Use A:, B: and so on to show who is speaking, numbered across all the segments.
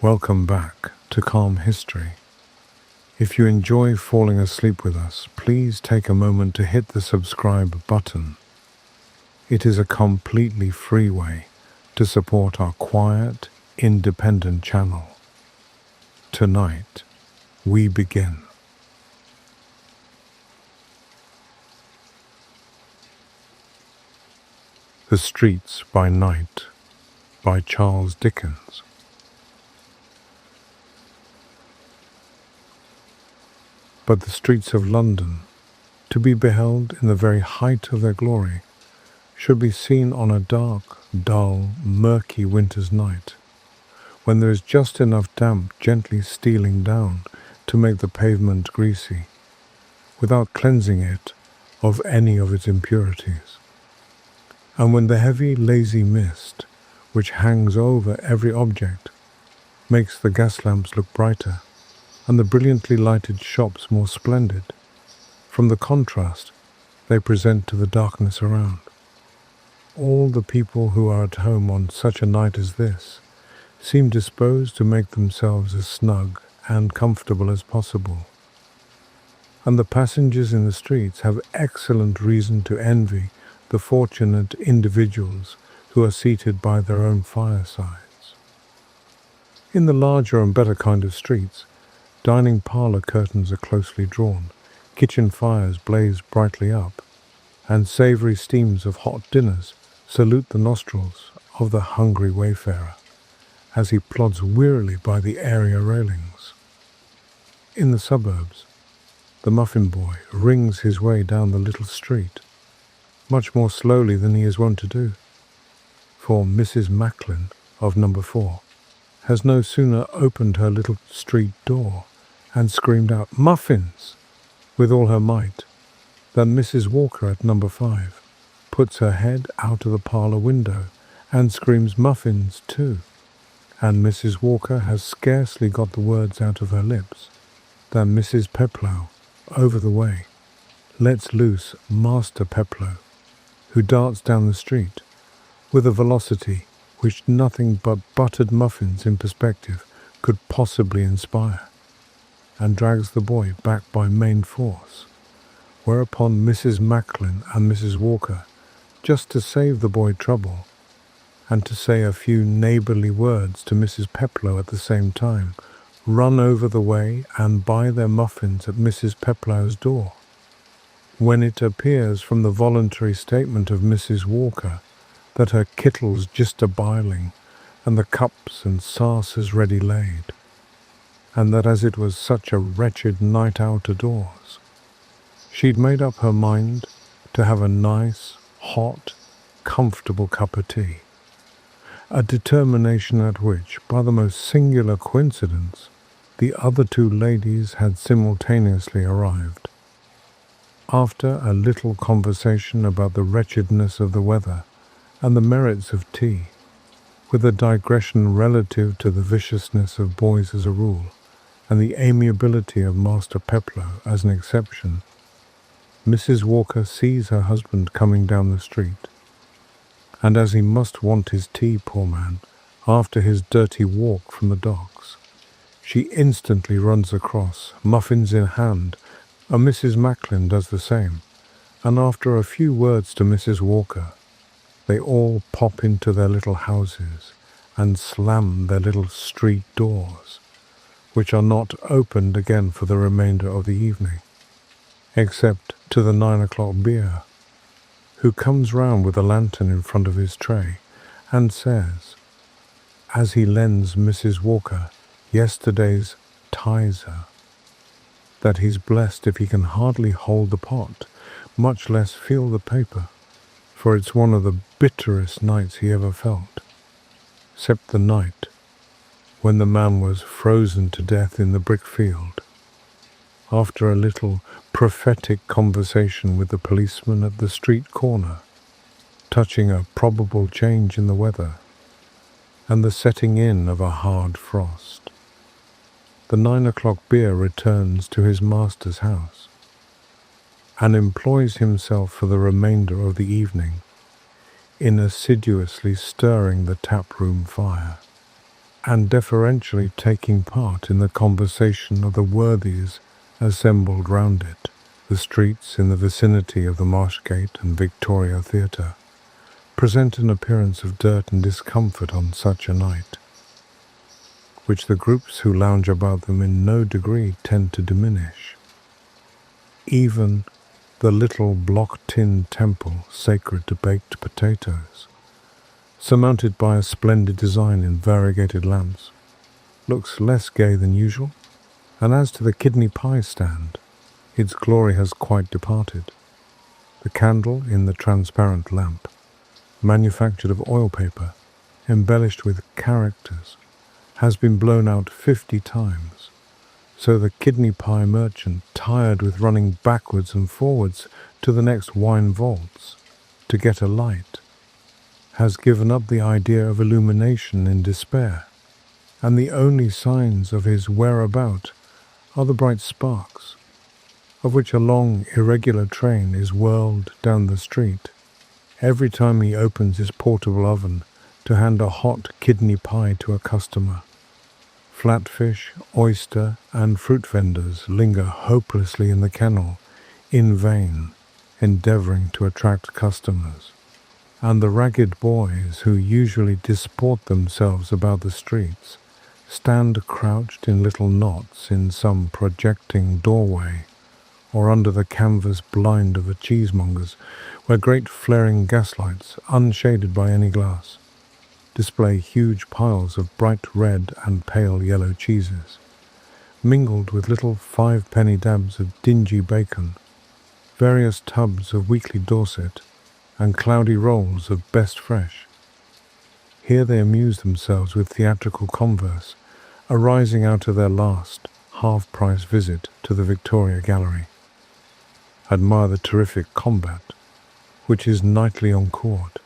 A: Welcome back to Calm History. If you enjoy falling asleep with us, please take a moment to hit the subscribe button. It is a completely free way to support our quiet, independent channel. Tonight, we begin. The Streets by Night by Charles Dickens. But the streets of London, to be beheld in the very height of their glory, should be seen on a dark, dull, murky winter's night, when there is just enough damp gently stealing down to make the pavement greasy, without cleansing it of any of its impurities, and when the heavy, lazy mist, which hangs over every object, makes the gas lamps look brighter, and the brilliantly lighted shops more splendid, from the contrast they present to the darkness around. All the people who are at home on such a night as this seem disposed to make themselves as snug and comfortable as possible, and the passengers in the streets have excellent reason to envy the fortunate individuals who are seated by their own firesides. In the larger and better kind of streets, dining parlour curtains are closely drawn, kitchen fires blaze brightly up, and savoury steams of hot dinners salute the nostrils of the hungry wayfarer as he plods wearily by the area railings. In the suburbs, the muffin boy rings his way down the little street, much more slowly than he is wont to do, for Mrs. Macklin of number 4 has no sooner opened her little street door and screamed out "Muffins!" with all her might, than Mrs. Walker at number 5 puts her head out of the parlour window and screams "Muffins!" too, and Mrs. Walker has scarcely got the words out of her lips, than Mrs. Peplow, over the way, lets loose Master Peplow, who darts down the street with a velocity which nothing but buttered muffins in perspective could possibly inspire, and drags the boy back by main force, whereupon Mrs. Macklin and Mrs. Walker, just to save the boy trouble, and to say a few neighbourly words to Mrs. Peplow at the same time, run over the way and buy their muffins at Mrs. Peplow's door, when it appears from the voluntary statement of Mrs. Walker that her kittle's just a-biling, and the cups and saucers ready laid, and that as it was such a wretched night out of doors, she'd made up her mind to have a nice, hot, comfortable cup of tea, a determination at which, by the most singular coincidence, the other two ladies had simultaneously arrived. After a little conversation about the wretchedness of the weather and the merits of tea, with a digression relative to the viciousness of boys as a rule, and the amiability of Master Peplow as an exception, Mrs. Walker sees her husband coming down the street, and as he must want his tea, poor man, after his dirty walk from the docks, she instantly runs across, muffins in hand, and Mrs. Macklin does the same, and after a few words to Mrs. Walker, they all pop into their little houses and slam their little street doors, which are not opened again for the remainder of the evening, except to the 9 o'clock beer, who comes round with a lantern in front of his tray and says, as he lends Mrs. Walker yesterday's Tizer, that he's blessed if he can hardly hold the pot, much less feel the paper, for it's one of the bitterest nights he ever felt, except the night when the man was frozen to death in the brick field, after a little prophetic conversation with the policeman at the street corner, touching a probable change in the weather, and the setting in of a hard frost. The 9 o'clock beer returns to his master's house, and employs himself for the remainder of the evening in assiduously stirring the tap-room fire, and deferentially taking part in the conversation of the worthies assembled round it. The streets in the vicinity of the Marshgate and Victoria Theatre present an appearance of dirt and discomfort on such a night, which the groups who lounge about them in no degree tend to diminish. Even the little block-tin temple sacred to baked potatoes, surmounted by a splendid design in variegated lamps, looks less gay than usual, and as to the kidney pie stand, its glory has quite departed. The candle in the transparent lamp, manufactured of oil paper, embellished with characters, has been blown out 50 times, so the kidney pie merchant, tired with running backwards and forwards to the next wine vaults to get a light, has given up the idea of illumination in despair, and the only signs of his whereabout are the bright sparks, of which a long, irregular train is whirled down the street every time he opens his portable oven to hand a hot kidney pie to a customer. Flatfish, oyster, and fruit vendors linger hopelessly in the kennel, in vain, endeavouring to attract customers, and the ragged boys who usually disport themselves about the streets stand crouched in little knots in some projecting doorway, or under the canvas blind of the cheesemongers, where great flaring gaslights, unshaded by any glass, display huge piles of bright red and pale yellow cheeses, mingled with little 5-penny dabs of dingy bacon, various tubs of weekly Dorset, and cloudy rolls of best fresh. Here they amuse themselves with theatrical converse, arising out of their last half-price visit to the Victoria Gallery. Admire the terrific combat, which is nightly encored,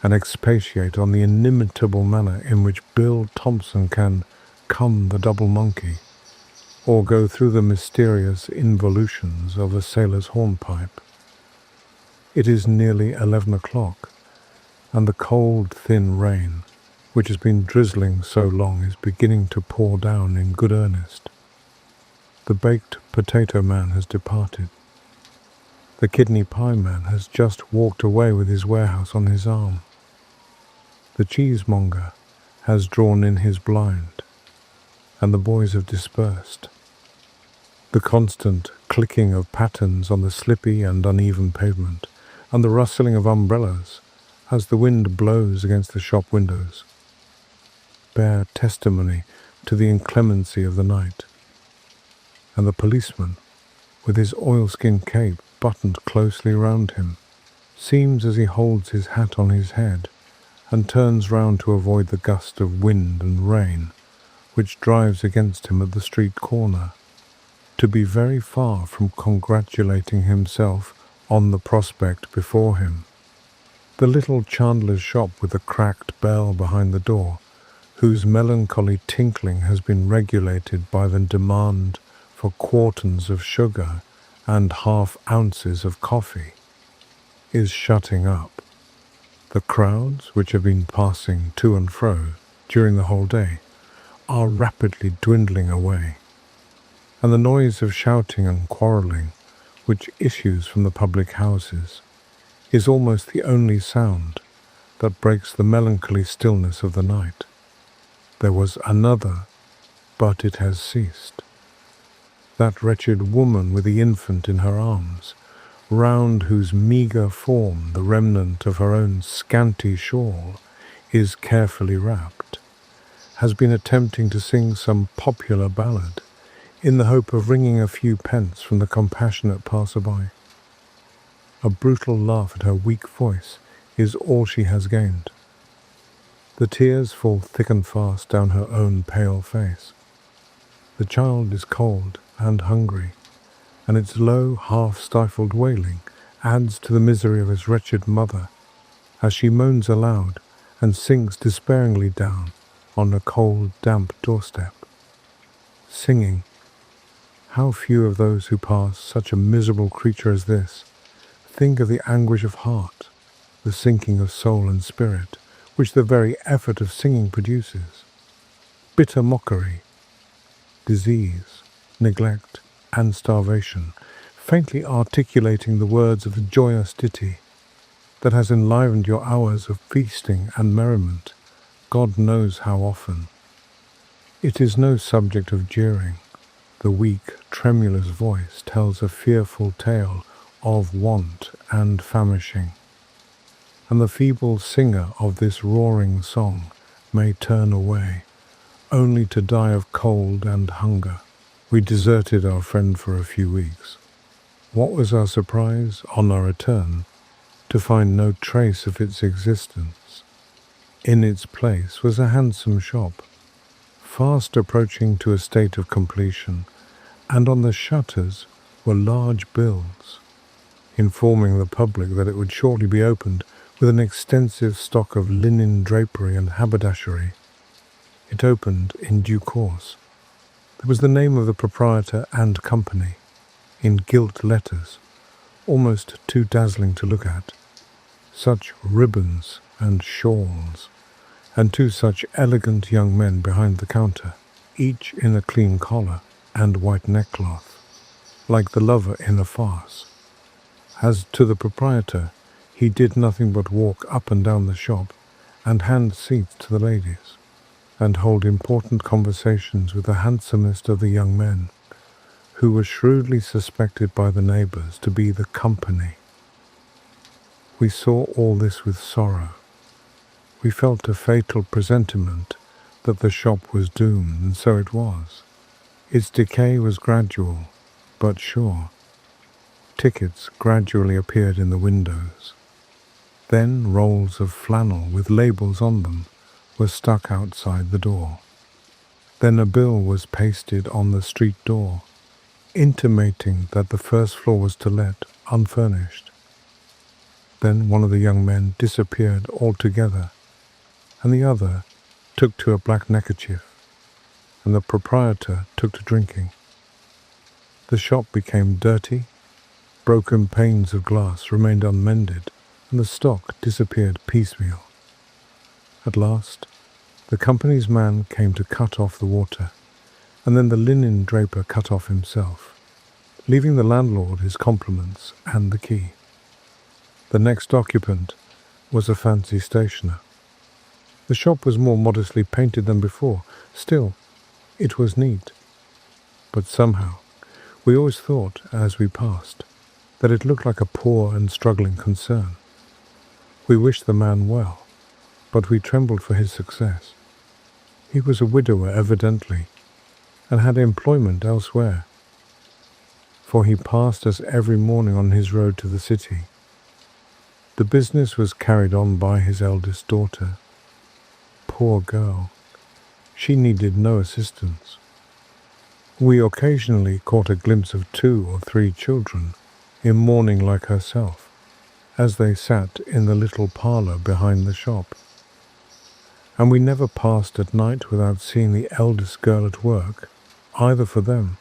A: and expatiate on the inimitable manner in which Bill Thompson can come the double monkey, or go through the mysterious involutions of a sailor's hornpipe. It is nearly 11 o'clock, and the cold, thin rain, which has been drizzling so long, is beginning to pour down in good earnest. The baked potato man has departed. The kidney pie man has just walked away with his warehouse on his arm. The cheesemonger has drawn in his blind, and the boys have dispersed. The constant clicking of pattens on the slippy and uneven pavement, and the rustling of umbrellas as the wind blows against the shop windows, bear testimony to the inclemency of the night, and the policeman, with his oilskin cape buttoned closely round him, seems as he holds his hat on his head and turns round to avoid the gust of wind and rain which drives against him at the street corner, to be very far from congratulating himself on the prospect before him. The little chandler's shop with the cracked bell behind the door, whose melancholy tinkling has been regulated by the demand for quarterns of sugar and half-ounces of coffee, is shutting up. The crowds, which have been passing to and fro during the whole day, are rapidly dwindling away, and the noise of shouting and quarrelling, which issues from the public houses, is almost the only sound that breaks the melancholy stillness of the night. There was another, but it has ceased. That wretched woman with the infant in her arms, round whose meagre form the remnant of her own scanty shawl is carefully wrapped, has been attempting to sing some popular ballad in the hope of wringing a few pence from the compassionate passer-by. A brutal laugh at her weak voice is all she has gained. The tears fall thick and fast down her own pale face. The child is cold and hungry, and its low, half-stifled wailing adds to the misery of his wretched mother, as she moans aloud and sinks despairingly down on a cold, damp doorstep. Singing, how few of those who pass such a miserable creature as this think of the anguish of heart, the sinking of soul and spirit, which the very effort of singing produces. bitter mockery, disease, neglect, and starvation, faintly articulating the words of the joyous ditty that has enlivened your hours of feasting and merriment, God knows how often. It is no subject of jeering. The weak, tremulous voice tells a fearful tale of want and famishing, and the feeble singer of this roaring song may turn away, only to die of cold and hunger. We deserted our friend for a few weeks. What was our surprise, on our return, to find no trace of its existence. In its place was a handsome shop, fast approaching to a state of completion, and on the shutters were large bills, informing the public that it would shortly be opened with an extensive stock of linen drapery and haberdashery. It opened in due course. There was the name of the proprietor and company, in gilt letters, almost too dazzling to look at. Such ribbons and shawls, and two such elegant young men behind the counter, each in a clean collar and white neckcloth, like the lover in a farce. As to the proprietor, he did nothing but walk up and down the shop and hand seats to the ladies, and hold important conversations with the handsomest of the young men, who were shrewdly suspected by the neighbours to be the company. We saw all this with sorrow. We felt a fatal presentiment that the shop was doomed, and so it was. Its decay was gradual, but sure. Tickets gradually appeared in the windows. Then rolls of flannel with labels on them were stuck outside the door. Then a bill was pasted on the street door, intimating that the first floor was to let, unfurnished. Then one of the young men disappeared altogether, and the other took to a black neckerchief, and the proprietor took to drinking. The shop became dirty, broken panes of glass remained unmended, and the stock disappeared piecemeal. At last, the company's man came to cut off the water, and then the linen draper cut off himself, leaving the landlord his compliments and the key. The next occupant was a fancy stationer. The shop was more modestly painted than before. Still, it was neat. But somehow, we always thought, as we passed, that it looked like a poor and struggling concern. We wished the man well, but we trembled for his success. He was a widower, evidently, and had employment elsewhere, for he passed us every morning on his road to the city. The business was carried on by his eldest daughter. Poor girl, she needed no assistance. We occasionally caught a glimpse of 2 or 3 children in mourning like herself, as they sat in the little parlour behind the shop. And we never passed at night without seeing the eldest girl at work, either for them,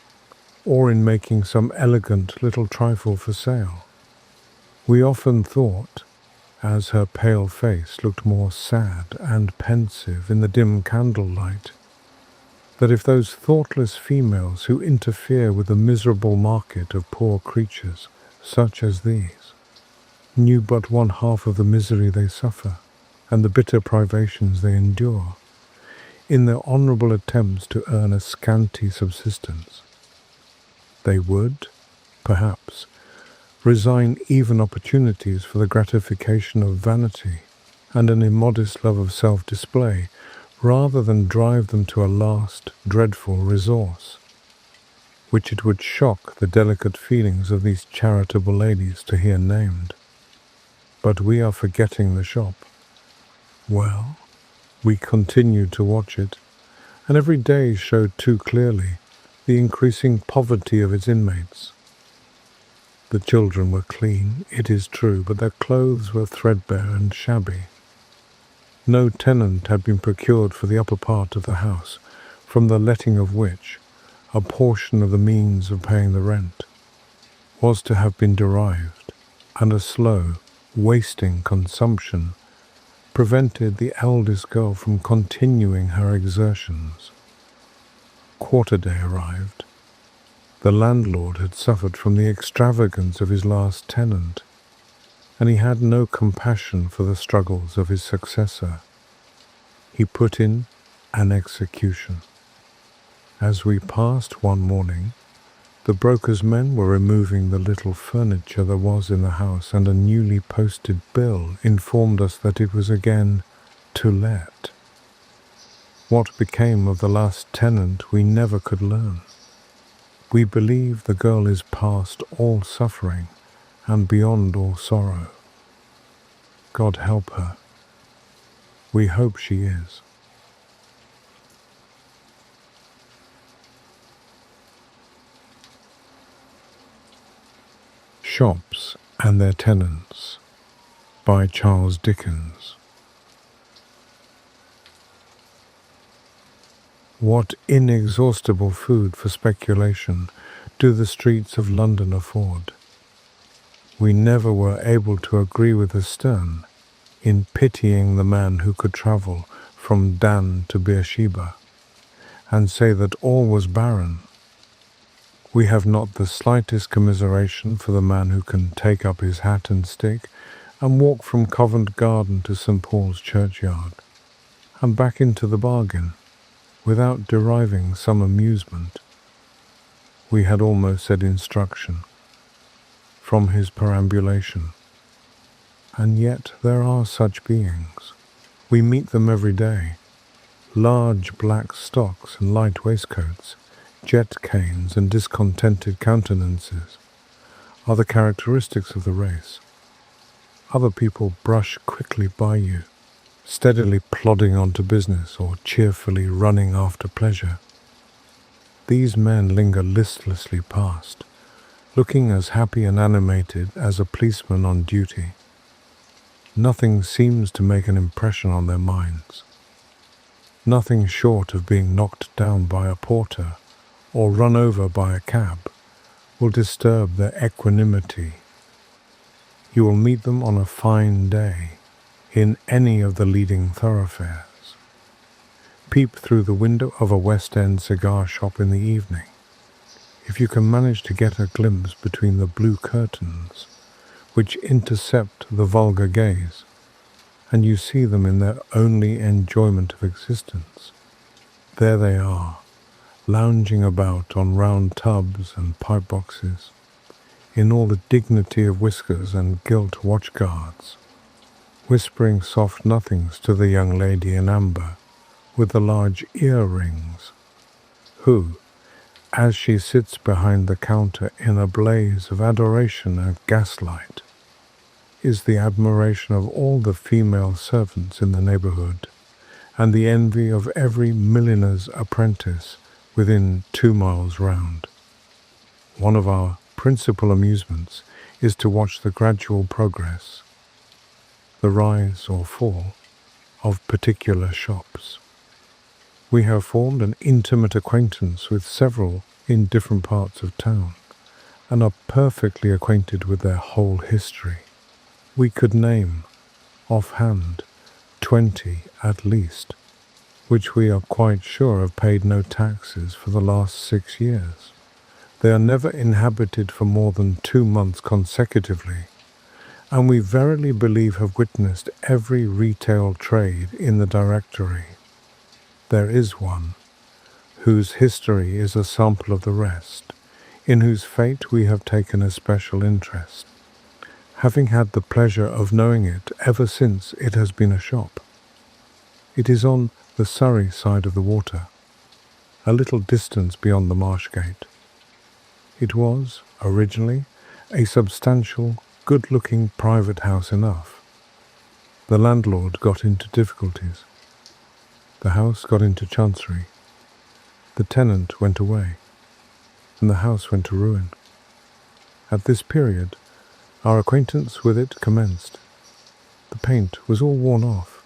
A: or in making some elegant little trifle for sale. We often thought, as her pale face looked more sad and pensive in the dim candlelight, that if those thoughtless females who interfere with the miserable market of poor creatures such as these knew but one half of the misery they suffer and the bitter privations they endure in their honourable attempts to earn a scanty subsistence, they would, perhaps, resign even opportunities for the gratification of vanity and an immodest love of self-display, rather than drive them to a last dreadful resource, which it would shock the delicate feelings of these charitable ladies to hear named. But we are forgetting the shop. Well, we continued to watch it, and every day showed too clearly the increasing poverty of its inmates. The children were clean, it is true, but their clothes were threadbare and shabby. No tenant had been procured for the upper part of the house, from the letting of which a portion of the means of paying the rent was to have been derived, and a slow, wasting consumption prevented the eldest girl from continuing her exertions. Quarter-day arrived. The landlord had suffered from the extravagance of his last tenant, and he had no compassion for the struggles of his successor. He put in an execution. As we passed one morning, the broker's men were removing the little furniture there was in the house, and a newly posted bill informed us that it was again to let. What became of the last tenant we never could learn. We believe the girl is past all suffering and beyond all sorrow. God help her. We hope she is. Shops and Their Tenants by Charles Dickens. What inexhaustible food for speculation do the streets of London afford? We never were able to agree with Sterne in pitying the man who could travel from Dan to Beersheba and say that all was barren. We have not the slightest commiseration for the man who can take up his hat and stick and walk from Covent Garden to St. Paul's churchyard, and back into the bargain, without deriving some amusement, we had almost said instruction, from his perambulation. And yet there are such beings. We meet them every day. Large black stocks and light waistcoats, jet canes and discontented countenances are the characteristics of the race. Other people brush quickly by you, steadily plodding on to business or cheerfully running after pleasure. These men linger listlessly past, looking as happy and animated as a policeman on duty. Nothing seems to make an impression on their minds. Nothing short of being knocked down by a porter or run over by a cab will disturb their equanimity. You will meet them on a fine day in any of the leading thoroughfares. Peep through the window of a West End cigar shop in the evening. If you can manage to get a glimpse between the blue curtains which intercept the vulgar gaze, and you see them in their only enjoyment of existence, there they are, lounging about on round tubs and pipe boxes, in all the dignity of whiskers and gilt watch guards, whispering soft nothings to the young lady in amber with the large ear-rings, who, as she sits behind the counter in a blaze of adoration and gaslight, is the admiration of all the female servants in the neighbourhood, and the envy of every milliner's apprentice within 2 miles round. One of our principal amusements is to watch the gradual progress, the rise or fall, of particular shops. We have formed an intimate acquaintance with several in different parts of town, and are perfectly acquainted with their whole history. We could name, offhand, 20 at least, which we are quite sure have paid no taxes for the last 6 years. They are never inhabited for more than 2 months consecutively, and we verily believe have witnessed every retail trade in the directory. There is one, whose history is a sample of the rest, in whose fate we have taken a special interest, having had the pleasure of knowing it ever since it has been a shop. It is on the Surrey side of the water, a little distance beyond the Marsh Gate. It was, originally, a substantial, good-looking private house enough. The landlord got into difficulties. The house got into chancery. The tenant went away, and the house went to ruin. At this period, our acquaintance with it commenced. The paint was all worn off.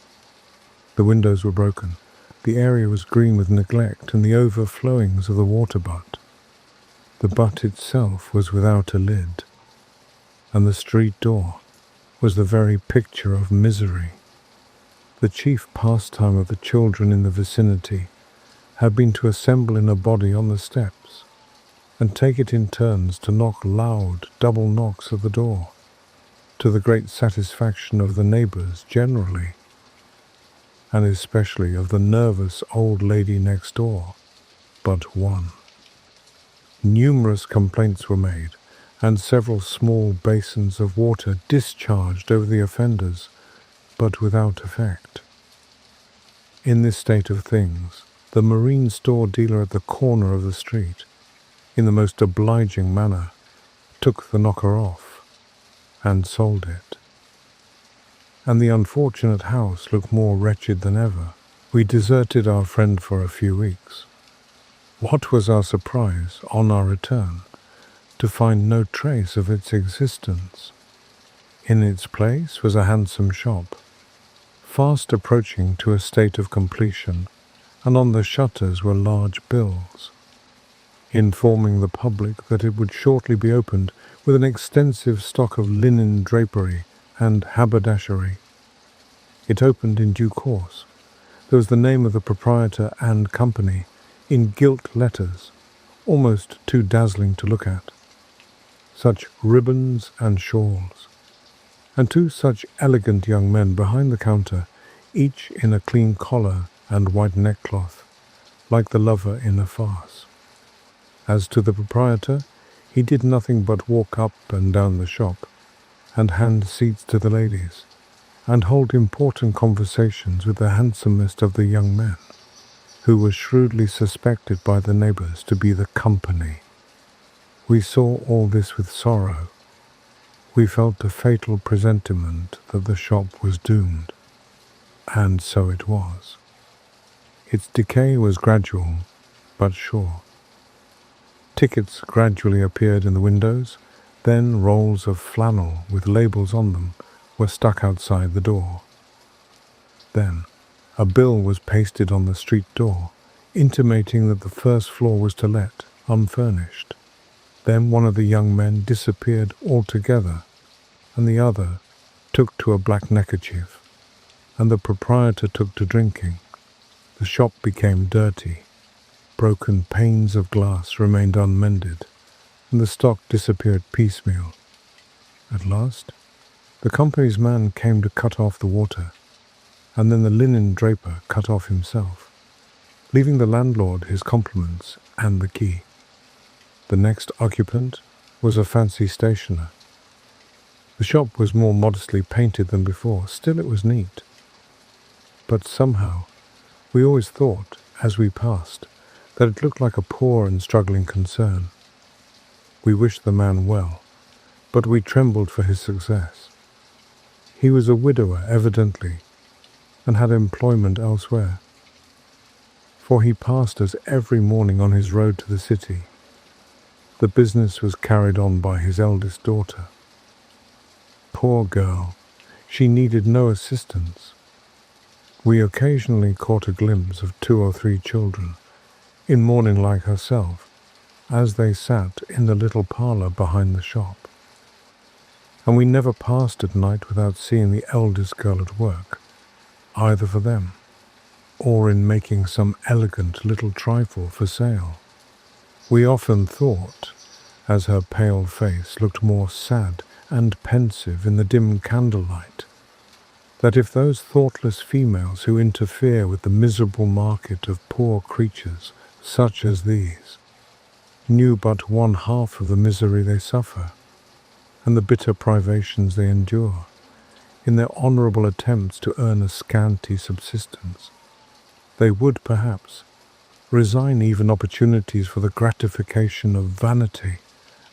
A: The windows were broken. The area was green with neglect and the overflowings of the water butt. The butt itself was without a lid, and the street door was the very picture of misery. The chief pastime of the children in the vicinity had been to assemble in a body on the steps and take it in turns to knock loud double knocks at the door, to the great satisfaction of the neighbours generally, and especially of the nervous old lady next door, but one. Numerous complaints were made, and several small basins of water discharged over the offenders, but without effect. In this state of things, the marine store dealer at the corner of the street, in the most obliging manner, took the knocker off and sold it. And the unfortunate house looked more wretched than ever. We deserted our friend for a few weeks. What was our surprise, on our return, to find no trace of its existence. In its place was a handsome shop, fast approaching to a state of completion, and on the shutters were large bills, informing the public that it would shortly be opened with an extensive stock of linen drapery and haberdashery. It opened in due course. There was the name of the proprietor and company, in gilt letters, almost too dazzling to look at. Such ribbons and shawls, and two such elegant young men behind the counter, each in a clean collar and white neckcloth, like the lover in a farce. As to the proprietor, he did nothing but walk up and down the shop, and hand seats to the ladies, and hold important conversations with the handsomest of the young men, who was shrewdly suspected by the neighbours to be the company. We saw all this with sorrow. We felt a fatal presentiment that the shop was doomed, and so it was. Its decay was gradual, but sure. Tickets gradually appeared in the windows, then rolls of flannel with labels on them were stuck outside the door. Then a bill was pasted on the street door, intimating that the first floor was to let, unfurnished. Then one of the young men disappeared altogether, and the other took to a black neckerchief, and the proprietor took to drinking. The shop became dirty. Broken panes of glass remained unmended, and the stock disappeared piecemeal. At last, the company's man came to cut off the water, and then the linen draper cut off himself, leaving the landlord his compliments and the key. The next occupant was a fancy stationer. The shop was more modestly painted than before, still it was neat. But somehow, we always thought, as we passed, that it looked like a poor and struggling concern. We wished the man well, but we trembled for his success. He was a widower, evidently, and had employment elsewhere, for he passed us every morning on his road to the city. The business was carried on by his eldest daughter. Poor girl, she needed no assistance. We occasionally caught a glimpse of 2 or 3 children, in mourning like herself, as they sat in the little parlour behind the shop. And we never passed at night without seeing the eldest girl at work, either for them, or in making some elegant little trifle for sale. We often thought, as her pale face looked more sad and pensive in the dim candlelight, that if those thoughtless females who interfere with the miserable market of poor creatures such as these knew but one half of the misery they suffer, and the bitter privations they endure, in their honourable attempts to earn a scanty subsistence, they would, perhaps, resign even opportunities for the gratification of vanity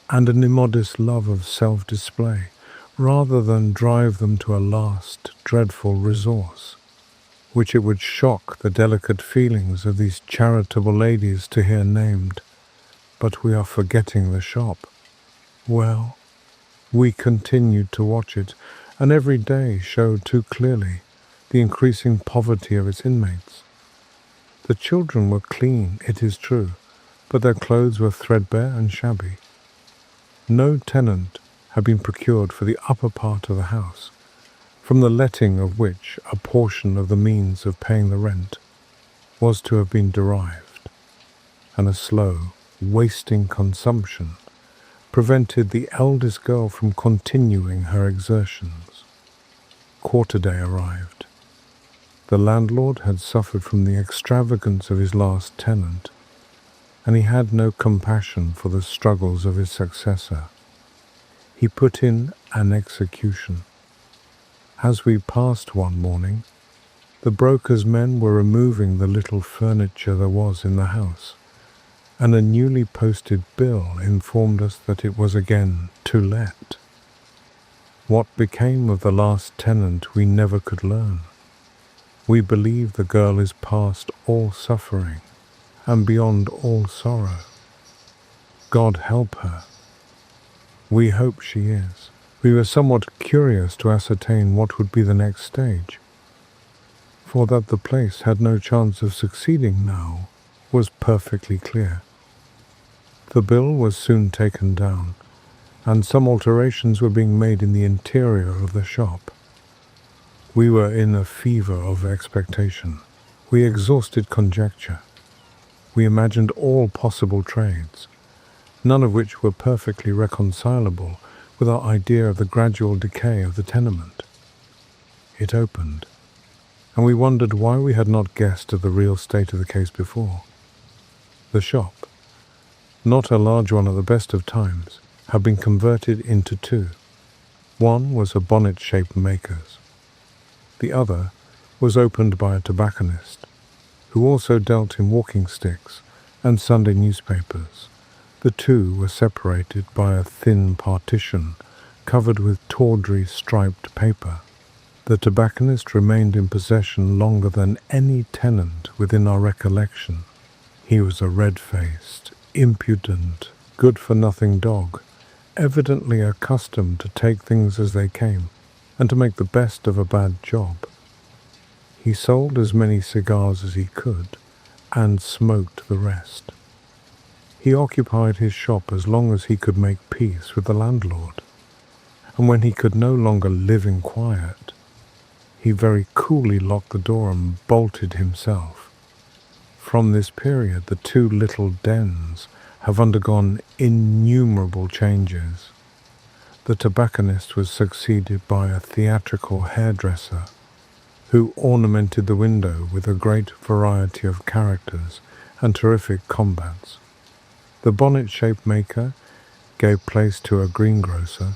A: and an immodest love of self-display, rather than drive them to a last dreadful resource, which it would shock the delicate feelings of these charitable ladies to hear named. But we are forgetting the shop. Well, we continued to watch it, and every day showed too clearly the increasing poverty of its inmates. The children were clean, it is true, but their clothes were threadbare and shabby. No tenant had been procured for the upper part of the house, from the letting of which a portion of the means of paying the rent was to have been derived. and a slow, wasting consumption prevented the eldest girl from continuing her exertions. Quarter day arrived. The landlord had suffered from the extravagance of his last tenant, and he had no compassion for the struggles of his successor. He put in an execution. As we passed one morning, the broker's men were removing the little furniture there was in the house, and a newly posted bill informed us that it was again to let. What became of the last tenant we never could learn. We believe the girl is past all suffering and beyond all sorrow. God help her. We hope she is. We were somewhat curious to ascertain what would be the next stage, for that the place had no chance of succeeding now was perfectly clear. The bill was soon taken down, and some alterations were being made in the interior of the shop. We were in a fever of expectation. We exhausted conjecture. We imagined all possible trades, none of which were perfectly reconcilable with our idea of the gradual decay of the tenement. It opened, and we wondered why we had not guessed at the real state of the case before. The shop, not a large one at the best of times, had been converted into two. One was a bonnet-shaped maker's. The other was opened by a tobacconist, who also dealt in walking sticks and Sunday newspapers. The two were separated by a thin partition covered with tawdry striped paper. The tobacconist remained in possession longer than any tenant within our recollection. He was a red-faced, impudent, good-for-nothing dog, evidently accustomed to take things as they came and to make the best of a bad job. He sold as many cigars as he could and smoked the rest. He occupied his shop as long as he could make peace with the landlord, and when he could no longer live in quiet, he very coolly locked the door and bolted himself. From this period, the two little dens have undergone innumerable changes. The tobacconist was succeeded by a theatrical hairdresser, who ornamented the window with a great variety of characters and terrific combats. The bonnet-shaped maker gave place to a greengrocer,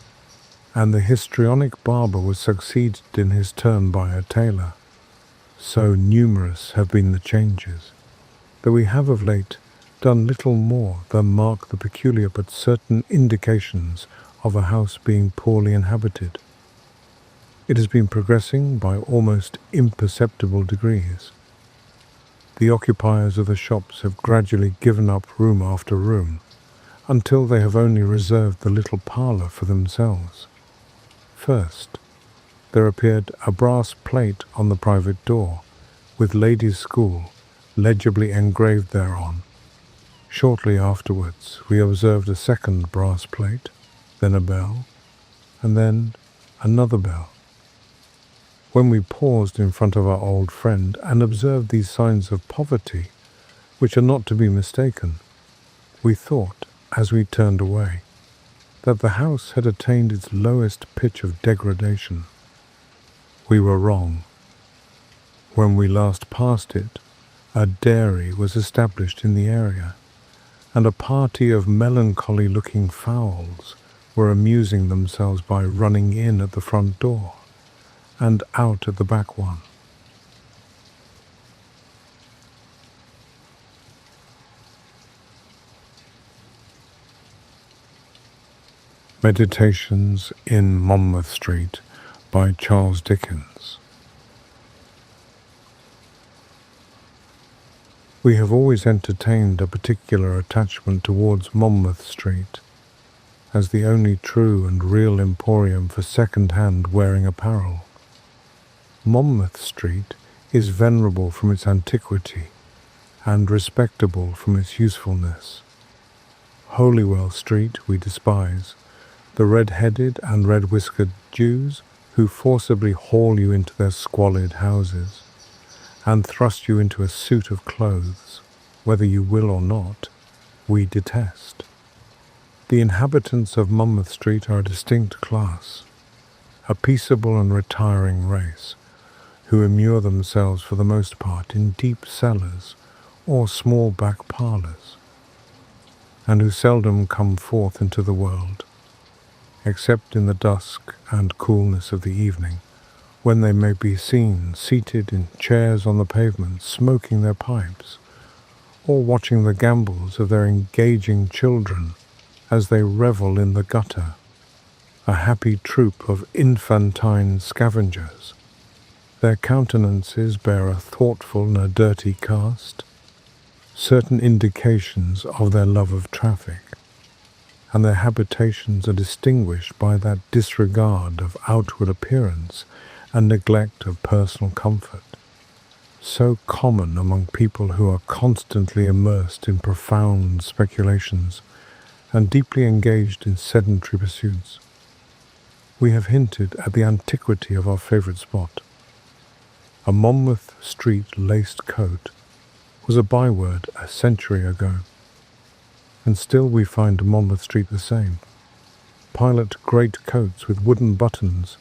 A: and the histrionic barber was succeeded in his turn by a tailor. So numerous have been the changes, that we have of late done little more than mark the peculiar but certain indications of a house being poorly inhabited. It has been progressing by almost imperceptible degrees. The occupiers of the shops have gradually given up room after room, until they have only reserved the little parlour for themselves. First, there appeared a brass plate on the private door, with Ladies' School legibly engraved thereon. Shortly afterwards, we observed a second brass plate, then a bell, and then another bell. When we paused in front of our old friend and observed these signs of poverty, which are not to be mistaken, we thought, as we turned away, that the house had attained its lowest pitch of degradation. We were wrong. When we last passed it, a dairy was established in the area, and a party of melancholy-looking fowls were amusing themselves by running in at the front door and out at the back one. Meditations in Monmouth-Street by Charles Dickens. We have always entertained a particular attachment towards Monmouth-Street as the only true and real emporium for second-hand wearing apparel. Monmouth-Street is venerable from its antiquity and respectable from its usefulness. Holywell-Street we despise, the red-headed and red-whiskered Jews who forcibly haul you into their squalid houses and thrust you into a suit of clothes. whether you will or not, we detest. The inhabitants of Monmouth-Street are a distinct class, a peaceable and retiring race, who immure themselves for the most part in deep cellars or small back parlours, and who seldom come forth into the world, except in the dusk and coolness of the evening, when they may be seen seated in chairs on the pavement, smoking their pipes, or watching the gambols of their engaging children as they revel in the gutter, a happy troop of infantine scavengers. Their countenances bear a thoughtful and a dirty cast, certain indications of their love of traffic, and their habitations are distinguished by that disregard of outward appearance and neglect of personal comfort, so common among people who are constantly immersed in profound speculations and deeply engaged in sedentary pursuits. We have hinted at the antiquity of our favourite spot. A Monmouth-Street laced coat was a byword a century ago, and still we find Monmouth-Street the same. Pilot great coats with wooden buttons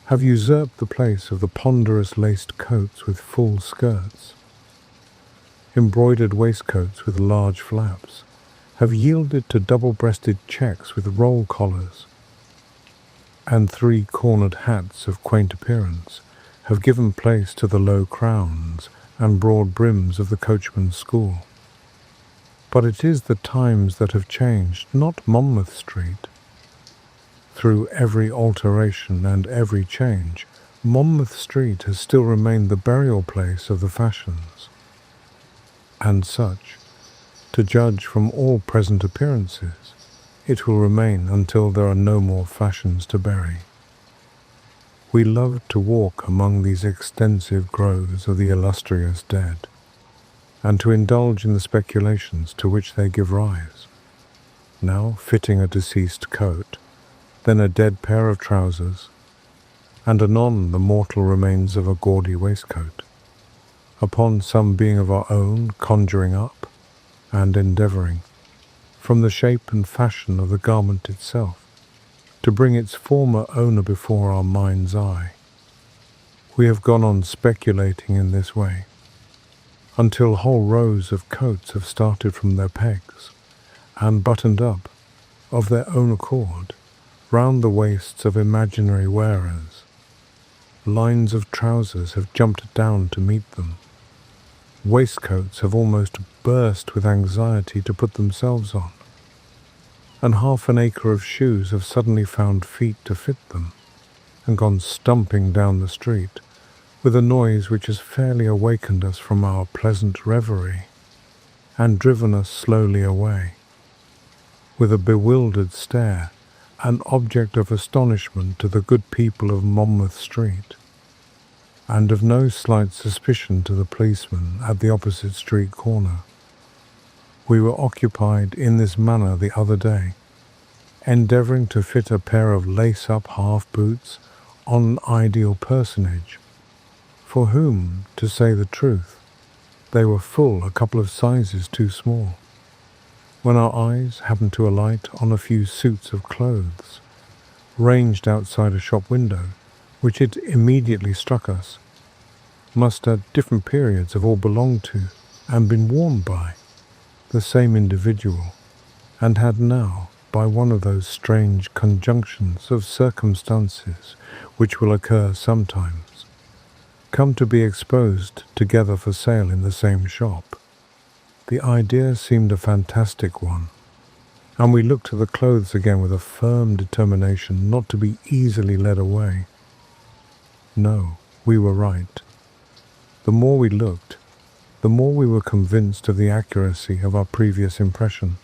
A: have usurped the place of the ponderous laced coats with full skirts. Embroidered waistcoats with large flaps have yielded to double-breasted checks with roll collars, and three-cornered hats of quaint appearance have given place to the low crowns and broad brims of the coachman's school. But it is the times that have changed, not Monmouth-Street. Through every alteration and every change, Monmouth-Street has still remained the burial place of the fashions. And such, to judge from all present appearances, it will remain until there are no more fashions to bury. We love to walk among these extensive groves of the illustrious dead, and to indulge in the speculations to which they give rise, now fitting a deceased coat, then a dead pair of trousers, and anon the mortal remains of a gaudy waistcoat, upon some being of our own conjuring up, and endeavouring, from the shape and fashion of the garment itself, to bring its former owner before our mind's eye. We have gone on speculating in this way, until whole rows of coats have started from their pegs, and buttoned up, of their own accord, round the waists of imaginary wearers. Lines of trousers have jumped down to meet them. Waistcoats have almost burst with anxiety to put themselves on, and half an acre of shoes have suddenly found feet to fit them, and gone stumping down the street, with a noise which has fairly awakened us from our pleasant reverie, and driven us slowly away, with a bewildered stare, an object of astonishment to the good people of Monmouth-Street, and of no slight suspicion to the policeman at the opposite street corner. We were occupied in this manner the other day, endeavouring to fit a pair of lace-up half-boots on an ideal personage, for whom, to say the truth, they were full a couple of sizes too small, when our eyes happened to alight on a few suits of clothes, ranged outside a shop window, which it immediately struck us must at different periods have all belonged to, and been worn by, the same individual, and had now, by one of those strange conjunctions of circumstances which will occur sometimes, come to be exposed together for sale in the same shop. The idea seemed a fantastic one, and we looked at the clothes again with a firm determination not to be easily led away. No, we were right. The more we looked, the more we were convinced of the accuracy of our previous impression.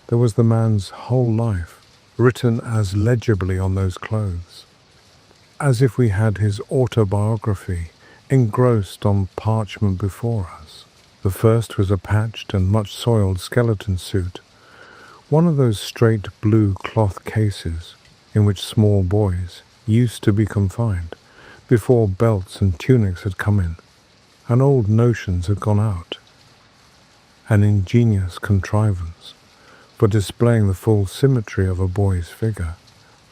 A: There was the man's whole life written as legibly on those clothes, as if we had his autobiography engrossed on parchment before us. The first was a patched and much soiled skeleton suit, one of those straight blue cloth cases in which small boys used to be confined before belts and tunics had come in and old notions had gone out. an ingenious contrivance for displaying the full symmetry of a boy's figure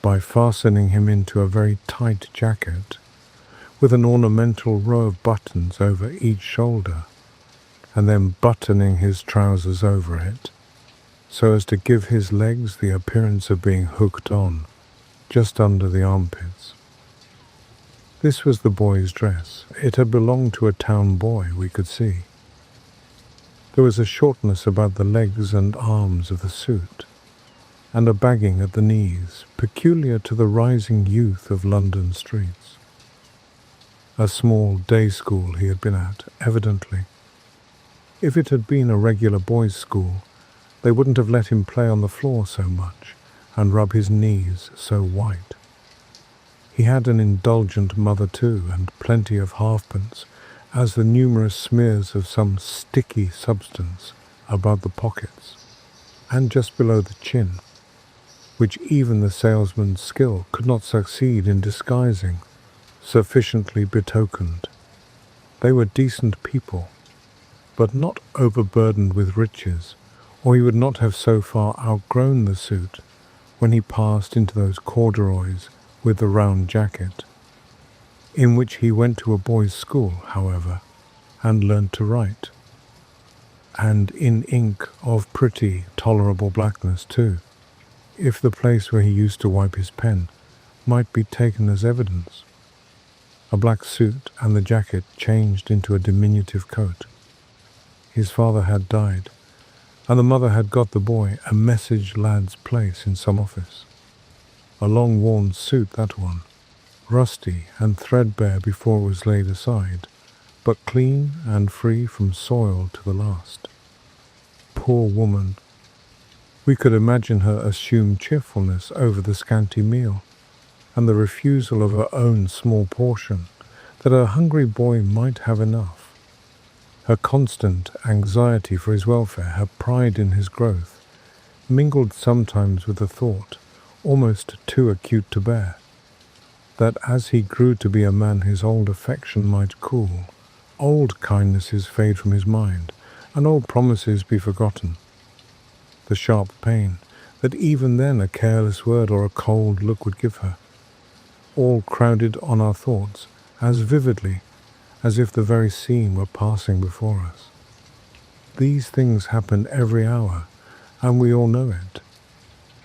A: by fastening him into a very tight jacket with an ornamental row of buttons over each shoulder, and then buttoning his trousers over it, so as to give his legs the appearance of being hooked on, just under the armpits. This was the boy's dress. It had belonged to a town boy, we could see. There was a shortness about the legs and arms of the suit, and a bagging at the knees, peculiar to the rising youth of London streets. A small day school he had been at, evidently. If it had been a regular boys' school, they wouldn't have let him play on the floor so much and rub his knees so white. He had an indulgent mother too, and plenty of halfpence, as the numerous smears of some sticky substance about the pockets, and just below the chin, which even the salesman's skill could not succeed in disguising, sufficiently betokened. They were decent people, but not overburdened with riches, or he would not have so far outgrown the suit when he passed into those corduroys with the round jacket, in which he went to a boys' school, however, and learned to write, and in ink of pretty tolerable blackness too, if the place where he used to wipe his pen might be taken as evidence. A black suit and the jacket changed into a diminutive coat. His father had died, and the mother had got the boy a message lad's place in some office. A long-worn suit, that one, rusty and threadbare before it was laid aside, but clean and free from soil to the last. Poor woman! We could imagine her assumed cheerfulness over the scanty meal, and the refusal of her own small portion, that her hungry boy might have enough. Her constant anxiety for his welfare, her pride in his growth, mingled sometimes with the thought, almost too acute to bear, that as he grew to be a man his old affection might cool, old kindnesses fade from his mind, and old promises be forgotten. The sharp pain that even then a careless word or a cold look would give her, all crowded on our thoughts as vividly as if the very scene were passing before us. These things happen every hour, and we all know it,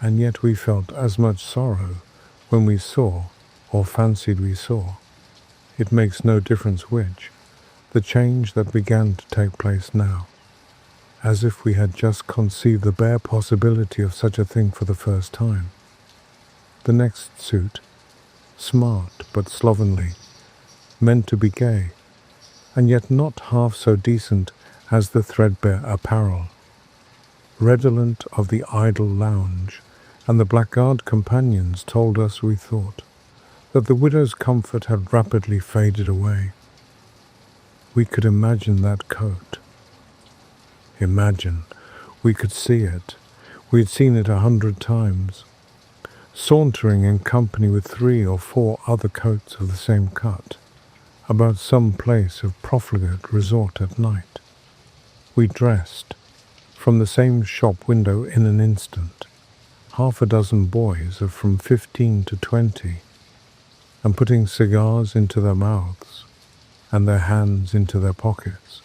A: and yet we felt as much sorrow when we saw, or fancied we saw, it makes no difference which, the change that began to take place now, as if we had just conceived the bare possibility of such a thing for the first time. The next suit, smart but slovenly, meant to be gay, and yet not half so decent as the threadbare apparel, redolent of the idle lounge, and the blackguard companions told us, we thought, that the widow's comfort had rapidly faded away. We could imagine that coat. Imagine. We could see it. We had seen it 100 times, sauntering in company with 3 or 4 other coats of the same cut, about some place of profligate resort at night. We dressed, from the same shop window in an instant, 6 boys of from 15 to 20, and putting cigars into their mouths and their hands into their pockets,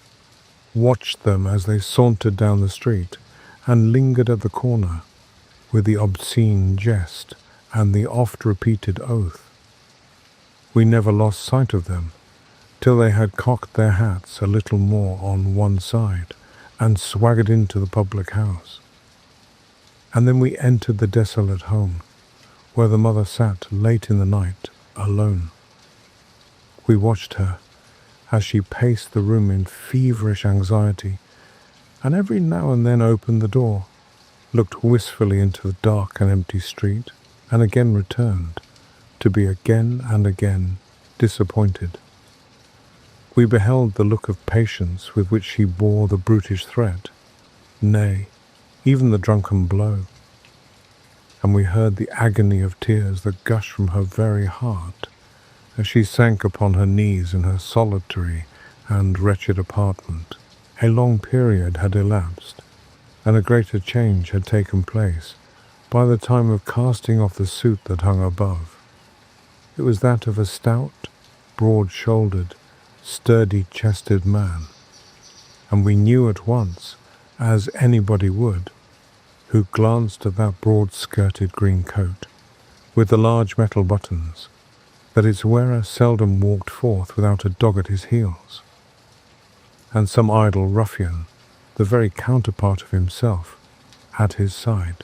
A: watched them as they sauntered down the street and lingered at the corner with the obscene jest and the oft-repeated oath. We never lost sight of them till they had cocked their hats a little more on one side and swaggered into the public house. And then we entered the desolate home, where the mother sat late in the night, alone. We watched her as she paced the room in feverish anxiety, and every now and then opened the door, looked wistfully into the dark and empty street, and again returned, to be again and again disappointed. We beheld the look of patience with which she bore the brutish threat, nay, even the drunken blow, and we heard the agony of tears that gushed from her very heart as she sank upon her knees in her solitary and wretched apartment, A long period had elapsed, and a greater change had taken place by the time of casting off the suit that hung above. It was that of a stout, broad-shouldered, sturdy-chested man, and we knew at once, as anybody would, who glanced at that broad-skirted green coat, with the large metal buttons, that its wearer seldom walked forth without a dog at his heels, and some idle ruffian, the very counterpart of himself, at his side.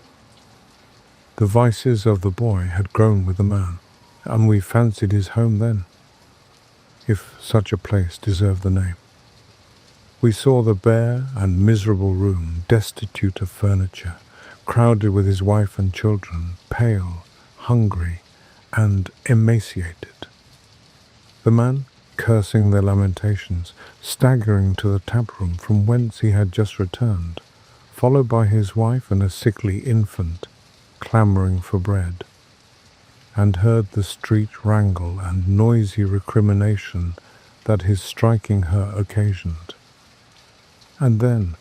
A: The vices of the boy had grown with the man, and we fancied his home then, if such a place deserved the name. We saw the bare and miserable room destitute of furniture, crowded with his wife and children, pale, hungry, and emaciated. The man, cursing their lamentations, staggering to the taproom from whence he had just returned, followed by his wife and a sickly infant, clamouring for bread, and heard the street wrangle and noisy recrimination that his striking her occasioned. And then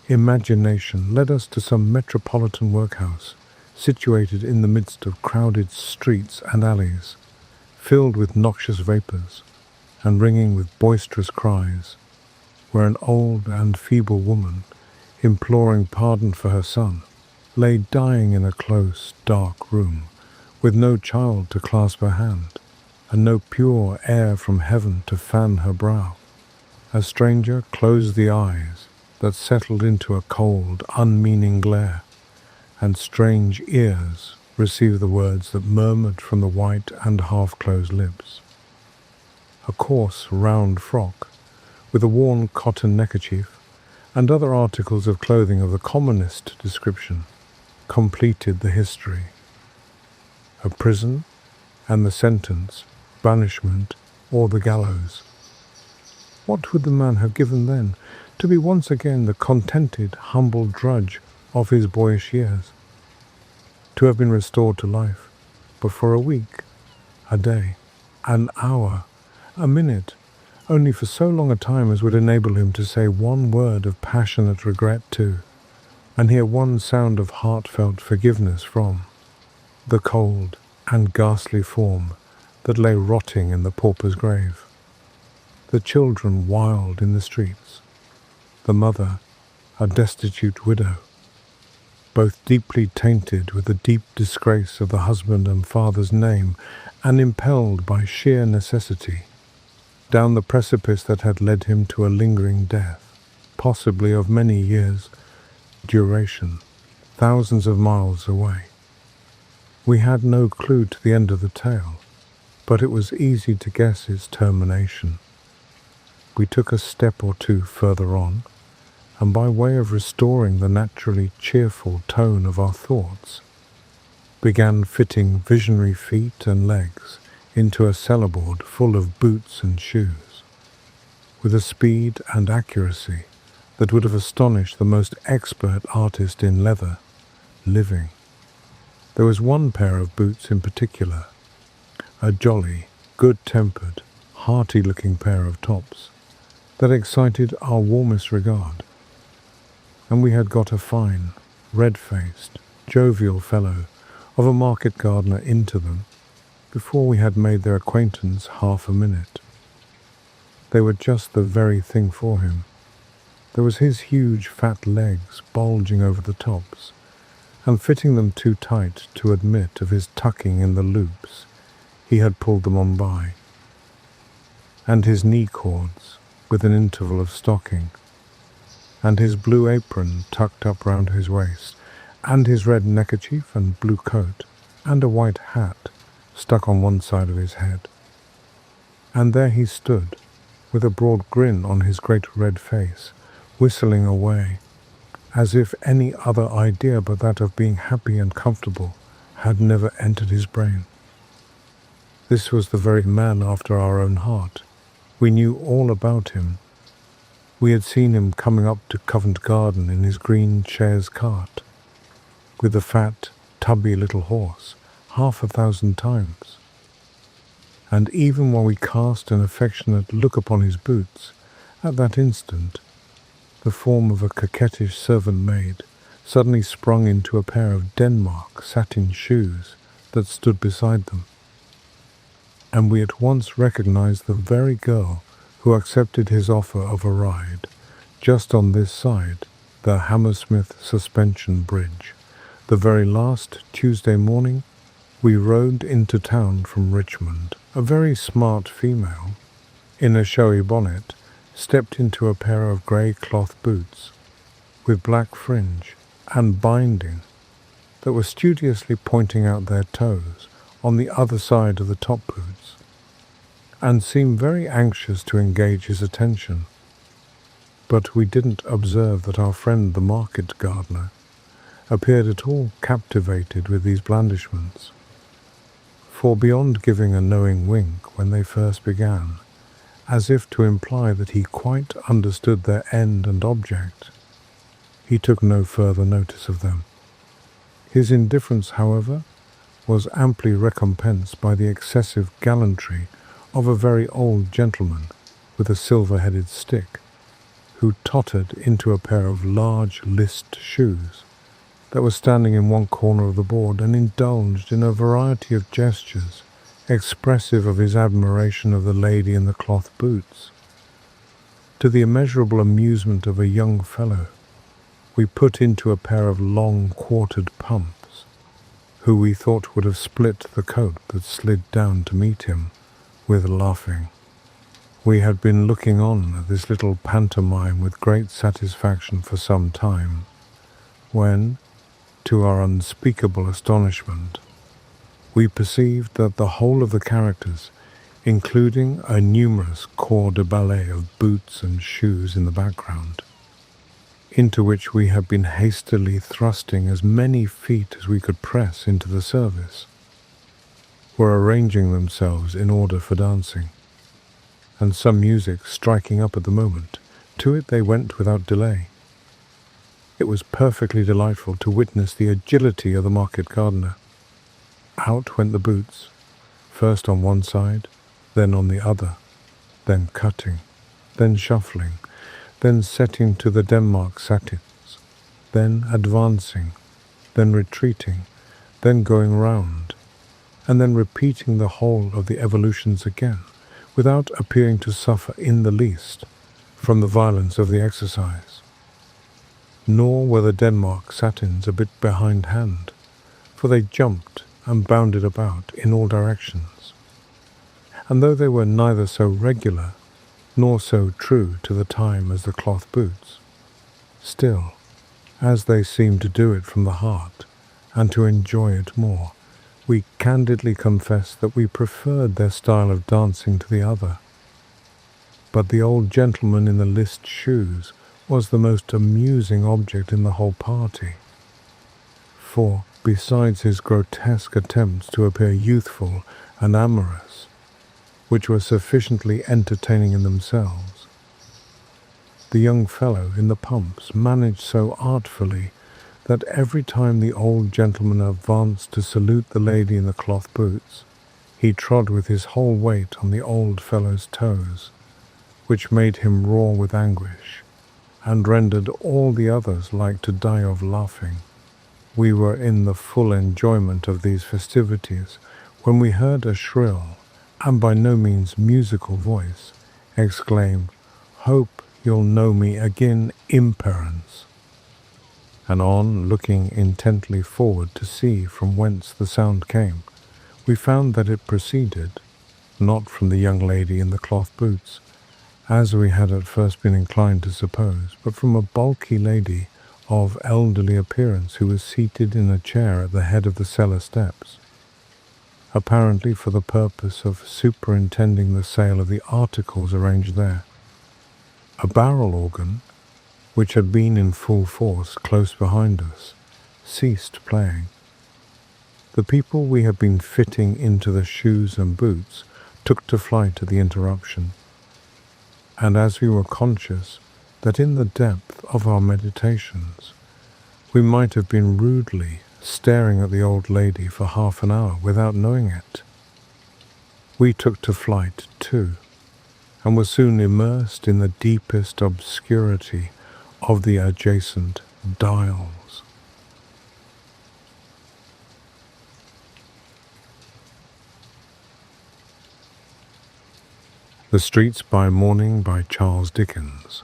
A: imagination led us to some metropolitan workhouse, situated in the midst of crowded streets and alleys, filled with noxious vapours, and ringing with boisterous cries, where an old and feeble woman, imploring pardon for her son, lay dying in a close, dark room, with no child to clasp her hand, and no pure air from heaven to fan her brow. A stranger closed the eyes that settled into a cold, unmeaning glare, and strange ears received the words that murmured from the white and half-closed lips. A coarse, round frock, with a worn cotton neckerchief, and other articles of clothing of the commonest description, completed the history. A prison, and the sentence, banishment, or the gallows. What would the man have given then to be once again the contented, humble drudge of his boyish years? To have been restored to life, but for a week, a day, an hour, a minute, only for so long a time as would enable him to say one word of passionate regret to, and hear one sound of heartfelt forgiveness from, the cold and ghastly form that lay rotting in the pauper's grave. The children wild in the streets, the mother a destitute widow, both deeply tainted with the deep disgrace of the husband and father's name, and impelled by sheer necessity down the precipice that had led him to a lingering death, possibly of many years' duration, thousands of miles away. We had no clue to the end of the tale, but it was easy to guess its termination. We took a step or two further on, and by way of restoring the naturally cheerful tone of our thoughts, began fitting visionary feet and legs into a cellarboard full of boots and shoes, with a speed and accuracy that would have astonished the most expert artist in leather living. There was one pair of boots in particular, a jolly, good-tempered, hearty-looking pair of tops, that excited our warmest regard, and we had got a fine, red-faced, jovial fellow of a market gardener into them before we had made their acquaintance half a minute. They were just the very thing for him. There was his huge fat legs bulging over the tops, and fitting them too tight to admit of his tucking in the loops he had pulled them on by, and his knee cords with an interval of stocking, and his blue apron tucked up round his waist, and his red neckerchief and blue coat, and a white hat stuck on one side of his head. And there he stood, with a broad grin on his great red face, whistling away, as if any other idea but that of being happy and comfortable had never entered his brain. This was the very man after our own heart. We knew all about him. We had seen him coming up to Covent Garden in his green chaise cart, with the fat, tubby little horse, 1,000 times. And even while we cast an affectionate look upon his boots, at that instant, the form of a coquettish servant maid, suddenly sprung into a pair of Denmark satin shoes that stood beside them, and we at once recognized the very girl who accepted his offer of a ride just on this side the Hammersmith Suspension Bridge. The very last Tuesday morning we rode into town from Richmond. A very smart female, in a showy bonnet, stepped into a pair of grey cloth boots with black fringe and binding that were studiously pointing out their toes on the other side of the top boots, and seemed very anxious to engage his attention. But we didn't observe that our friend the market gardener appeared at all captivated with these blandishments, for beyond giving a knowing wink when they first began, as if to imply that he quite understood their end and object, he took no further notice of them. His indifference, however, was amply recompensed by the excessive gallantry of a very old gentleman with a silver-headed stick, who tottered into a pair of large list shoes that were standing in one corner of the board, and indulged in a variety of gestures expressive of his admiration of the lady in the cloth boots. To the immeasurable amusement of a young fellow, we put into a pair of long quartered pumps, who we thought would have split the coat that slid down to meet him, with laughing. We had been looking on at this little pantomime with great satisfaction for some time, when, to our unspeakable astonishment, we perceived that the whole of the characters, including a numerous corps de ballet of boots and shoes in the background, into which we had been hastily thrusting as many feet as we could press into the service, were arranging themselves in order for dancing, and some music striking up at the moment, to it they went without delay. It was perfectly delightful to witness the agility of the market gardener. Out went the boots, first on one side, then on the other, then cutting, then shuffling, then setting to the Denmark satins, then advancing, then retreating, then going round, and then repeating the whole of the evolutions again, without appearing to suffer in the least from the violence of the exercise. Nor were the Denmark satins a bit behindhand, for they jumped and bounded about in all directions, and though they were neither so regular nor so true to the time as the cloth boots, still, as they seemed to do it from the heart and to enjoy it more, we candidly confess that we preferred their style of dancing to the other. But the old gentleman in the list shoes was the most amusing object in the whole party, for, besides his grotesque attempts to appear youthful and amorous, which were sufficiently entertaining in themselves, the young fellow in the pumps managed so artfully that every time the old gentleman advanced to salute the lady in the cloth boots, he trod with his whole weight on the old fellow's toes, which made him roar with anguish, and rendered all the others like to die of laughing. We were in the full enjoyment of these festivities when we heard a shrill, and by no means musical voice, exclaim, "Hope you'll know me again, imperence," and on looking intently forward to see from whence the sound came, we found that it proceeded, not from the young lady in the cloth boots, as we had at first been inclined to suppose, but from a bulky lady of elderly appearance who was seated in a chair at the head of the cellar steps, apparently for the purpose of superintending the sale of the articles arranged there. A barrel organ, which had been in full force close behind us, ceased playing. The people we had been fitting into the shoes and boots took to flight at the interruption, and as we were conscious that in the depth of our meditations we might have been rudely staring at the old lady for half an hour without knowing it, we took to flight too, and were soon immersed in the deepest obscurity of the adjacent dials. The Streets by Morning by Charles Dickens.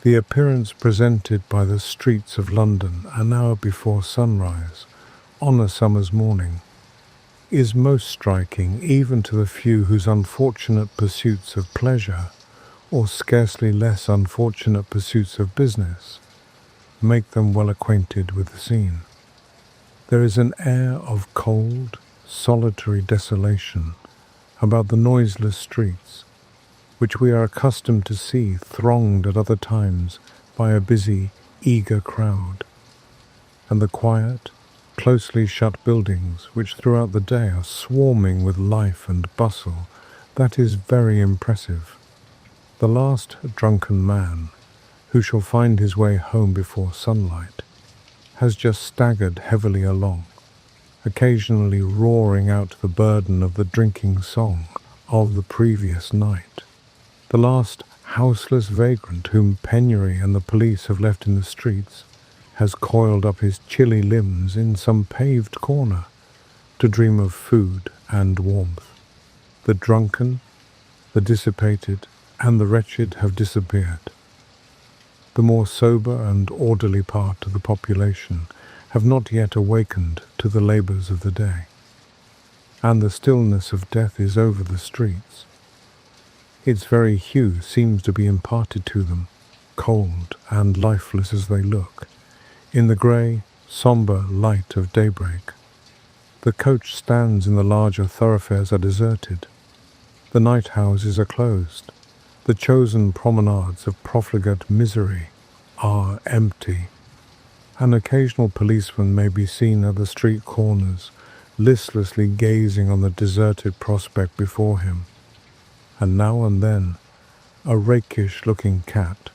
A: The appearance presented by the streets of London an hour before sunrise, on a summer's morning, is most striking even to the few whose unfortunate pursuits of pleasure, or scarcely less unfortunate pursuits of business, make them well acquainted with the scene. There is an air of cold, solitary desolation about the noiseless streets, which we are accustomed to see thronged at other times by a busy, eager crowd, and the quiet, closely shut buildings which throughout the day are swarming with life and bustle, that is very impressive. The last drunken man, who shall find his way home before sunlight, has just staggered heavily along, occasionally roaring out the burden of the drinking song of the previous night. The last houseless vagrant whom penury and the police have left in the streets has coiled up his chilly limbs in some paved corner to dream of food and warmth. The drunken, the dissipated, and the wretched have disappeared. The more sober and orderly part of the population have not yet awakened to the labours of the day, and the stillness of death is over the streets. Its very hue seems to be imparted to them, cold and lifeless as they look, in the grey, sombre light of daybreak. The coach stands in the larger thoroughfares are deserted. The night houses are closed. The chosen promenades of profligate misery are empty. An occasional policeman may be seen at the street corners, listlessly gazing on the deserted prospect before him, and now and then a rakish-looking cat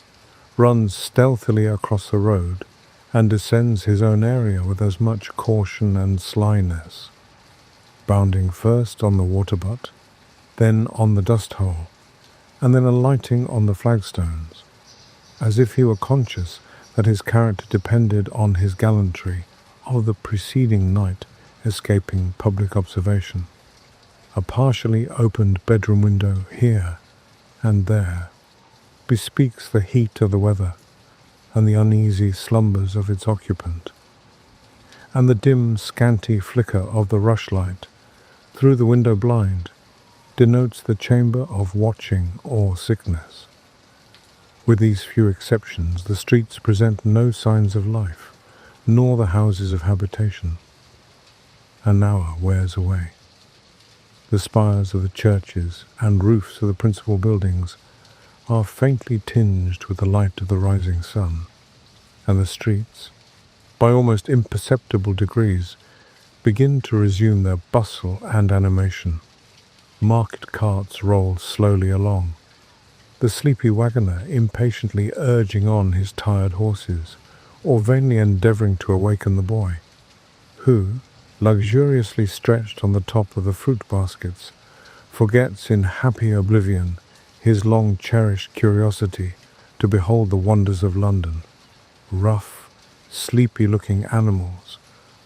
A: runs stealthily across the road and descends his own area with as much caution and slyness, bounding first on the water butt, then on the dust hole, and then alighting on the flagstones, as if he were conscious that his character depended on his gallantry of the preceding night escaping public observation. A partially opened bedroom window here and there bespeaks the heat of the weather and the uneasy slumbers of its occupant, and the dim, scanty flicker of the rushlight through the window blind denotes the chamber of watching or sickness. With these few exceptions, the streets present no signs of life, nor the houses of habitation. An hour wears away. The spires of the churches and roofs of the principal buildings are faintly tinged with the light of the rising sun, and the streets, by almost imperceptible degrees, begin to resume their bustle and animation. Market carts roll slowly along, the sleepy wagoner impatiently urging on his tired horses, or vainly endeavouring to awaken the boy, who, luxuriously stretched on the top of the fruit baskets, forgets in happy oblivion his long-cherished curiosity to behold the wonders of London. Rough, sleepy-looking animals,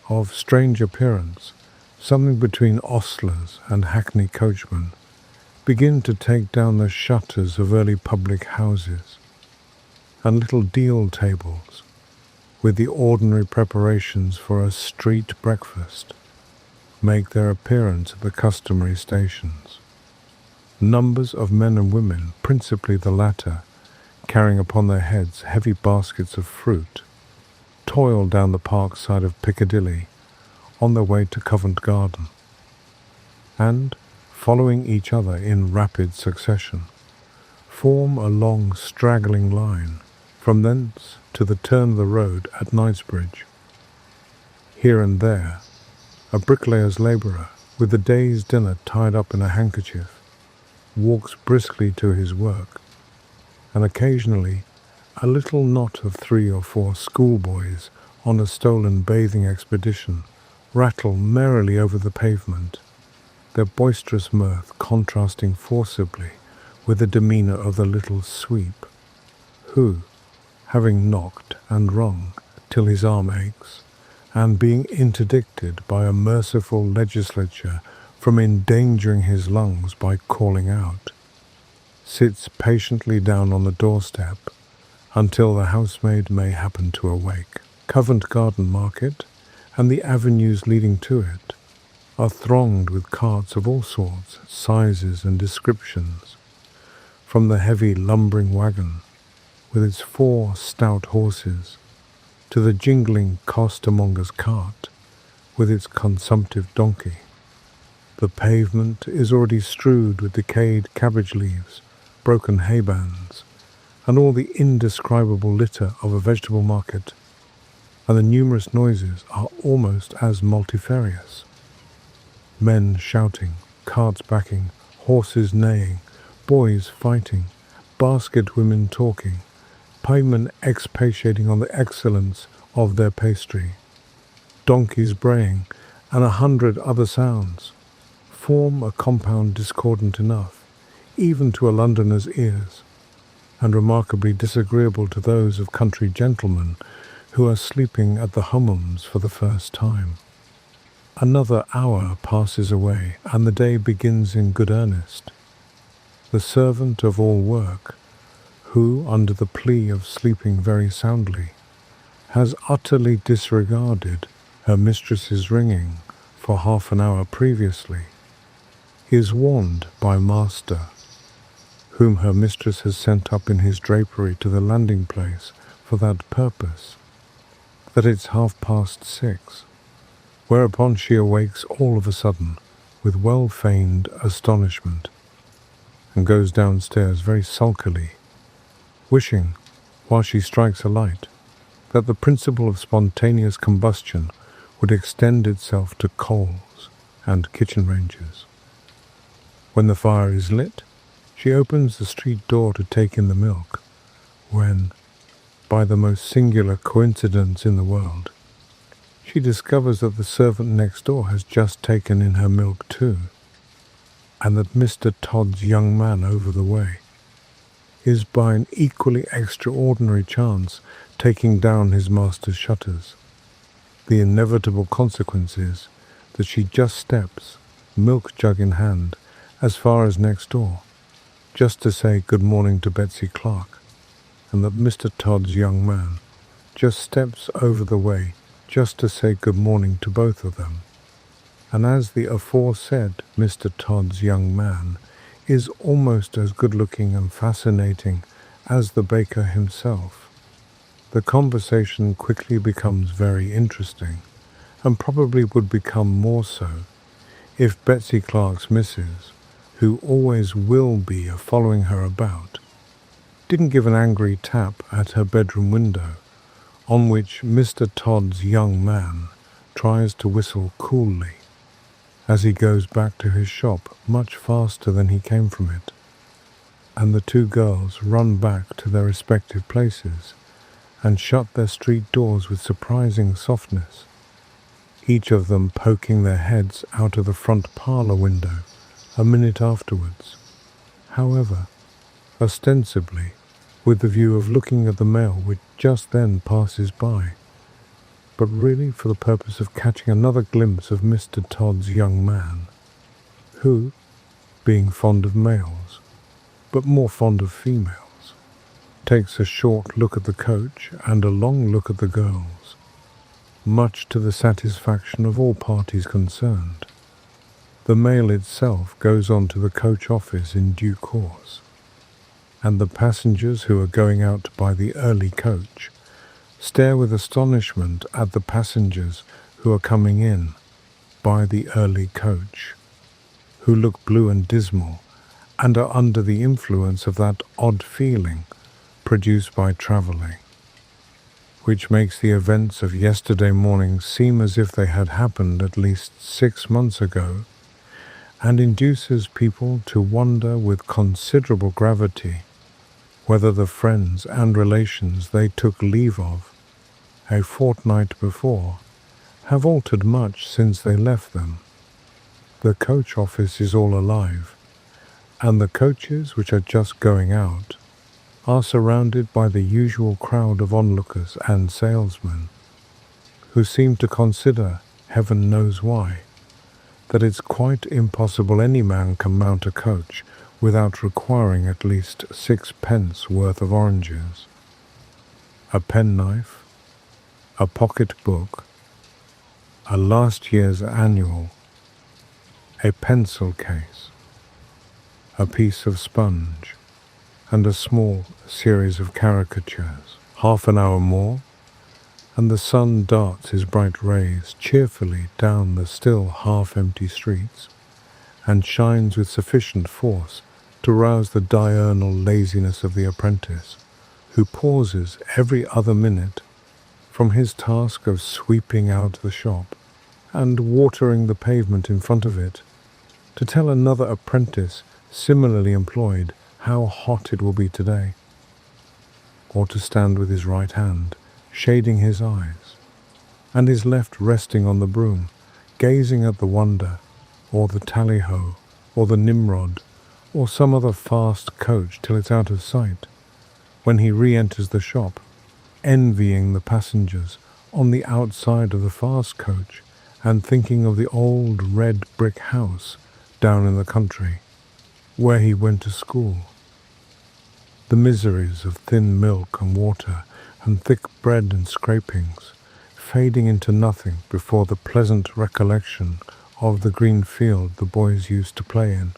A: of strange appearance, something between ostlers and hackney coachmen, begin to take down the shutters of early public houses, and little deal tables, with the ordinary preparations for a street breakfast, make their appearance at the customary stations. Numbers of men and women, principally the latter, carrying upon their heads heavy baskets of fruit, toil down the park side of Piccadilly on their way to Covent Garden, and, following each other in rapid succession, form a long straggling line from thence to the turn of the road at Knightsbridge. Here and there, a bricklayer's labourer, with the day's dinner tied up in a handkerchief, walks briskly to his work, and occasionally a little knot of 3 or 4 schoolboys on a stolen bathing expedition rattle merrily over the pavement, their boisterous mirth contrasting forcibly with the demeanour of the little sweep, who, having knocked and rung till his arm aches, and being interdicted by a merciful legislature from endangering his lungs by calling out, sits patiently down on the doorstep until the housemaid may happen to awake. Covent Garden Market and the avenues leading to it are thronged with carts of all sorts, sizes and descriptions, from the heavy lumbering wagon with its 4 stout horses to the jingling costermonger's cart with its consumptive donkey. The pavement is already strewed with decayed cabbage leaves, broken haybands, and all the indescribable litter of a vegetable market, and the numerous noises are almost as multifarious. Men shouting, carts backing, horses neighing, boys fighting, basket women talking, piemen expatiating on the excellence of their pastry, donkeys braying, and 100 other sounds, form a compound discordant enough, even to a Londoner's ears, and remarkably disagreeable to those of country gentlemen who are sleeping at the hummums for the first time. Another hour passes away, and the day begins in good earnest. The servant of all work, who, under the plea of sleeping very soundly, has utterly disregarded her mistress's ringing for half an hour previously, is warned by master, whom her mistress has sent up in his drapery to the landing place for that purpose, that it's 6:30, whereupon she awakes all of a sudden with well-feigned astonishment, and goes downstairs very sulkily, wishing, while she strikes a light, that the principle of spontaneous combustion would extend itself to coals and kitchen ranges. When the fire is lit, she opens the street door to take in the milk, when, by the most singular coincidence in the world, she discovers that the servant next door has just taken in her milk too, and that Mr. Todd's young man over the way is by an equally extraordinary chance taking down his master's shutters. The inevitable consequence is that she just steps, milk jug in hand, as far as next door, just to say good morning to Betsy Clark, and that Mr. Todd's young man just steps over the way just to say good morning to both of them. And as the aforesaid Mr. Todd's young man is almost as good-looking and fascinating as the baker himself, the conversation quickly becomes very interesting, and probably would become more so if Betsy Clark's missus, who always will be following her about, didn't give an angry tap at her bedroom window, on which Mr. Todd's young man tries to whistle coolly, as he goes back to his shop much faster than he came from it, and the two girls run back to their respective places and shut their street doors with surprising softness, each of them poking their heads out of the front parlour window a minute afterwards, however, ostensibly with the view of looking at the mail which just then passes by, but really for the purpose of catching another glimpse of Mr. Todd's young man, who, being fond of males, but more fond of females, takes a short look at the coach and a long look at the girls, much to the satisfaction of all parties concerned. The mail itself goes on to the coach office in due course, and the passengers who are going out by the early coach stare with astonishment at the passengers who are coming in by the early coach, who look blue and dismal and are under the influence of that odd feeling produced by travelling, which makes the events of yesterday morning seem as if they had happened at least 6 months ago, and induces people to wonder with considerable gravity whether the friends and relations they took leave of a fortnight before have altered much since they left them, The coach office is all alive, and the coaches which are just going out are surrounded by the usual crowd of onlookers and salesmen, who seem to consider, heaven knows why, that it's quite impossible any man can mount a coach without requiring at least 6 pence worth of oranges, a penknife, a pocket book, a last year's annual, a pencil case, a piece of sponge, and a small series of caricatures. Half an hour more, and the sun darts his bright rays cheerfully down the still half-empty streets, and shines with sufficient force to rouse the diurnal laziness of the apprentice, who pauses every other minute from his task of sweeping out the shop and watering the pavement in front of it, to tell another apprentice similarly employed how hot it will be today, or to stand with his right hand shading his eyes, and his left resting on the broom, gazing at the Wonder, or the Tally-Ho, or the Nimrod, or some other fast coach till it's out of sight, when he re-enters the shop, envying the passengers on the outside of the fast coach, and thinking of the old red brick house down in the country, where he went to school. The miseries of thin milk and water and thick bread and scrapings, fading into nothing before the pleasant recollection of the green field the boys used to play in,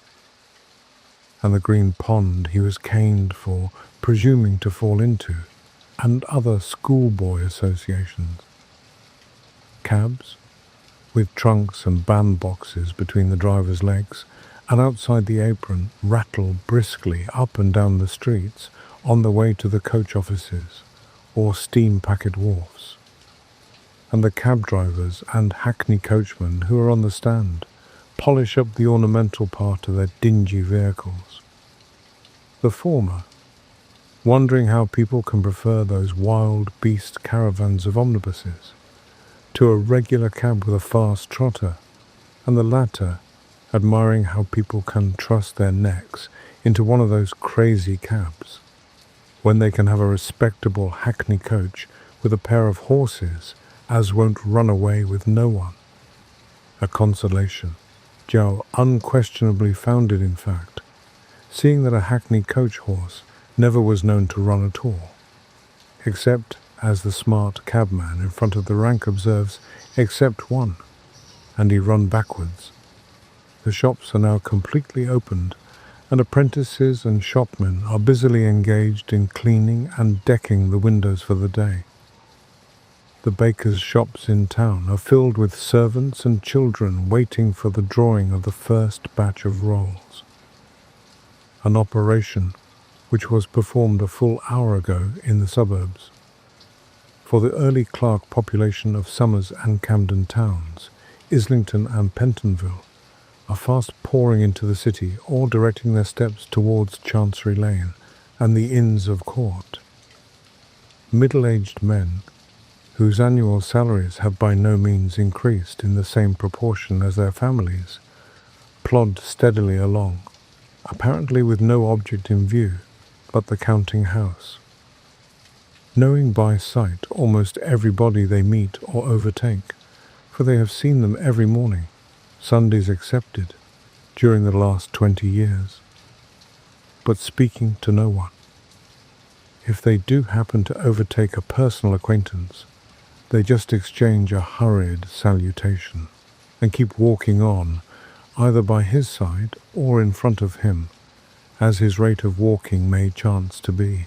A: and the green pond he was caned for presuming to fall into, and other schoolboy associations. Cabs, with trunks and bandboxes between the driver's legs, and outside the apron, rattle briskly up and down the streets on the way to the coach offices or steam packet wharfs, and the cab drivers and hackney coachmen who are on the stand polish up the ornamental part of their dingy vehicles. The former, wondering how people can prefer those wild beast caravans of omnibuses to a regular cab with a fast trotter, and the latter admiring how people can trust their necks into one of those crazy cabs, when they can have a respectable hackney coach with a pair of horses as won't run away with no one. A consolation, Joe unquestionably founded in fact, seeing that a hackney coach horse never was known to run at all, except, as the smart cabman in front of the rank observes, except one, and he run backwards. The shops are now completely opened, and apprentices and shopmen are busily engaged in cleaning and decking the windows for the day. The bakers' shops in town are filled with servants and children waiting for the drawing of the first batch of rolls, an operation which was performed a full hour ago in the suburbs. For the early clerk population of Somers and Camden towns, Islington and Pentonville, are fast pouring into the city or directing their steps towards Chancery Lane and the Inns of Court. Middle-aged men, whose annual salaries have by no means increased in the same proportion as their families, plod steadily along, apparently with no object in view but the counting house, knowing by sight almost everybody they meet or overtake, for they have seen them every morning, Sundays excepted, during the last 20 years, but speaking to no one. If they do happen to overtake a personal acquaintance, they just exchange a hurried salutation, and keep walking on, either by his side or in front of him, as his rate of walking may chance to be.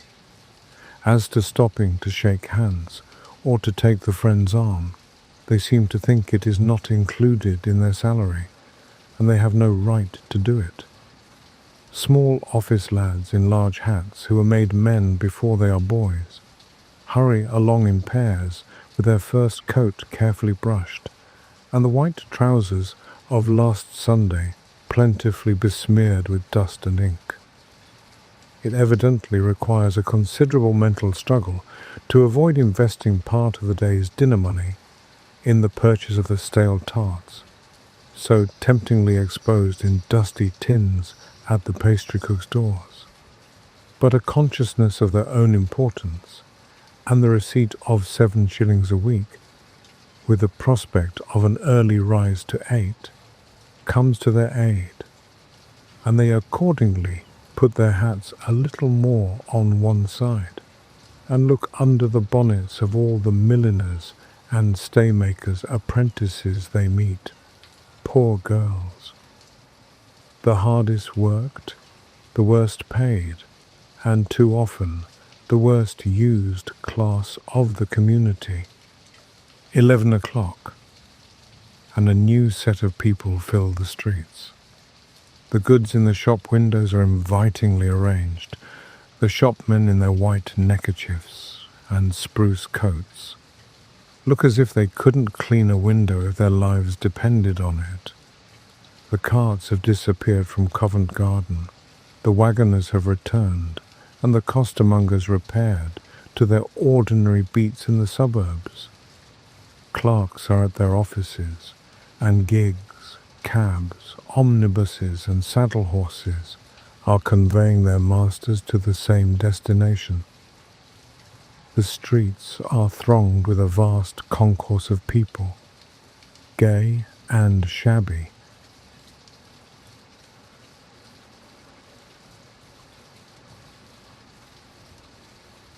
A: As to stopping to shake hands, or to take the friend's arm, they seem to think it is not included in their salary, and they have no right to do it. Small office lads in large hats, who are made men before they are boys, hurry along in pairs with their first coat carefully brushed, and the white trousers of last Sunday plentifully besmeared with dust and ink. It evidently requires a considerable mental struggle to avoid investing part of the day's dinner money in the purchase of the stale tarts, so temptingly exposed in dusty tins at the pastry cook's doors, but a consciousness of their own importance and the receipt of 7 shillings a week, with the prospect of an early rise to 8, comes to their aid, and they accordingly put their hats a little more on one side, and look under the bonnets of all the milliners and staymakers' apprentices they meet. Poor girls, the hardest worked, the worst paid, and too often the worst used class of the community. 11 o'clock, and a new set of people fill the streets. The goods in the shop windows are invitingly arranged, the shopmen in their white neckerchiefs and spruce coats look as if they couldn't clean a window if their lives depended on it. The carts have disappeared from Covent Garden, the wagoners have returned, and the costermongers repaired to their ordinary beats in the suburbs. Clerks are at their offices, and gigs, cabs, omnibuses, and saddle horses are conveying their masters to the same destination. The streets are thronged with a vast concourse of people, gay and shabby.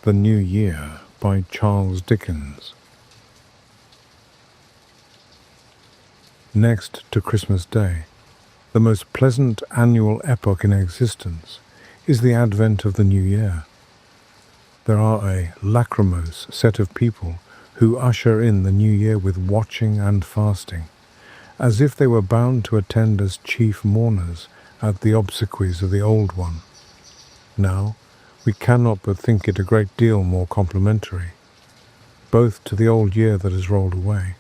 A: The New Year by Charles Dickens. Next to Christmas Day, the most pleasant annual epoch in existence is the advent of the New Year. There are a lachrymose set of people who usher in the New Year with watching and fasting, as if they were bound to attend as chief mourners at the obsequies of the old one. Now, we cannot but think it a great deal more complimentary, both to the old year that has rolled away,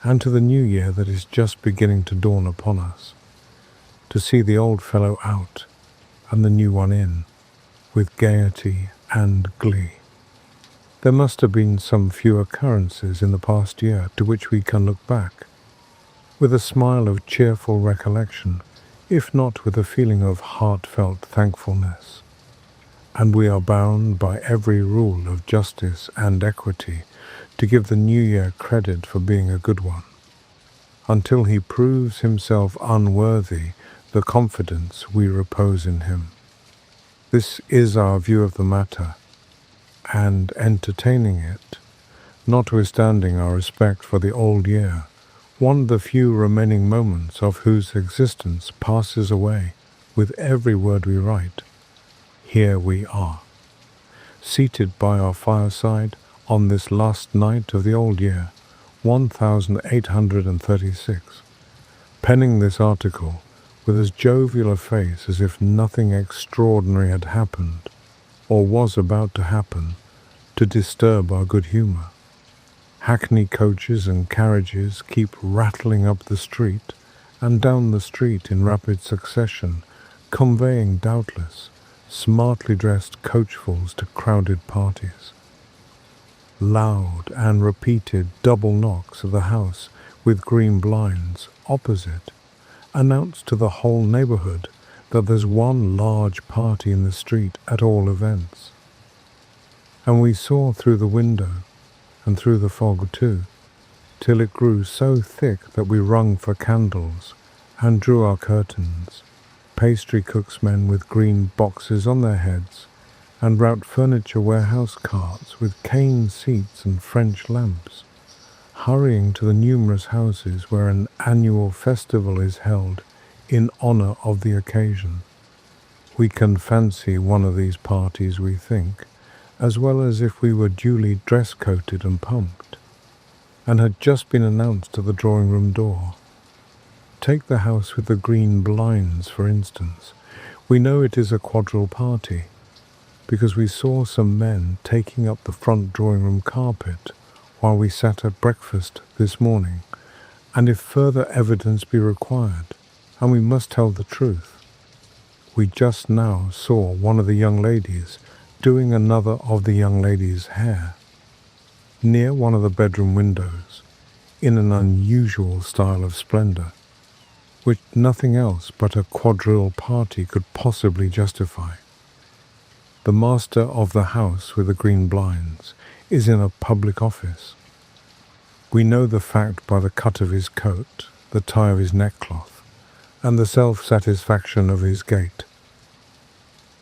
A: and to the new year that is just beginning to dawn upon us, to see the old fellow out and the new one in, with gaiety and glee. There must have been some few occurrences in the past year to which we can look back, with a smile of cheerful recollection, if not with a feeling of heartfelt thankfulness. And we are bound by every rule of justice and equity to give the new year credit for being a good one, until he proves himself unworthy the confidence we repose in him. This is our view of the matter, and entertaining it, notwithstanding our respect for the old year, one of the few remaining moments of whose existence passes away with every word we write, here we are, seated by our fireside on this last night of the old year, 1836, penning this article with as jovial a face as if nothing extraordinary had happened, or was about to happen, to disturb our good humour. Hackney coaches and carriages keep rattling up the street and down the street in rapid succession, conveying, doubtless, smartly dressed coachfuls to crowded parties. Loud and repeated double knocks at the house with green blinds opposite announce to the whole neighbourhood that there's one large party in the street at all events. And we saw through the window, and through the fog too, till it grew so thick that we rung for candles and drew our curtains, pastry cooks' men with green boxes on their heads, and rout furniture warehouse carts with cane seats and French lamps, hurrying to the numerous houses where an annual festival is held in honour of the occasion. We can fancy one of these parties, we think, as well as if we were duly dress-coated and pumped, and had just been announced at the drawing-room door. Take the house with the green blinds, for instance. We know it is a quadrille party, because we saw some men taking up the front drawing-room carpet while we sat at breakfast this morning, and if further evidence be required, and we must tell the truth, we just now saw one of the young ladies doing another of the young ladies' hair, near one of the bedroom windows, in an unusual style of splendour. which nothing else but a quadrille party could possibly justify. The master of the house with the green blinds is in a public office. We know the fact by the cut of his coat, the tie of his neckcloth, and the self-satisfaction of his gait.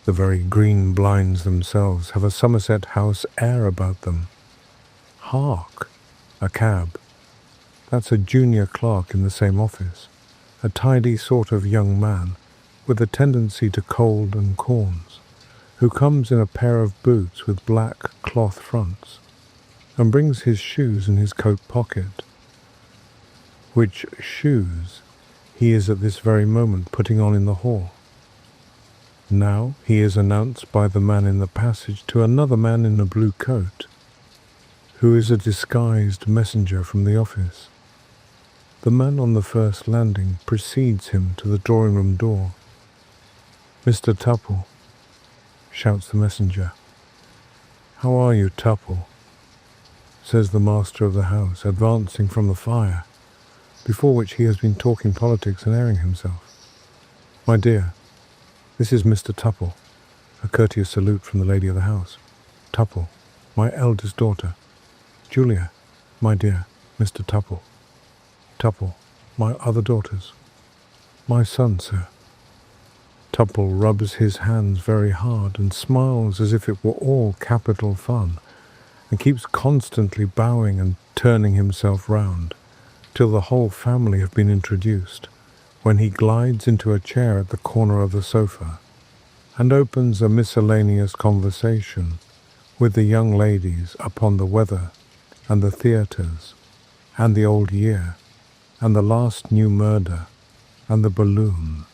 A: The very green blinds themselves have a Somerset House air about them. Hark! A cab. That's a junior clerk in the same office, a tidy sort of young man with a tendency to cold and corns, who comes in a pair of boots with black cloth fronts, and brings his shoes in his coat pocket. Which shoes he is at this very moment putting on in the hall. Now he is announced by the man in the passage to another man in a blue coat, who is a disguised messenger from the office. The man on the first landing precedes him to the drawing-room door. "Mr. Tupple," shouts the messenger. "How are you, Tupple?" says the master of the house, advancing from the fire, before which he has been talking politics and airing himself. "My dear, this is Mr. Tupple," a courteous salute from the lady of the house. "Tupple, my eldest daughter. Julia, my dear, Mr. Tupple. Tupple, my other daughters. My son, sir." Tupple rubs his hands very hard and smiles as if it were all capital fun, and keeps constantly bowing and turning himself round, till the whole family have been introduced, when he glides into a chair at the corner of the sofa, and opens a miscellaneous conversation with the young ladies upon the weather, and the theatres, and the old year, and the last new murder, and the balloon,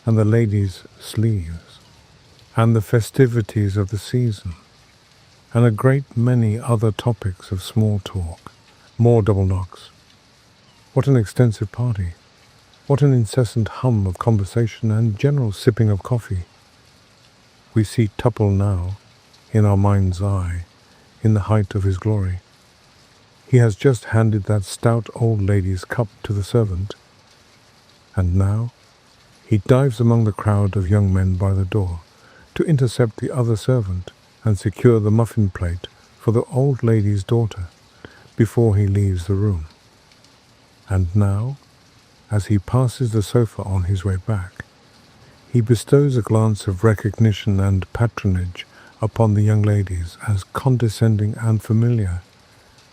A: and the ladies' sleeves, and the festivities of the season, and a great many other topics of small talk. More double knocks. What an extensive party! What an incessant hum of conversation and general sipping of coffee! We see Tupple now, in our mind's eye, in the height of his glory. He has just handed that stout old lady's cup to the servant, and now he dives among the crowd of young men by the door to intercept the other servant and secure the muffin plate for the old lady's daughter before he leaves the room. And now, as he passes the sofa on his way back, he bestows a glance of recognition and patronage upon the young ladies as condescending and familiar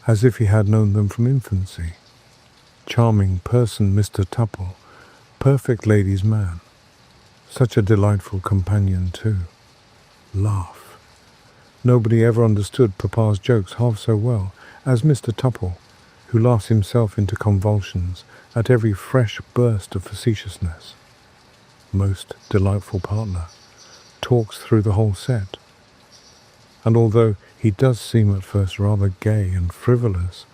A: as if he had known them from infancy. Charming person, Mr. Tupple, perfect ladies' man. Such a delightful companion, too. Laugh. Nobody ever understood Papa's jokes half so well as Mr. Tupple, who laughs himself into convulsions at every fresh burst of facetiousness. Most delightful partner. Talks through the whole set. And although he does seem at first rather gay and frivolous,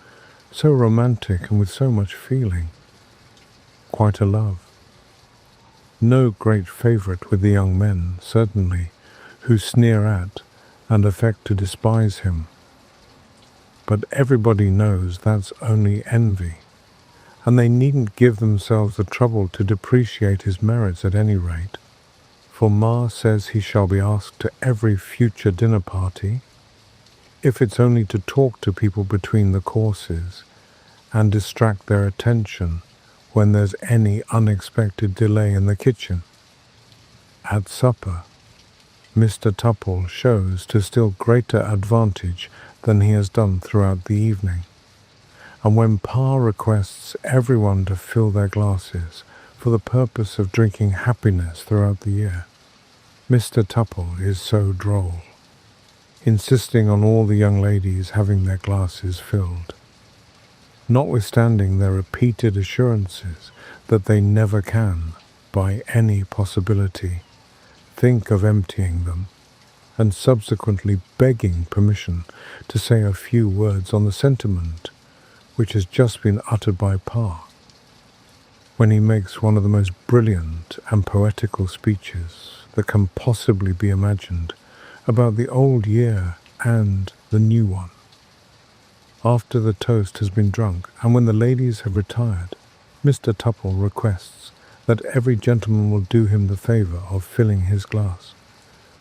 A: so romantic and with so much feeling, quite a love. No great favourite with the young men, certainly, who sneer at and affect to despise him. But everybody knows that's only envy, and they needn't give themselves the trouble to depreciate his merits at any rate, for Ma says he shall be asked to every future dinner party, if it's only to talk to people between the courses and distract their attention when there's any unexpected delay in the kitchen. At supper, Mr. Tupple shows to still greater advantage than he has done throughout the evening, and when Pa requests everyone to fill their glasses for the purpose of drinking happiness throughout the year, Mr. Tupple is so droll, insisting on all the young ladies having their glasses filled, notwithstanding their repeated assurances that they never can, by any possibility, think of emptying them, and subsequently begging permission to say a few words on the sentiment which has just been uttered by Pa, when he makes one of the most brilliant and poetical speeches that can possibly be imagined about the old year and the new one. After the toast has been drunk, and when the ladies have retired, Mr. Tupple requests that every gentleman will do him the favour of filling his glass,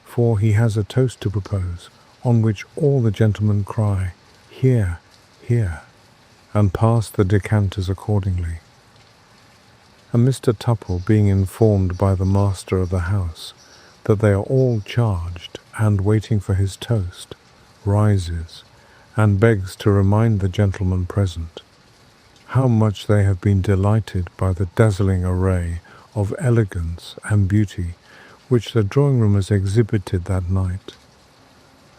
A: for he has a toast to propose, on which all the gentlemen cry, "Here, here," and pass the decanters accordingly. And Mr. Tupple, being informed by the master of the house that they are all charged and waiting for his toast, rises and begs to remind the gentlemen present how much they have been delighted by the dazzling array of elegance and beauty which the drawing-room has exhibited that night,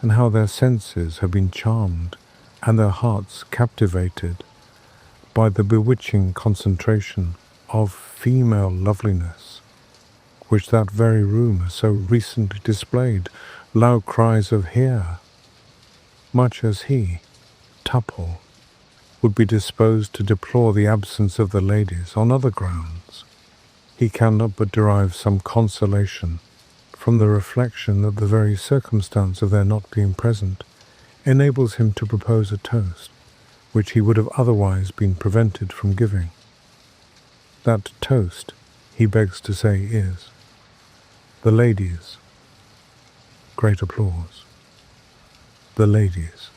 A: and how their senses have been charmed and their hearts captivated by the bewitching concentration of female loveliness which that very room has so recently displayed. Loud cries of "Here!" much as he, Tupple, would be disposed to deplore the absence of the ladies on other grounds. He cannot but derive some consolation from the reflection that the very circumstance of their not being present enables him to propose a toast which he would have otherwise been prevented from giving. That toast, he begs to say, is, "The ladies." Great applause. The ladies,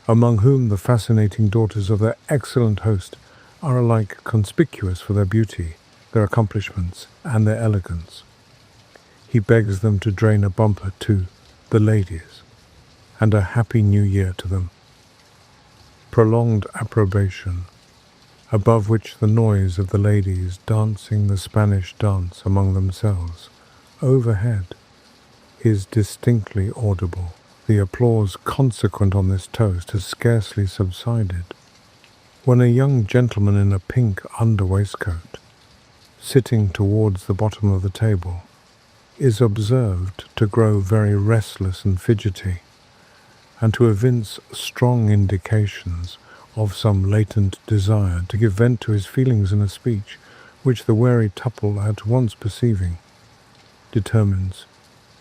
A: among whom the fascinating daughters of their excellent host are alike conspicuous for their beauty, their accomplishments, and their elegance. He begs them to drain a bumper to "the ladies," and a happy new year to them. Prolonged approbation, above which the noise of the ladies dancing the Spanish dance among themselves, overhead, is distinctly audible. The applause consequent on this toast has scarcely subsided, when a young gentleman in a pink under waistcoat, sitting towards the bottom of the table, is observed to grow very restless and fidgety, and to evince strong indications of some latent desire to give vent to his feelings in a speech which the wary Tupple, at once perceiving, determines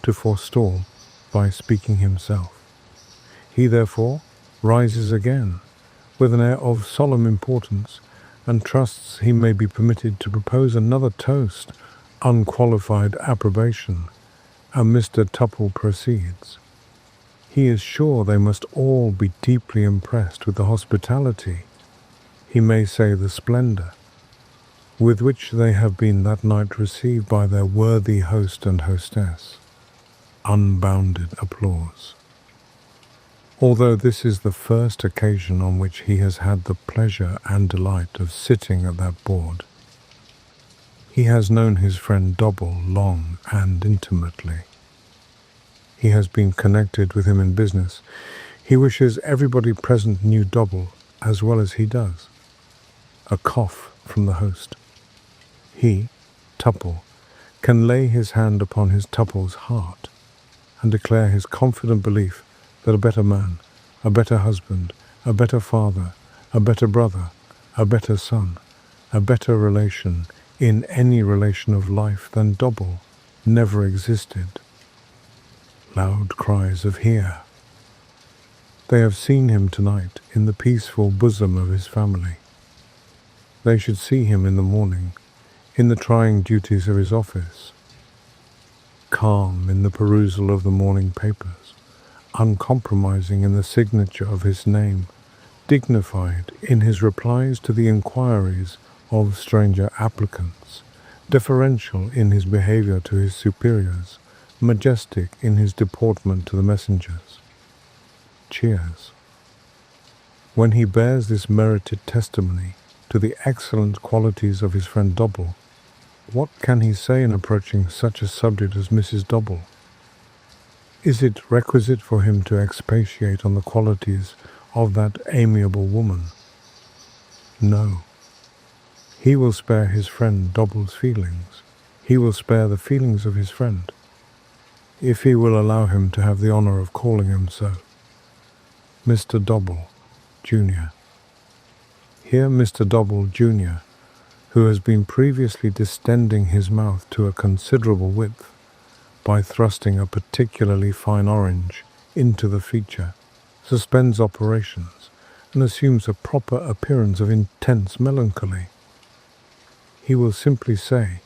A: to forestall by speaking himself. He therefore rises again with an air of solemn importance, and trusts he may be permitted to propose another toast, unqualified approbation, and Mr. Tupple proceeds. He is sure they must all be deeply impressed with the hospitality, he may say the splendour, with which they have been that night received by their worthy host and hostess. Unbounded applause. Although this is the first occasion on which he has had the pleasure and delight of sitting at that board, he has known his friend Dobble long and intimately. He has been connected with him in business. He wishes everybody present knew Dobble as well as he does. A cough from the host. He, Tupple, can lay his hand upon his Tupple's heart and declare his confident belief that a better man, a better husband, a better father, a better brother, a better son, a better relation in any relation of life than Dobble never existed. Loud cries of "Here!" They have seen him tonight in the peaceful bosom of his family. They should see him in the morning, in the trying duties of his office, calm in the perusal of the morning papers, uncompromising in the signature of his name, dignified in his replies to the inquiries of stranger applicants, deferential in his behaviour to his superiors, majestic in his deportment to the messengers. Cheers. When he bears this merited testimony to the excellent qualities of his friend Dobble, what can he say in approaching such a subject as Mrs. Dobble? Is it requisite for him to expatiate on the qualities of that amiable woman? No. He will spare his friend Dobble's feelings. He will spare the feelings of his friend, if he will allow him to have the honour of calling him so. Mr. Dobble, Jr. Here Mr. Dobble, Jr., who has been previously distending his mouth to a considerable width by thrusting a particularly fine orange into the feature, suspends operations and assumes a proper appearance of intense melancholy. he will simply say,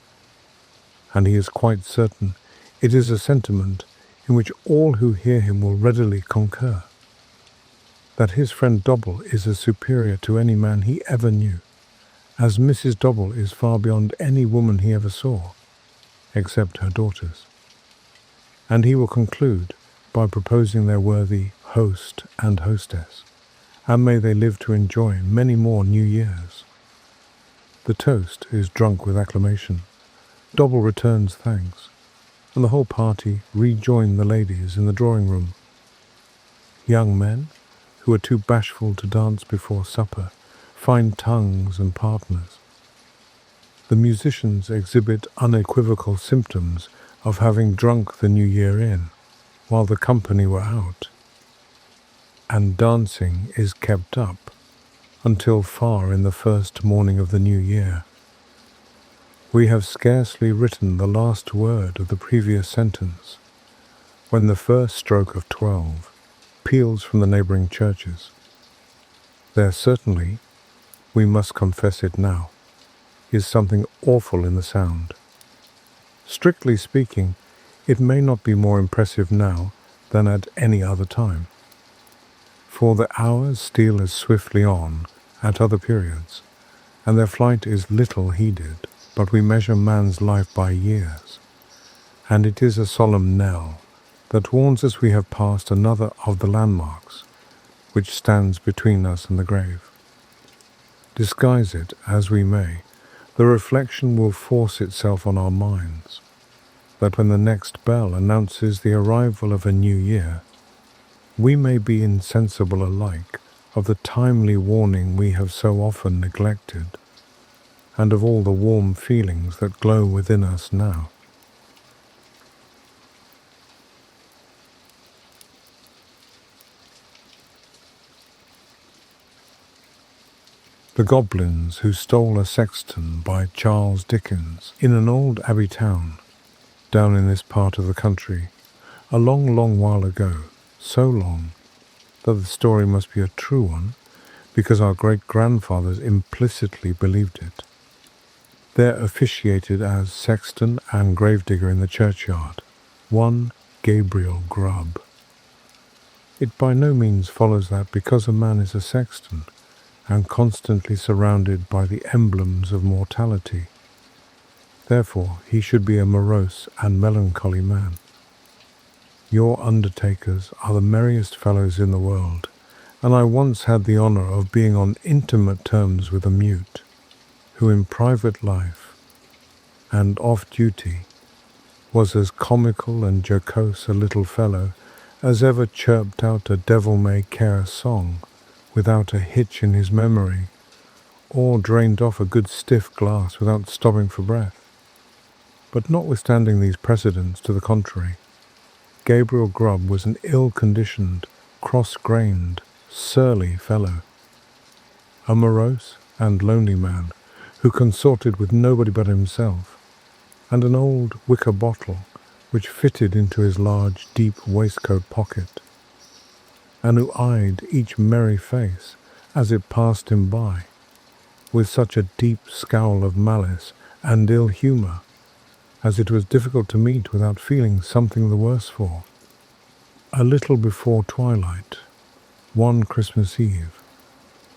A: and he is quite certain it is a sentiment in which all who hear him will readily concur, that his friend Dobble is as superior to any man he ever knew, as Mrs. Dobble is far beyond any woman he ever saw, except her daughters. And he will conclude by proposing their worthy host and hostess, and may they live to enjoy many more New Years. The toast is drunk with acclamation. Dobble returns thanks, and the whole party rejoin the ladies in the drawing-room. Young men, who are too bashful to dance before supper, find tongues and partners. The musicians exhibit unequivocal symptoms of having drunk the New Year in, while the company were out, and dancing is kept up until far in the first morning of the New Year. We have scarcely written the last word of the previous sentence, when the first stroke of 12 peals from the neighbouring churches. There certainly, we must confess it now, is something awful in the sound. Strictly speaking, it may not be more impressive now than at any other time, for the hours steal as swiftly on at other periods, and their flight is little heeded, but we measure man's life by years, and it is a solemn knell that warns us we have passed another of the landmarks which stands between us and the grave. Disguise it as we may, the reflection will force itself on our minds, that when the next bell announces the arrival of a new year, we may be insensible alike of the timely warning we have so often neglected, and of all the warm feelings that glow within us now. The Goblins Who Stole a Sexton by Charles Dickens. In an old abbey town, down in this part of the country, a long, long while ago, so long that the story must be a true one, because our great-grandfathers implicitly believed it. There officiated as sexton and gravedigger in the churchyard one Gabriel Grubb. It by no means follows that because a man is a sexton, and constantly surrounded by the emblems of mortality, therefore he should be a morose and melancholy man. Your undertakers are the merriest fellows in the world, and I once had the honour of being on intimate terms with a mute, who in private life and off duty was as comical and jocose a little fellow as ever chirped out a devil-may-care song without a hitch in his memory, or drained off a good stiff glass without stopping for breath. But notwithstanding these precedents to the contrary, Gabriel Grubb was an ill-conditioned, cross-grained, surly fellow, a morose and lonely man who consorted with nobody but himself, and an old wicker bottle which fitted into his large, deep waistcoat pocket, and who eyed each merry face as it passed him by, with such a deep scowl of malice and ill humour as it was difficult to meet without feeling something the worse for. A little before twilight, one Christmas Eve,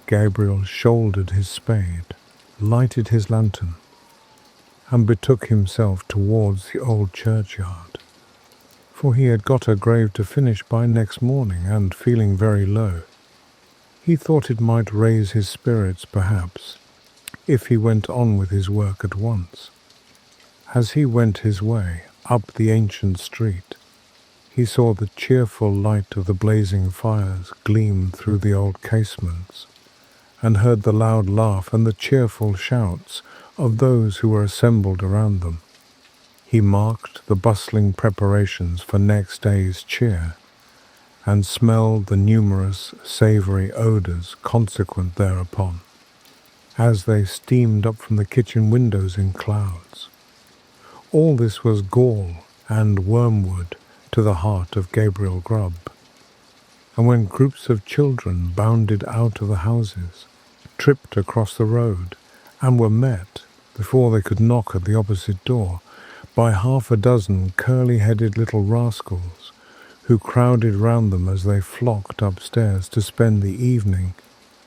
A: Gabriel shouldered his spade, lighted his lantern, and betook himself towards the old churchyard, for he had got a grave to finish by next morning, and feeling very low, he thought it might raise his spirits perhaps if he went on with his work at once. As he went his way up the ancient street, he saw the cheerful light of the blazing fires gleam through the old casements, and heard the loud laugh and the cheerful shouts of those who were assembled around them. He marked the bustling preparations for next day's cheer, and smelled the numerous savoury odours consequent thereupon, as they steamed up from the kitchen windows in clouds. All this was gall and wormwood to the heart of Gabriel Grubb, and when groups of children bounded out of the houses, tripped across the road, and were met, before they could knock at the opposite door, by half a dozen curly-headed little rascals who crowded round them as they flocked upstairs to spend the evening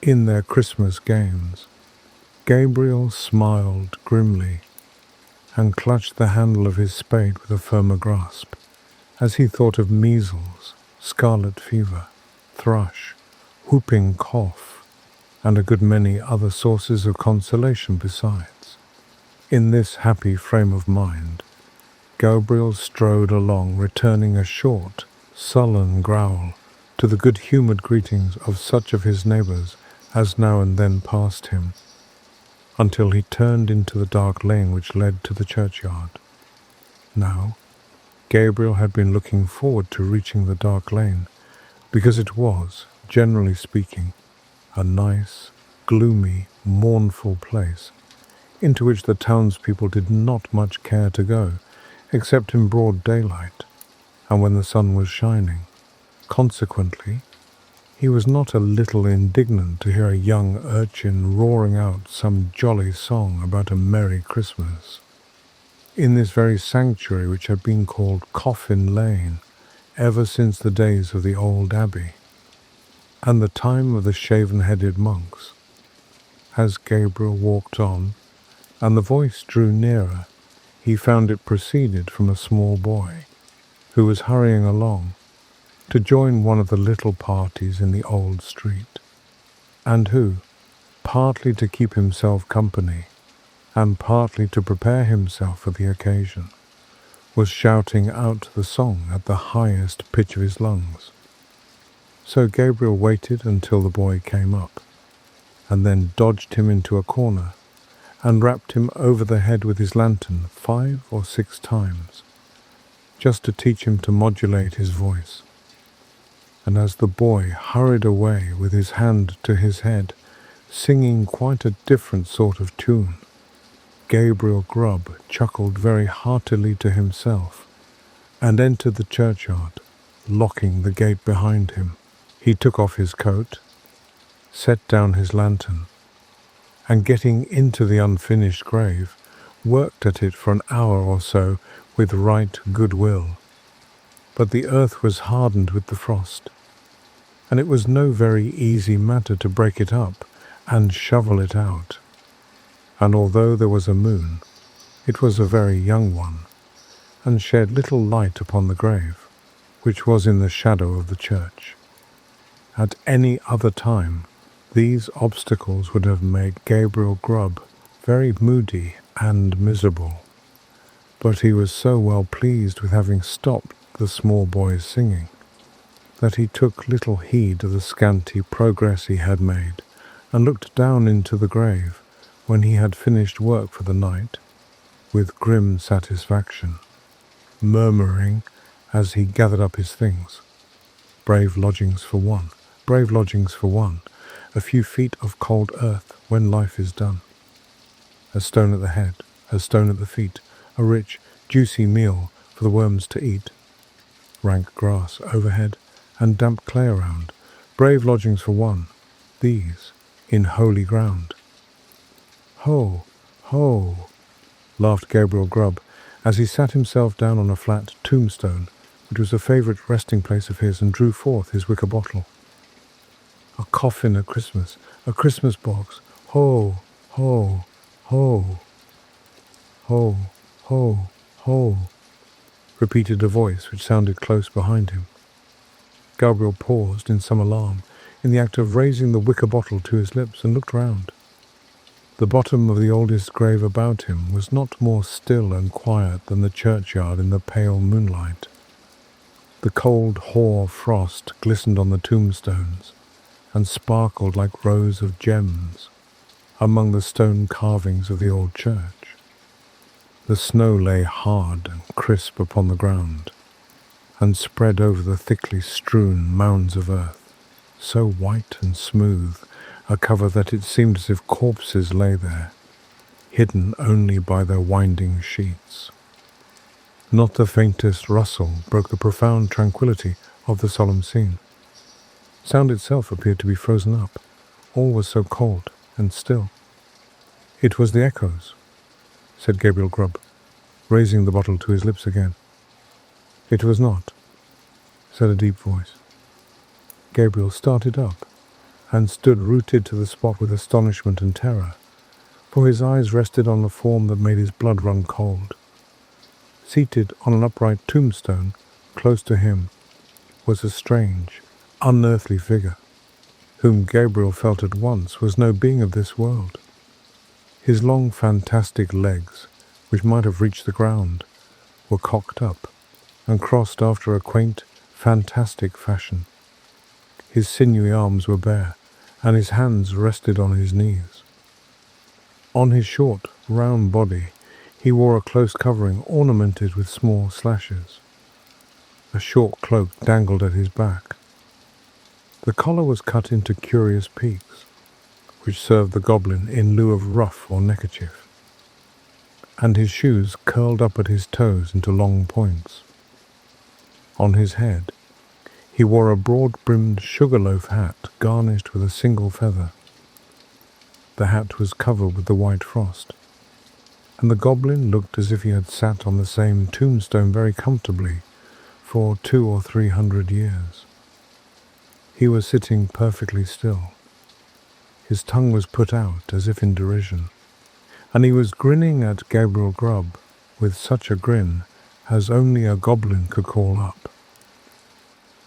A: in their Christmas games. Gabriel smiled grimly and clutched the handle of his spade with a firmer grasp as he thought of measles, scarlet fever, thrush, whooping cough, and a good many other sources of consolation besides. In this happy frame of mind, Gabriel strode along, returning a short, sullen growl to the good-humoured greetings of such of his neighbours as now and then passed him, until he turned into the dark lane which led to the churchyard. Now, Gabriel had been looking forward to reaching the dark lane, because it was, generally speaking, a nice, gloomy, mournful place, into which the townspeople did not much care to go, except in broad daylight, and when the sun was shining. Consequently, he was not a little indignant to hear a young urchin roaring out some jolly song about a merry Christmas, in this very sanctuary which had been called Coffin Lane ever since the days of the old abbey, and the time of the shaven-headed monks. As Gabriel walked on, and the voice drew nearer, he found it proceeded from a small boy, who was hurrying along to join one of the little parties in the old street, and who, partly to keep himself company, and partly to prepare himself for the occasion, was shouting out the song at the highest pitch of his lungs. So Gabriel waited until the boy came up, and then dodged him into a corner, and rapped him over the head with his lantern 5 or 6 times, just to teach him to modulate his voice. And as the boy hurried away with his hand to his head, singing quite a different sort of tune, Gabriel Grubb chuckled very heartily to himself, and entered the churchyard, locking the gate behind him. He took off his coat, set down his lantern, and getting into the unfinished grave, worked at it for an hour or so with right good will. But the earth was hardened with the frost, and it was no very easy matter to break it up and shovel it out. And although there was a moon, it was a very young one, and shed little light upon the grave, which was in the shadow of the church. At any other time, these obstacles would have made Gabriel Grubb very moody and miserable, but he was so well pleased with having stopped the small boy's singing, that he took little heed of the scanty progress he had made, and looked down into the grave, when he had finished work for the night, with grim satisfaction, murmuring as he gathered up his things, "Brave lodgings for one, brave lodgings for one, a few feet of cold earth when life is done. A stone at the head, a stone at the feet, a rich, juicy meal for the worms to eat, rank grass overhead, and damp clay around, brave lodgings for one, these in holy ground." "Ho, ho," laughed Gabriel Grubb, as he sat himself down on a flat tombstone, which was a favourite resting place of his, and drew forth his wicker bottle. "A coffin at Christmas, a Christmas box, ho, ho, ho, ho, ho, ho," repeated a voice which sounded close behind him. Gabriel paused in some alarm, in the act of raising the wicker bottle to his lips, and looked round. The bottom of the oldest grave about him was not more still and quiet than the churchyard in the pale moonlight. The cold hoar frost glistened on the tombstones, and sparkled like rows of gems among the stone carvings of the old church. The snow lay hard and crisp upon the ground, and spread over the thickly strewn mounds of earth, so white and smooth a cover that it seemed as if corpses lay there, hidden only by their winding sheets. Not the faintest rustle broke the profound tranquillity of the solemn scene. Sound itself appeared to be frozen up. All was so cold and still. It was the echoes, said Gabriel Grubb, raising the bottle to his lips again. It was not, said a deep voice. Gabriel started up and stood rooted to the spot with astonishment and terror, for his eyes rested on a form that made his blood run cold. Seated on an upright tombstone close to him was a strange, unearthly figure, whom Gabriel felt at once was no being of this world. His long, fantastic legs, which might have reached the ground, were cocked up and crossed after a quaint, fantastic fashion. His sinewy arms were bare, and his hands rested on his knees. On his short, round body he wore a close covering ornamented with small slashes. A short cloak dangled at his back. The collar was cut into curious peaks, which served the goblin in lieu of ruff or neckerchief, and his shoes curled up at his toes into long points. On his head he wore a broad-brimmed sugar-loaf hat garnished with a single feather. The hat was covered with the white frost, and the goblin looked as if he had sat on the same tombstone very comfortably for 200 or 300 years. He was sitting perfectly still. His tongue was put out as if in derision, and he was grinning at Gabriel Grubb with such a grin as only a goblin could call up.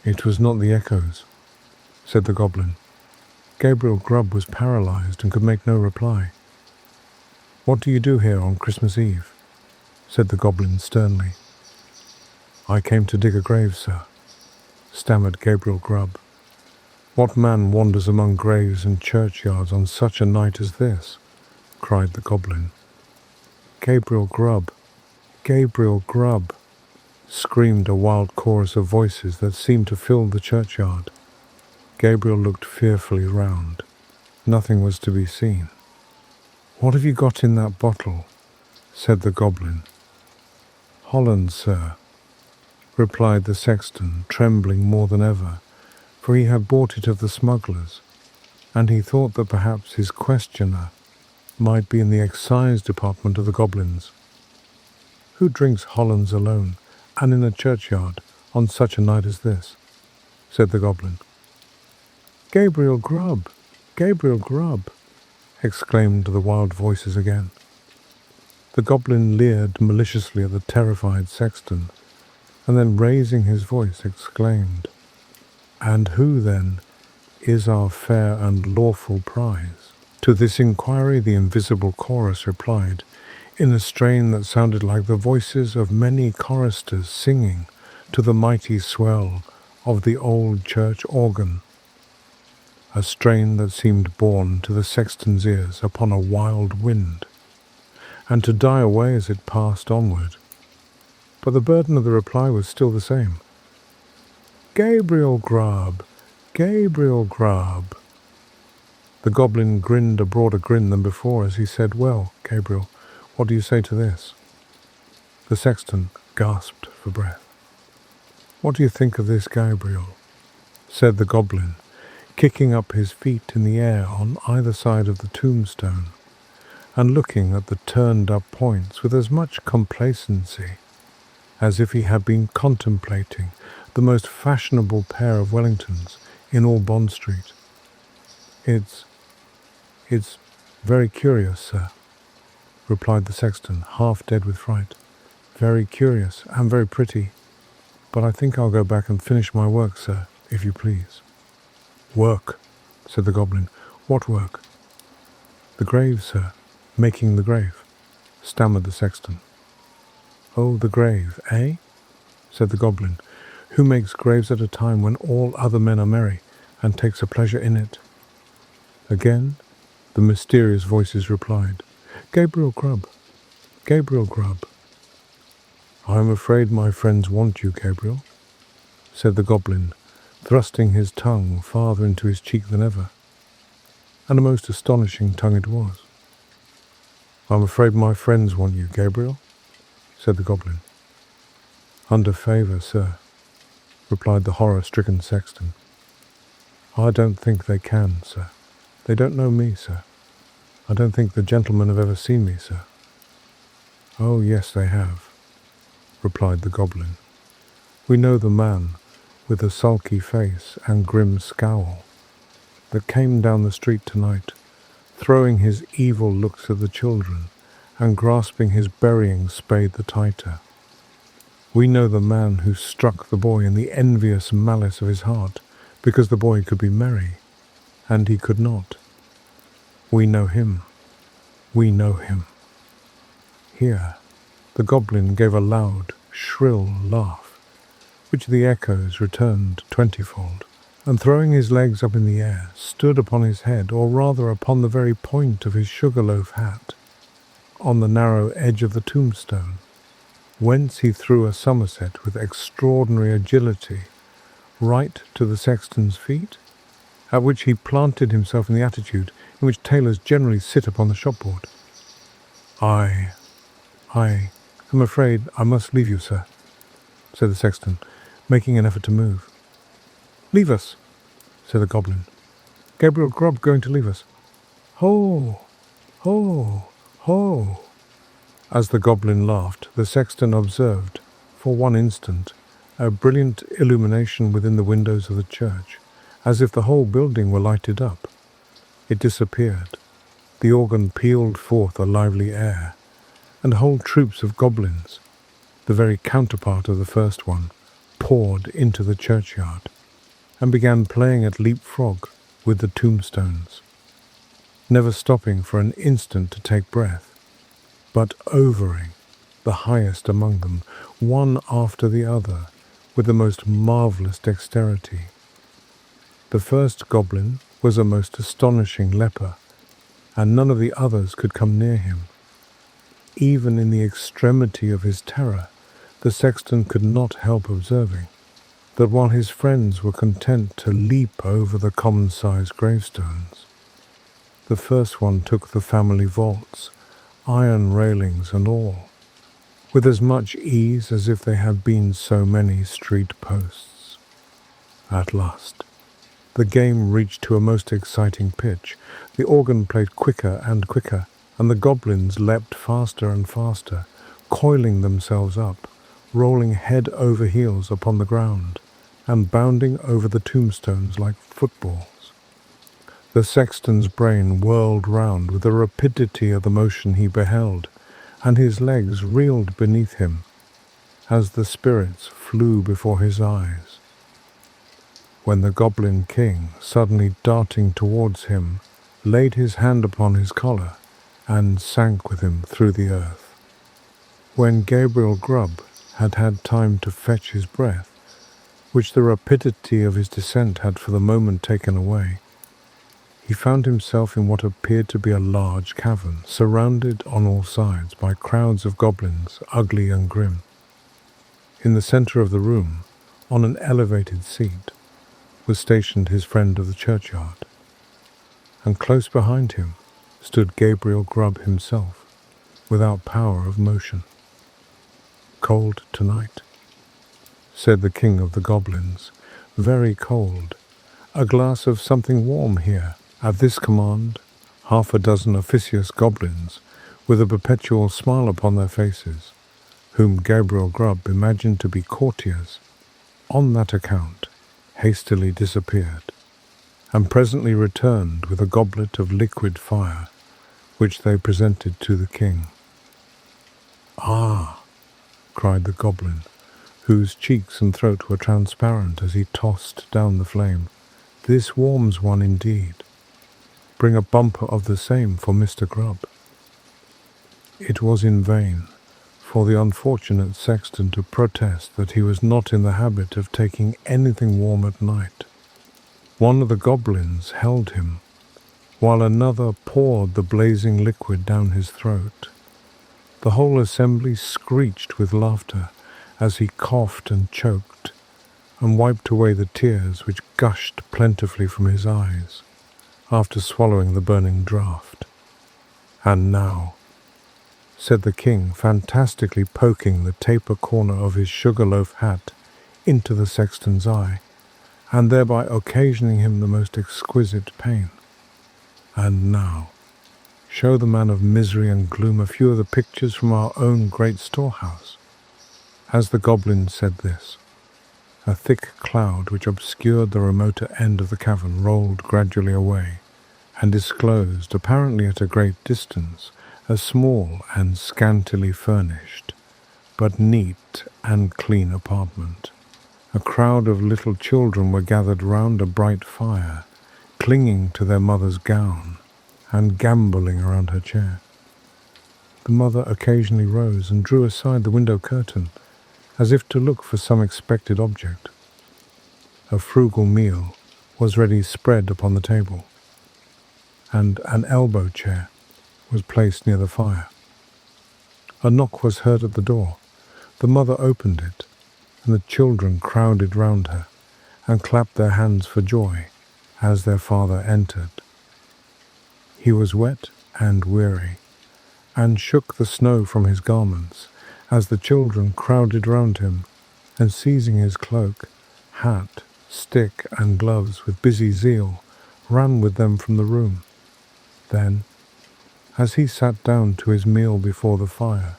A: It was not the echoes, said the goblin. Gabriel Grubb was paralyzed and could make no reply. What do you do here on Christmas Eve? Said the goblin sternly. I came to dig a grave, sir, stammered Gabriel Grubb. What man wanders among graves and churchyards on such a night as this? Cried the goblin. Gabriel Grubb, Gabriel Grubb, screamed a wild chorus of voices that seemed to fill the churchyard. Gabriel looked fearfully round. Nothing was to be seen. What have you got in that bottle? Said the goblin. Holland, sir, replied the sexton, trembling more than ever, for he had bought it of the smugglers, and he thought that perhaps his questioner might be in the excise department of the goblins. Who drinks Hollands alone, and in a churchyard, on such a night as this? Said the goblin. Gabriel Grubb, Gabriel Grubb, exclaimed the wild voices again. The goblin leered maliciously at the terrified sexton, and then raising his voice exclaimed, And who, then, is our fair and lawful prize? To this inquiry the invisible chorus replied, in a strain that sounded like the voices of many choristers singing to the mighty swell of the old church organ, a strain that seemed borne to the sexton's ears upon a wild wind, and to die away as it passed onward. But the burden of the reply was still the same. Gabriel Grubb, Gabriel Grubb. The goblin grinned a broader grin than before as he said, Well, Gabriel, what do you say to this? The sexton gasped for breath. What do you think of this, Gabriel? Said the goblin, kicking up his feet in the air on either side of the tombstone, and looking at the turned-up points with as much complacency as if he had been contemplating the most fashionable pair of Wellingtons in all Bond Street. It's very curious, sir, replied the sexton, half dead with fright. Very curious and very pretty, but I think I'll go back and finish my work, sir, if you please. Work, said the goblin. What work? The grave, sir. Making the grave, stammered the sexton. Oh, the grave, eh? Said the goblin. Who makes graves at a time when all other men are merry, and takes a pleasure in it? Again, the mysterious voices replied, Gabriel Grubb, Gabriel Grubb. I am afraid my friends want you, Gabriel, said the goblin, thrusting his tongue farther into his cheek than ever. And a most astonishing tongue it was. I'm afraid my friends want you, Gabriel, said the goblin. Under favour, sir, replied the horror-stricken sexton. I don't think they can, sir. They don't know me, sir. I don't think the gentlemen have ever seen me, sir. "Oh, yes, they have," replied the goblin. "We know the man with the sulky face and grim scowl that came down the street tonight, throwing his evil looks at the children and grasping his burying spade the tighter. We know the man who struck the boy in the envious malice of his heart because the boy could be merry, and he could not. We know him. We know him." Here, the goblin gave a loud, shrill laugh, which the echoes returned 20-fold, and throwing his legs up in the air, stood upon his head, or rather upon the very point of his sugar-loaf hat, on the narrow edge of the tombstone, whence he threw a somerset with extraordinary agility right to the sexton's feet, at which he planted himself in the attitude in which tailors generally sit upon the shopboard. I am afraid I must leave you, sir," said the sexton, making an effort to move. "Leave us," said the goblin. "Gabriel Grubb going to leave us. Ho, ho, ho." As the goblin laughed, the sexton observed, for one instant, a brilliant illumination within the windows of the church, as if the whole building were lighted up. It disappeared. The organ pealed forth a lively air, and whole troops of goblins, the very counterpart of the first one, poured into the churchyard, and began playing at leap-frog with the tombstones, never stopping for an instant to take breath, but overing the highest among them, one after the other, with the most marvellous dexterity. The first goblin was a most astonishing leper, and none of the others could come near him. Even in the extremity of his terror, the sexton could not help observing that while his friends were content to leap over the common-sized gravestones, the first one took the family vaults, iron railings and all, with as much ease as if they had been so many street posts. At last, the game reached to a most exciting pitch. The organ played quicker and quicker, and the goblins leapt faster and faster, coiling themselves up, rolling head over heels upon the ground, and bounding over the tombstones like footballs. The sexton's brain whirled round with the rapidity of the motion he beheld, and his legs reeled beneath him as the spirits flew before his eyes, when the goblin king, suddenly darting towards him, laid his hand upon his collar and sank with him through the earth. When Gabriel Grubb had had time to fetch his breath, which the rapidity of his descent had for the moment taken away, he found himself in what appeared to be a large cavern, surrounded on all sides by crowds of goblins, ugly and grim. In the centre of the room, on an elevated seat, was stationed his friend of the churchyard, and close behind him stood Gabriel Grubb himself, without power of motion. "Cold tonight," said the king of the goblins. "Very cold. A glass of something warm here." At this command, half a dozen officious goblins, with a perpetual smile upon their faces, whom Gabriel Grubb imagined to be courtiers, on that account hastily disappeared, and presently returned with a goblet of liquid fire, which they presented to the king. "Ah!" cried the goblin, whose cheeks and throat were transparent as he tossed down the flame. "This warms one indeed. Bring a bumper of the same for Mr. Grubb." It was in vain for the unfortunate sexton to protest that he was not in the habit of taking anything warm at night. One of the goblins held him, while another poured the blazing liquid down his throat. The whole assembly screeched with laughter as he coughed and choked, and wiped away the tears which gushed plentifully from his eyes after swallowing the burning draught. "And now," said the king, fantastically poking the taper corner of his sugar-loaf hat into the sexton's eye, and thereby occasioning him the most exquisite pain, "and now, show the man of misery and gloom a few of the pictures from our own great storehouse." As the goblin said this, a thick cloud which obscured the remoter end of the cavern rolled gradually away, and disclosed, apparently at a great distance, a small and scantily furnished, but neat and clean apartment. A crowd of little children were gathered round a bright fire, clinging to their mother's gown and gambolling around her chair. The mother occasionally rose and drew aside the window curtain, as if to look for some expected object. A frugal meal was ready spread upon the table, and an elbow chair was placed near the fire. A knock was heard at the door. The mother opened it, and the children crowded round her and clapped their hands for joy as their father entered. He was wet and weary, and shook the snow from his garments as the children crowded round him, and seizing his cloak, hat, stick, and gloves with busy zeal, ran with them from the room. Then, as he sat down to his meal before the fire,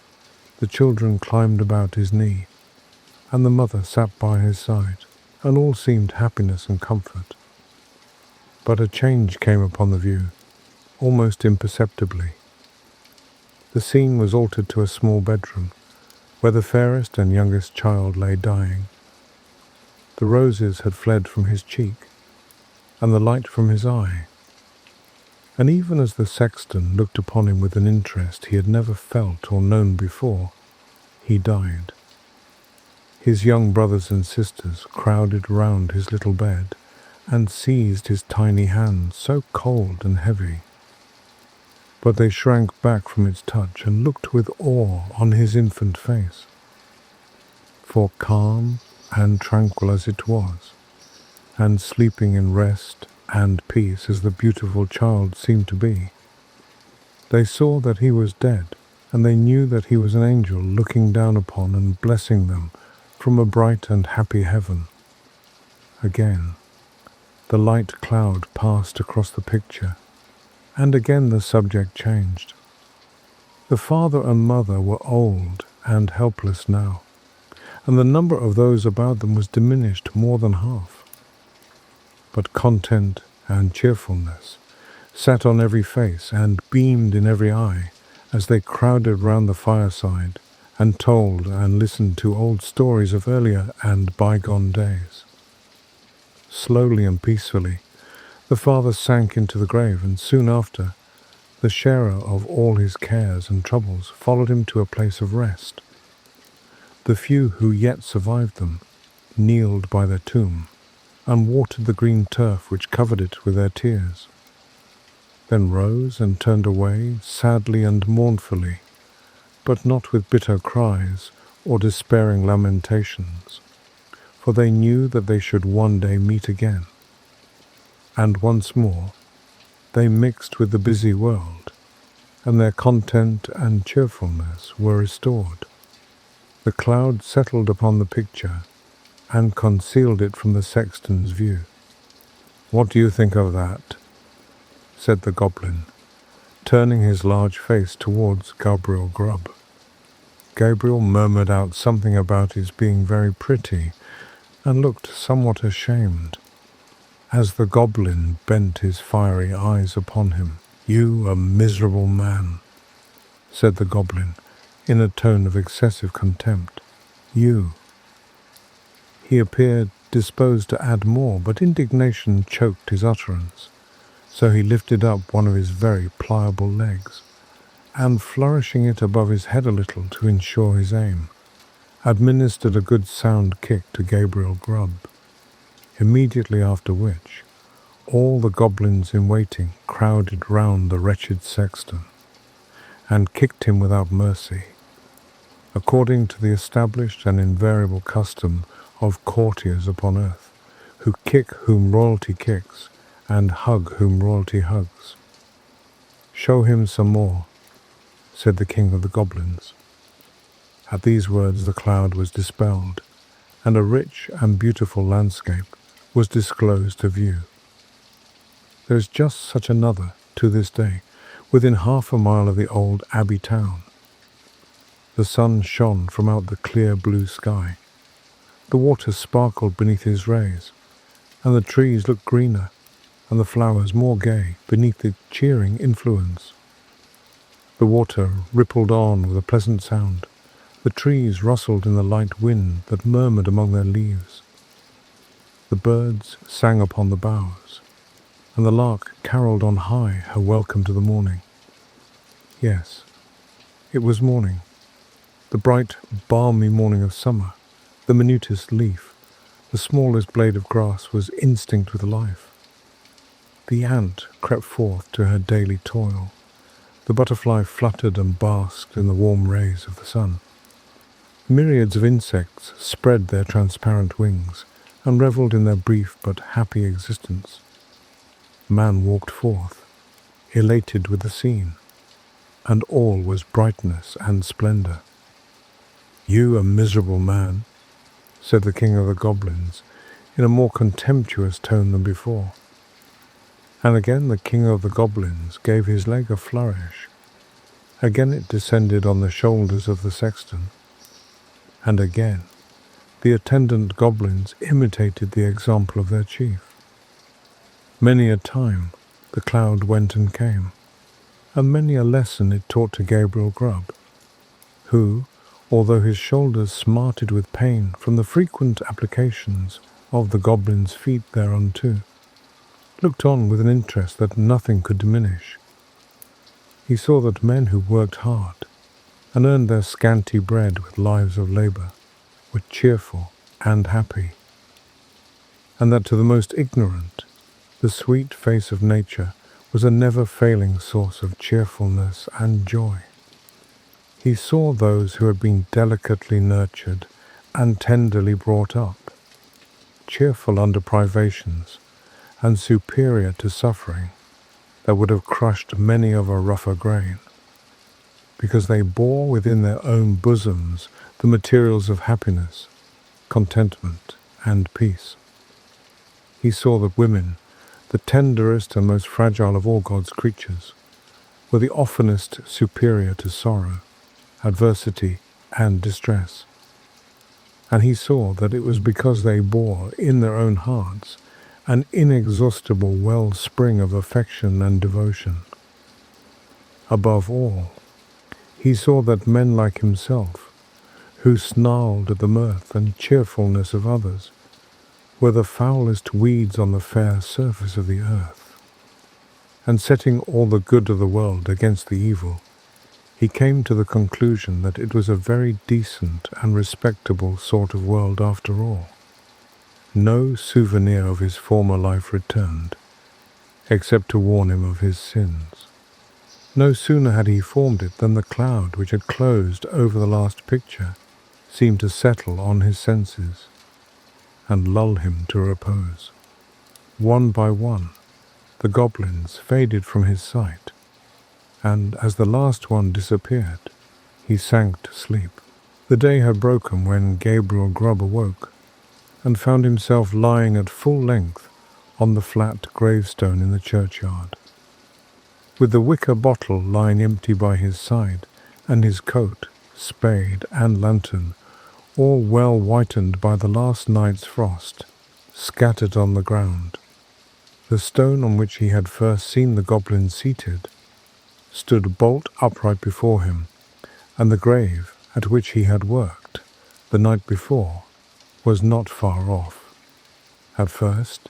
A: the children climbed about his knee, and the mother sat by his side, and all seemed happiness and comfort. But a change came upon the view, almost imperceptibly. The scene was altered to a small bedroom, where the fairest and youngest child lay dying. The roses had fled from his cheek, and the light from his eye, and even as the sexton looked upon him with an interest he had never felt or known before, he died. His young brothers and sisters crowded round his little bed and seized his tiny hand, so cold and heavy. But they shrank back from its touch and looked with awe on his infant face. For calm and tranquil as it was, and sleeping in rest and peace as the beautiful child seemed to be, they saw that he was dead, and they knew that he was an angel looking down upon and blessing them from a bright and happy heaven. Again, the light cloud passed across the picture, and again the subject changed. The father and mother were old and helpless now, and the number of those about them was diminished more than half. But content and cheerfulness sat on every face and beamed in every eye as they crowded round the fireside and told and listened to old stories of earlier and bygone days. Slowly and peacefully, the father sank into the grave, and soon after, the sharer of all his cares and troubles followed him to a place of rest. The few who yet survived them kneeled by their tomb and watered the green turf which covered it with their tears, then rose and turned away sadly and mournfully, but not with bitter cries or despairing lamentations, for they knew that they should one day meet again. And once more they mixed with the busy world, and their content and cheerfulness were restored. The cloud settled upon the picture and concealed it from the sexton's view. "What do you think of that?" said the goblin, turning his large face towards Gabriel Grubb. Gabriel murmured out something about his being very pretty, and looked somewhat ashamed, as the goblin bent his fiery eyes upon him. "You a miserable man," said the goblin, in a tone of excessive contempt. "You." He appeared disposed to add more, but indignation choked his utterance, so he lifted up one of his very pliable legs, and flourishing it above his head a little to ensure his aim, administered a good sound kick to Gabriel Grubb, immediately after which all the goblins in waiting crowded round the wretched sexton, and kicked him without mercy, according to the established and invariable custom of courtiers upon earth, who kick whom royalty kicks, and hug whom royalty hugs. "Show him some more," said the king of the goblins. At these words the cloud was dispelled, and a rich and beautiful landscape was disclosed to view. There is just such another, to this day, within 1/2 mile of the old abbey town. The sun shone from out the clear blue sky. The water sparkled beneath his rays, and the trees looked greener, and the flowers more gay beneath its cheering influence. The water rippled on with a pleasant sound. The trees rustled in the light wind that murmured among their leaves. The birds sang upon the boughs, and the lark caroled on high her welcome to the morning. Yes, it was morning, the bright, balmy morning of summer. The minutest leaf, the smallest blade of grass was instinct with life. The ant crept forth to her daily toil. The butterfly fluttered and basked in the warm rays of the sun. Myriads of insects spread their transparent wings and revelled in their brief but happy existence. Man walked forth, elated with the scene, and all was brightness and splendour. "You a miserable man," said the king of the goblins, in a more contemptuous tone than before. And again the king of the goblins gave his leg a flourish. Again it descended on the shoulders of the sexton. And again the attendant goblins imitated the example of their chief. Many a time the cloud went and came, and many a lesson it taught to Gabriel Grubb, who, although his shoulders smarted with pain from the frequent applications of the goblin's feet thereunto, looked on with an interest that nothing could diminish. He saw that men who worked hard and earned their scanty bread with lives of labour were cheerful and happy, and that to the most ignorant the sweet face of nature was a never-failing source of cheerfulness and joy. He saw those who had been delicately nurtured and tenderly brought up, cheerful under privations and superior to suffering that would have crushed many of a rougher grain, because they bore within their own bosoms the materials of happiness, contentment, and peace. He saw that women, the tenderest and most fragile of all God's creatures, were the oftenest superior to sorrow, adversity, and distress. And he saw that it was because they bore in their own hearts an inexhaustible well-spring of affection and devotion. Above all, he saw that men like himself, who snarled at the mirth and cheerfulness of others, were the foulest weeds on the fair surface of the earth. And setting all the good of the world against the evil, he came to the conclusion that it was a very decent and respectable sort of world after all. No souvenir of his former life returned, except to warn him of his sins. No sooner had he formed it than the cloud which had closed over the last picture seemed to settle on his senses and lull him to repose. One by one, the goblins faded from his sight, and as the last one disappeared, he sank to sleep. The day had broken when Gabriel Grubb awoke, and found himself lying at full length on the flat gravestone in the churchyard, with the wicker bottle lying empty by his side, and his coat, spade, and lantern, all well whitened by the last night's frost, scattered on the ground. The stone on which he had first seen the goblin seated stood bolt upright before him, and the grave at which he had worked the night before was not far off. At first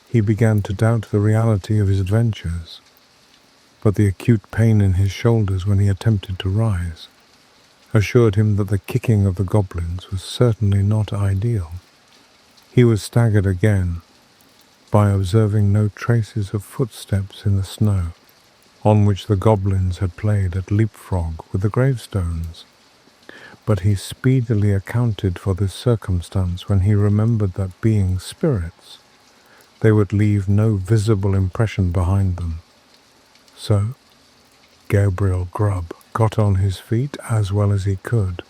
A: he began to doubt the reality of his adventures, but the acute pain in his shoulders when he attempted to rise assured him that the kicking of the goblins was certainly not ideal. He was staggered again by observing no traces of footsteps in the snow on which the goblins had played at leapfrog with the gravestones. But he speedily accounted for this circumstance when he remembered that, being spirits, they would leave no visible impression behind them. So Gabriel Grubb got on his feet as well as he could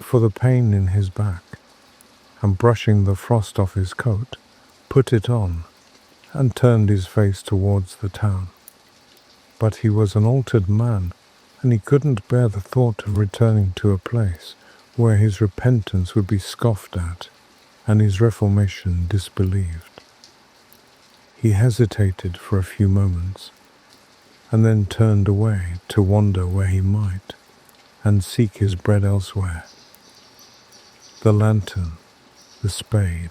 A: for the pain in his back, and brushing the frost off his coat, put it on and turned his face towards the town. but he was an altered man, and he couldn't bear the thought of returning to a place where his repentance would be scoffed at and his reformation disbelieved. He hesitated for a few moments, and then turned away to wander where he might, and seek his bread elsewhere. The lantern, the spade,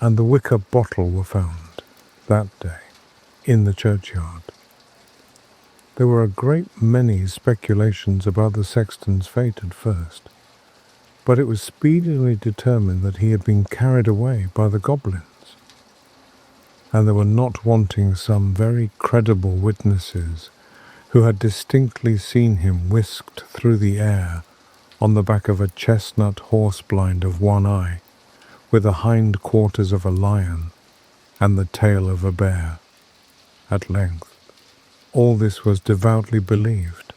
A: and the wicker bottle were found, that day, in the churchyard. There were a great many speculations about the sexton's fate at first, but it was speedily determined that he had been carried away by the goblins, and there were not wanting some very credible witnesses who had distinctly seen him whisked through the air on the back of a chestnut horse-blind of one eye, with the hind quarters of a lion and the tail of a bear. At length, all this was devoutly believed,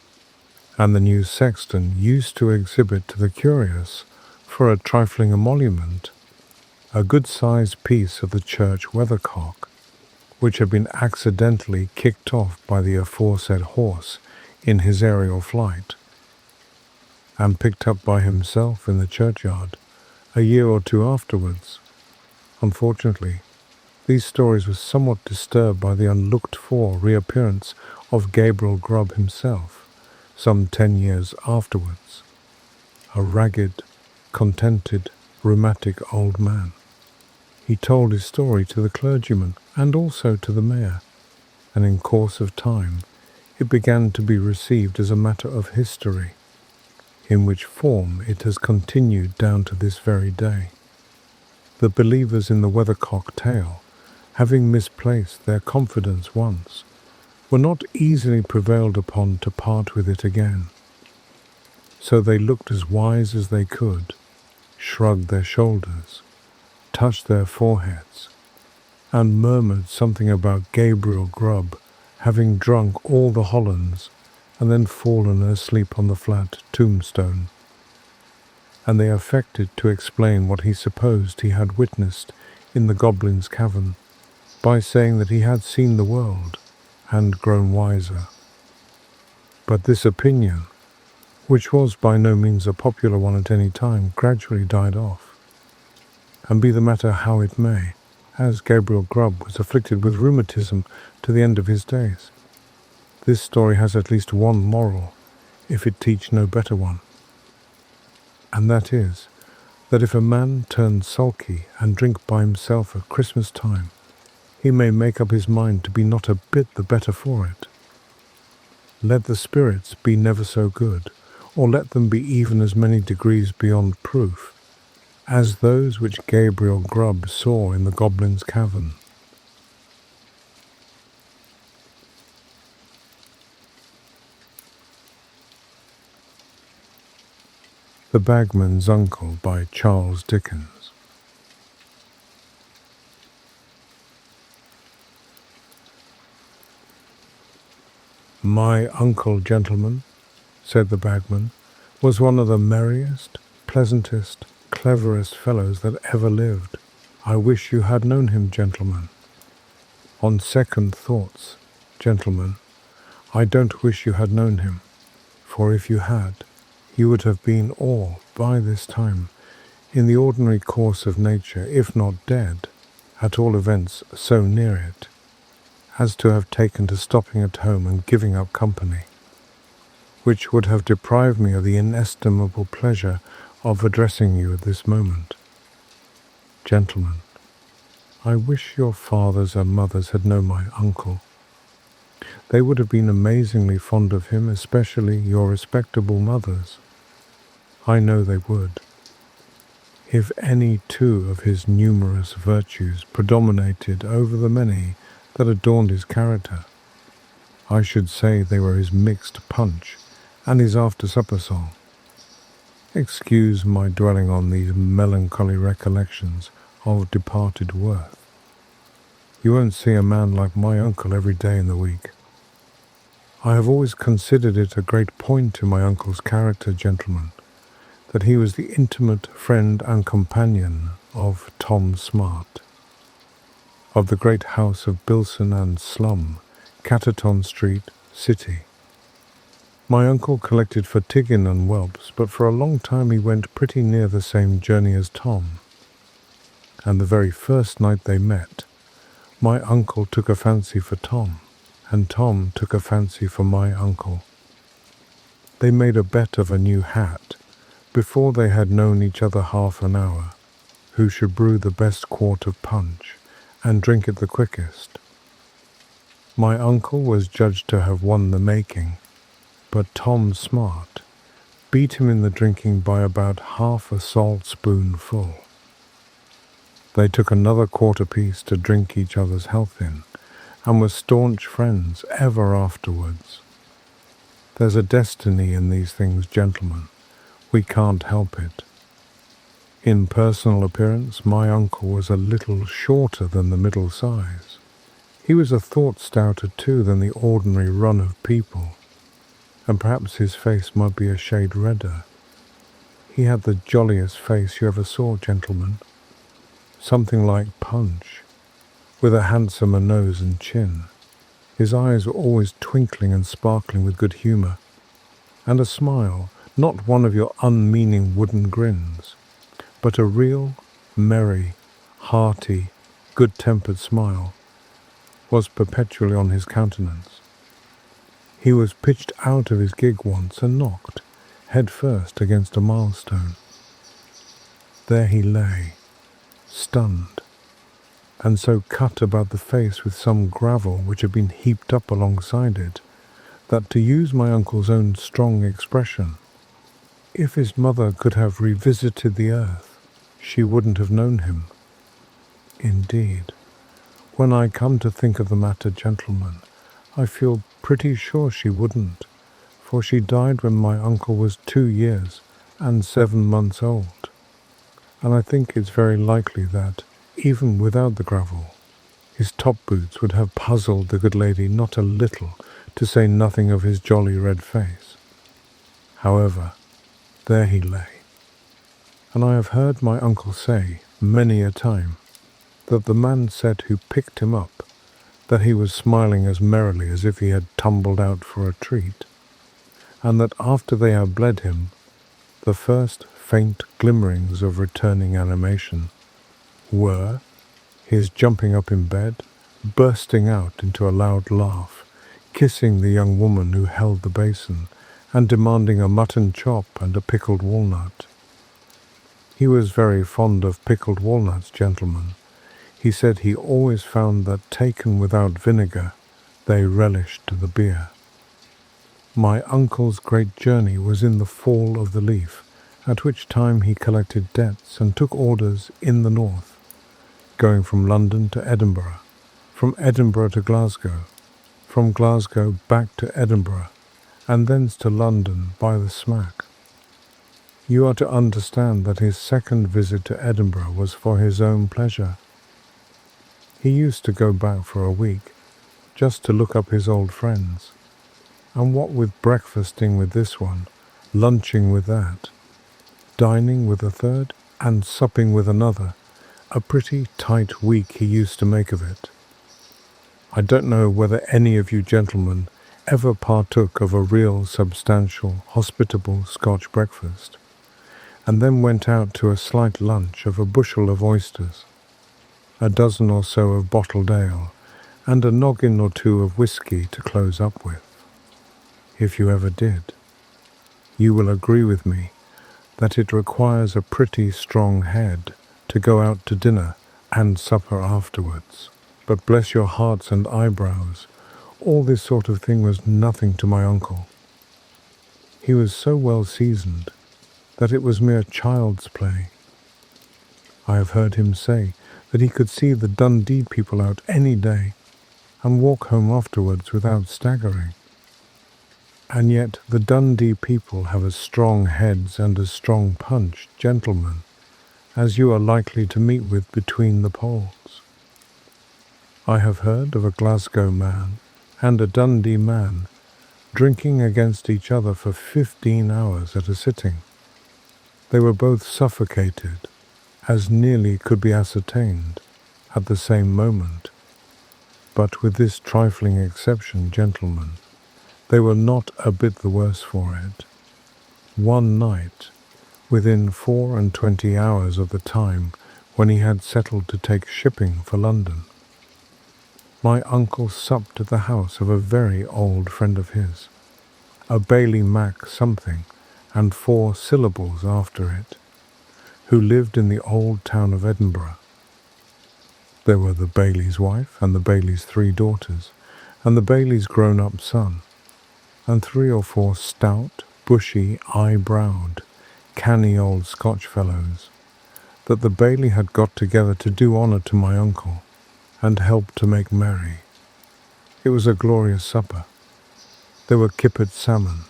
A: and the new sexton used to exhibit to the curious, for a trifling emolument, a good-sized piece of the church weathercock, which had been accidentally kicked off by the aforesaid horse in his aerial flight, and picked up by himself in the churchyard a year or two afterwards. Unfortunately, these stories were somewhat disturbed by the unlooked-for reappearance of Gabriel Grubb himself, some 10 years afterwards, a ragged, contented, rheumatic old man. He told his story to the clergyman and also to the mayor, and in course of time it began to be received as a matter of history, in which form it has continued down to this very day. The believers in the weathercock tale, having misplaced their confidence once, were not easily prevailed upon to part with it again. So they looked as wise as they could, shrugged their shoulders, touched their foreheads, and murmured something about Gabriel Grubb having drunk all the Hollands and then fallen asleep on the flat tombstone. And they affected to explain what he supposed he had witnessed in the Goblin's cavern, by saying that he had seen the world and grown wiser. But this opinion, which was by no means a popular one at any time, gradually died off. And be the matter how it may, as Gabriel Grubb was afflicted with rheumatism to the end of his days, this story has at least one moral, if it teach no better one. And that is, that if a man turn sulky and drink by himself at Christmas time, he may make up his mind to be not a bit the better for it. Let the spirits be never so good, or let them be even as many degrees beyond proof, as those which Gabriel Grubb saw in the Goblin's cavern. The Bagman's Uncle by Charles Dickens. My uncle, gentlemen, said the bagman, was one of the merriest, pleasantest, cleverest fellows that ever lived. I wish you had known him, gentlemen. On second thoughts, gentlemen, I don't wish you had known him, for if you had, you would have been all, by this time, in the ordinary course of nature, if not dead, at all events so near it, as to have taken to stopping at home and giving up company, which would have deprived me of the inestimable pleasure of addressing you at this moment. Gentlemen, I wish your fathers and mothers had known my uncle. They would have been amazingly fond of him, especially your respectable mothers. I know they would. If any two of his numerous virtues predominated over the many that adorned his character, I should say they were his mixed punch and his after-supper song. Excuse my dwelling on these melancholy recollections of departed worth. You won't see a man like my uncle every day in the week. I have always considered it a great point in my uncle's character, gentlemen, that he was the intimate friend and companion of Tom Smart, of the great house of Bilson and Slum, Catterton Street, city. My uncle collected for tiggin and whelps, but for a long time he went pretty near the same journey as Tom. And the very first night they met, my uncle took a fancy for Tom, and Tom took a fancy for my uncle. They made a bet of a new hat, before they had known each other half an hour, who should brew the best quart of punch, and drink it the quickest. My uncle was judged to have won the making, but Tom Smart beat him in the drinking by about half a saltspoonful. They took another quart apiece to drink each other's health in, and were staunch friends ever afterwards. There's a destiny in these things, gentlemen. We can't help it. In personal appearance, my uncle was a little shorter than the middle size. He was a thought stouter too than the ordinary run of people, and perhaps his face might be a shade redder. He had the jolliest face you ever saw, gentlemen. Something like Punch, with a handsomer nose and chin. His eyes were always twinkling and sparkling with good humour, and a smile, not one of your unmeaning wooden grins, but a real, merry, hearty, good-tempered smile, was perpetually on his countenance. He was pitched out of his gig once and knocked, head first, against a milestone. There he lay, stunned, and so cut about the face with some gravel which had been heaped up alongside it, that, to use my uncle's own strong expression, if his mother could have revisited the earth, she wouldn't have known him. Indeed, when I come to think of the matter, gentlemen, I feel pretty sure she wouldn't, for she died when my uncle was 2 years and 7 months old, and I think it's very likely that, even without the gravel, his top boots would have puzzled the good lady not a little, to say nothing of his jolly red face. However, there he lay, and I have heard my uncle say many a time that the man said who picked him up that he was smiling as merrily as if he had tumbled out for a treat, and that after they had bled him, the first faint glimmerings of returning animation were his jumping up in bed, bursting out into a loud laugh, kissing the young woman who held the basin, and demanding a mutton chop and a pickled walnut. He was very fond of pickled walnuts, gentlemen. He said he always found that, taken without vinegar, they relished the beer. My uncle's great journey was in the fall of the leaf, at which time he collected debts and took orders in the north, going from London to Edinburgh, from Edinburgh to Glasgow, from Glasgow back to Edinburgh, and thence to London by the smack. You are to understand that his second visit to Edinburgh was for his own pleasure. He used to go back for a week, just to look up his old friends, and what with breakfasting with this one, lunching with that, dining with a third, and supping with another, a pretty tight week he used to make of it. I don't know whether any of you gentlemen ever partook of a real substantial, hospitable Scotch breakfast, and then went out to a slight lunch of a bushel of oysters, a dozen or so of bottled ale, and a noggin or two of whisky to close up with. If you ever did, you will agree with me that it requires a pretty strong head to go out to dinner and supper afterwards. But bless your hearts and eyebrows, all this sort of thing was nothing to my uncle. He was so well seasoned that it was mere child's play. I have heard him say that he could see the Dundee people out any day and walk home afterwards without staggering. And yet the Dundee people have as strong heads and as strong punch, gentlemen, as you are likely to meet with between the poles. I have heard of a Glasgow man and a Dundee man drinking against each other for 15 hours at a sitting. They were both suffocated, as nearly could be ascertained, at the same moment. But with this trifling exception, gentlemen, They were not a bit the worse for it. One night, within 24 hours of the time when he had settled to take shipping for London, my uncle supped at the house of a very old friend of his, a Bailey Mac something and 4 syllables after it, who lived in the old town of Edinburgh. There were the Bailey's wife and the Bailey's 3 daughters, and the Bailey's grown-up son, and 3 or 4 stout, bushy, eye-browed, canny old Scotch fellows, that the Bailey had got together to do honour to my uncle, and help to make merry. It was a glorious supper. There were kippered salmon,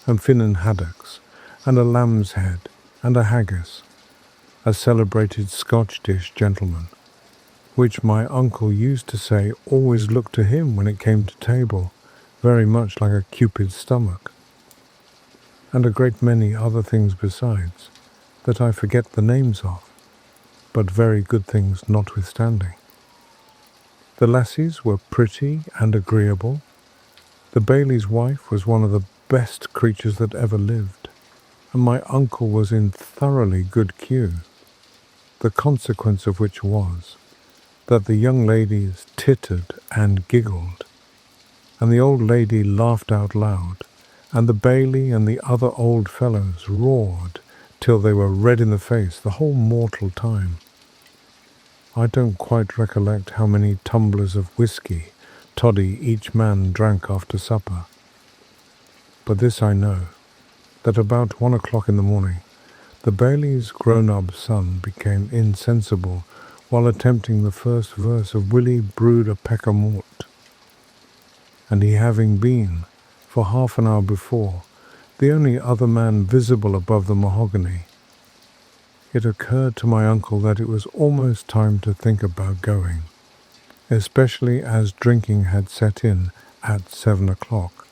A: and finnan haddocks, and a lamb's head, and a haggis, a celebrated Scotch dish, gentlemen, which my uncle used to say always looked to him when it came to table very much like a Cupid's stomach, and a great many other things besides, that I forget the names of, but very good things notwithstanding. The lassies were pretty and agreeable. The Bailey's wife was one of the best creatures that ever lived, and my uncle was in thoroughly good cue, the consequence of which was that the young ladies tittered and giggled, and the old lady laughed out loud, and the Bailey and the other old fellows roared till they were red in the face the whole mortal time. I don't quite recollect how many tumblers of whisky toddy each man drank after supper, but this I know, that about 1 o'clock in the morning, the Bailey's grown-up son became insensible while attempting the first verse of Willie Brewed a Peck o' Malt, and he having been, for half an hour before, the only other man visible above the mahogany, it occurred to my uncle that it was almost time to think about going, especially as drinking had set in at 7 o'clock,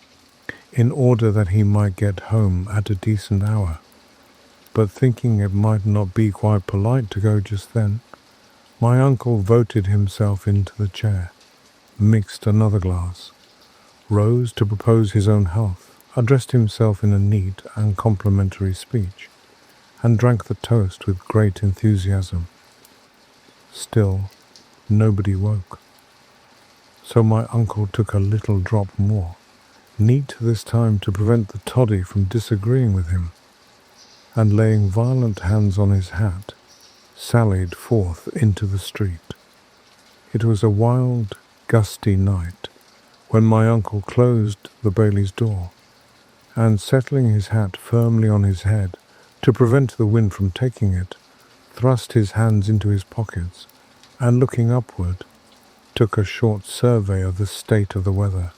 A: in order that he might get home at a decent hour. But thinking it might not be quite polite to go just then, my uncle voted himself into the chair, mixed another glass, rose to propose his own health, addressed himself in a neat and complimentary speech, and drank the toast with great enthusiasm. Still, nobody woke. So my uncle took a little drop more, neat this time to prevent the toddy from disagreeing with him, and laying violent hands on his hat, sallied forth into the street. It was a wild, gusty night, when my uncle closed the Bailey's door, and settling his hat firmly on his head, to prevent the wind from taking it, thrust his hands into his pockets, and looking upward, took a short survey of the state of the weather.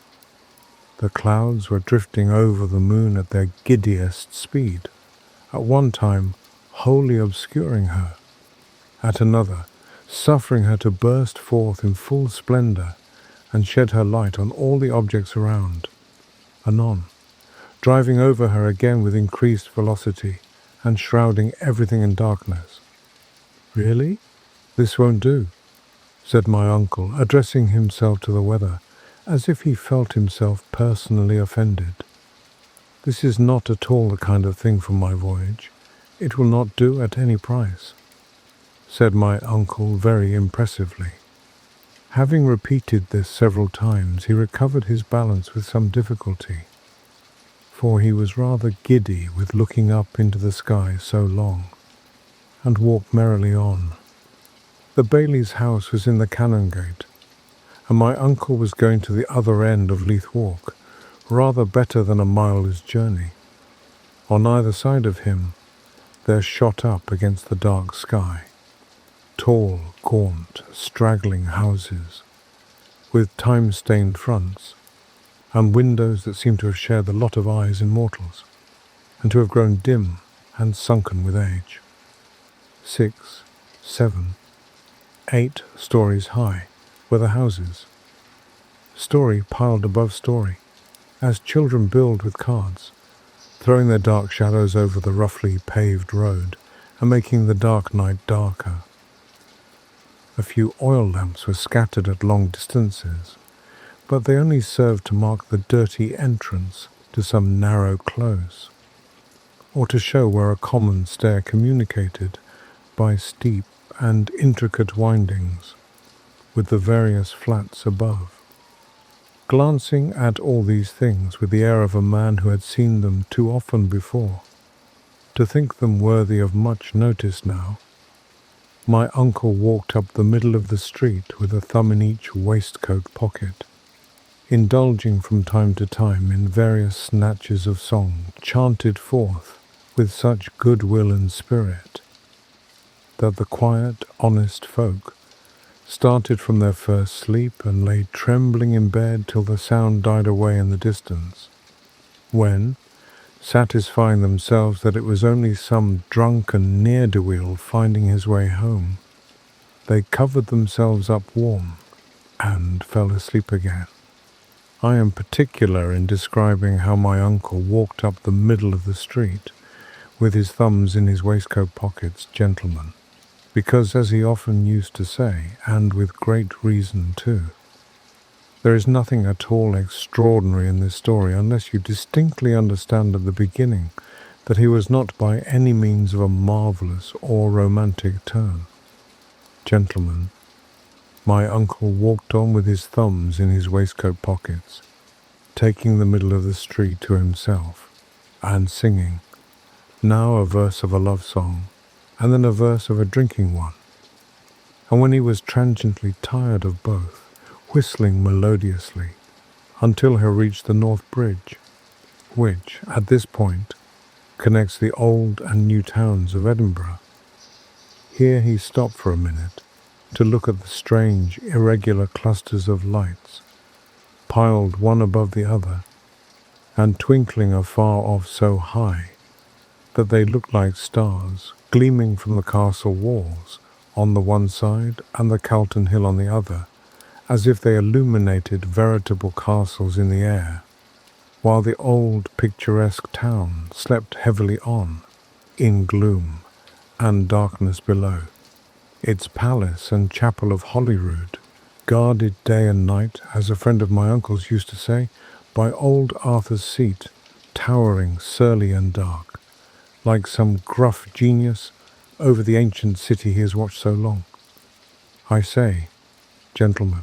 A: The clouds were drifting over the moon at their giddiest speed, at one time wholly obscuring her, at another suffering her to burst forth in full splendour and shed her light on all the objects around, anon driving over her again with increased velocity and shrouding everything in darkness. "Really? This won't do," said my uncle, addressing himself to the weather, as if he felt himself personally offended. "This is not at all the kind of thing for my voyage. It will not do at any price," said my uncle very impressively. Having repeated this several times, he recovered his balance with some difficulty, for he was rather giddy with looking up into the sky so long, and walked merrily on. The Bailey's house was in the Canongate, and my uncle was going to the other end of Leith Walk, rather better than a mile's journey. On either side of him there shot up against the dark sky tall, gaunt, straggling houses, with time-stained fronts, and windows that seemed to have shared the lot of eyes in mortals, and to have grown dim and sunken with age. 6, 7, 8 stories high were the houses, story piled above story, as children build with cards, throwing their dark shadows over the roughly paved road and making the dark night darker. A few oil lamps were scattered at long distances, but they only served to mark the dirty entrance to some narrow close, or to show where a common stair communicated by steep and intricate windings with the various flats above. Glancing at all these things with the air of a man who had seen them too often before, to think them worthy of much notice now, my uncle walked up the middle of the street with a thumb in each waistcoat pocket, indulging from time to time in various snatches of song chanted forth with such goodwill and spirit that the quiet, honest folk started from their first sleep and lay trembling in bed till the sound died away in the distance, when, satisfying themselves that it was only some drunken ne'er-do-weel finding his way home, they covered themselves up warm and fell asleep again. I am particular in describing how my uncle walked up the middle of the street with his thumbs in his waistcoat pockets, gentlemen, because, as he often used to say, and with great reason too, there is nothing at all extraordinary in this story unless you distinctly understand at the beginning that he was not by any means of a marvellous or romantic turn. Gentlemen, my uncle walked on with his thumbs in his waistcoat pockets, taking the middle of the street to himself, and singing, now a verse of a love song, and then a verse of a drinking one, and when he was transiently tired of both, whistling melodiously, until he reached the North Bridge, which, at this point, connects the old and new towns of Edinburgh. Here he stopped for a minute to look at the strange, irregular clusters of lights, piled one above the other, and twinkling afar off so high that they looked like stars gleaming from the castle walls on the one side and the Calton Hill on the other, as if they illuminated veritable castles in the air, while the old picturesque town slept heavily on, in gloom and darkness below, its palace and chapel of Holyrood, guarded day and night, as a friend of my uncle's used to say, by old Arthur's Seat, towering surly and dark, like some gruff genius over the ancient city he has watched so long. I say, gentlemen,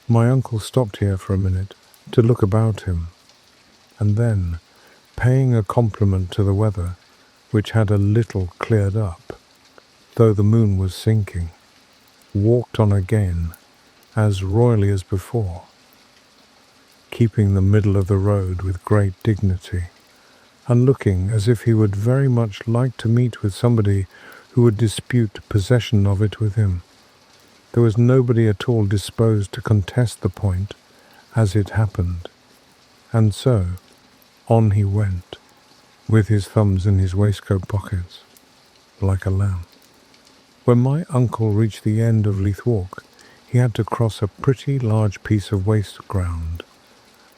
A: my uncle stopped here for a minute to look about him, and then, paying a compliment to the weather, which had a little cleared up, though the moon was sinking, walked on again as royally as before, keeping the middle of the road with great dignity, and looking as if he would very much like to meet with somebody who would dispute possession of it with him. There was nobody at all disposed to contest the point as it happened, and so on he went, with his thumbs in his waistcoat pockets, like a lamb. When my uncle reached the end of Leith Walk, he had to cross a pretty large piece of waste ground,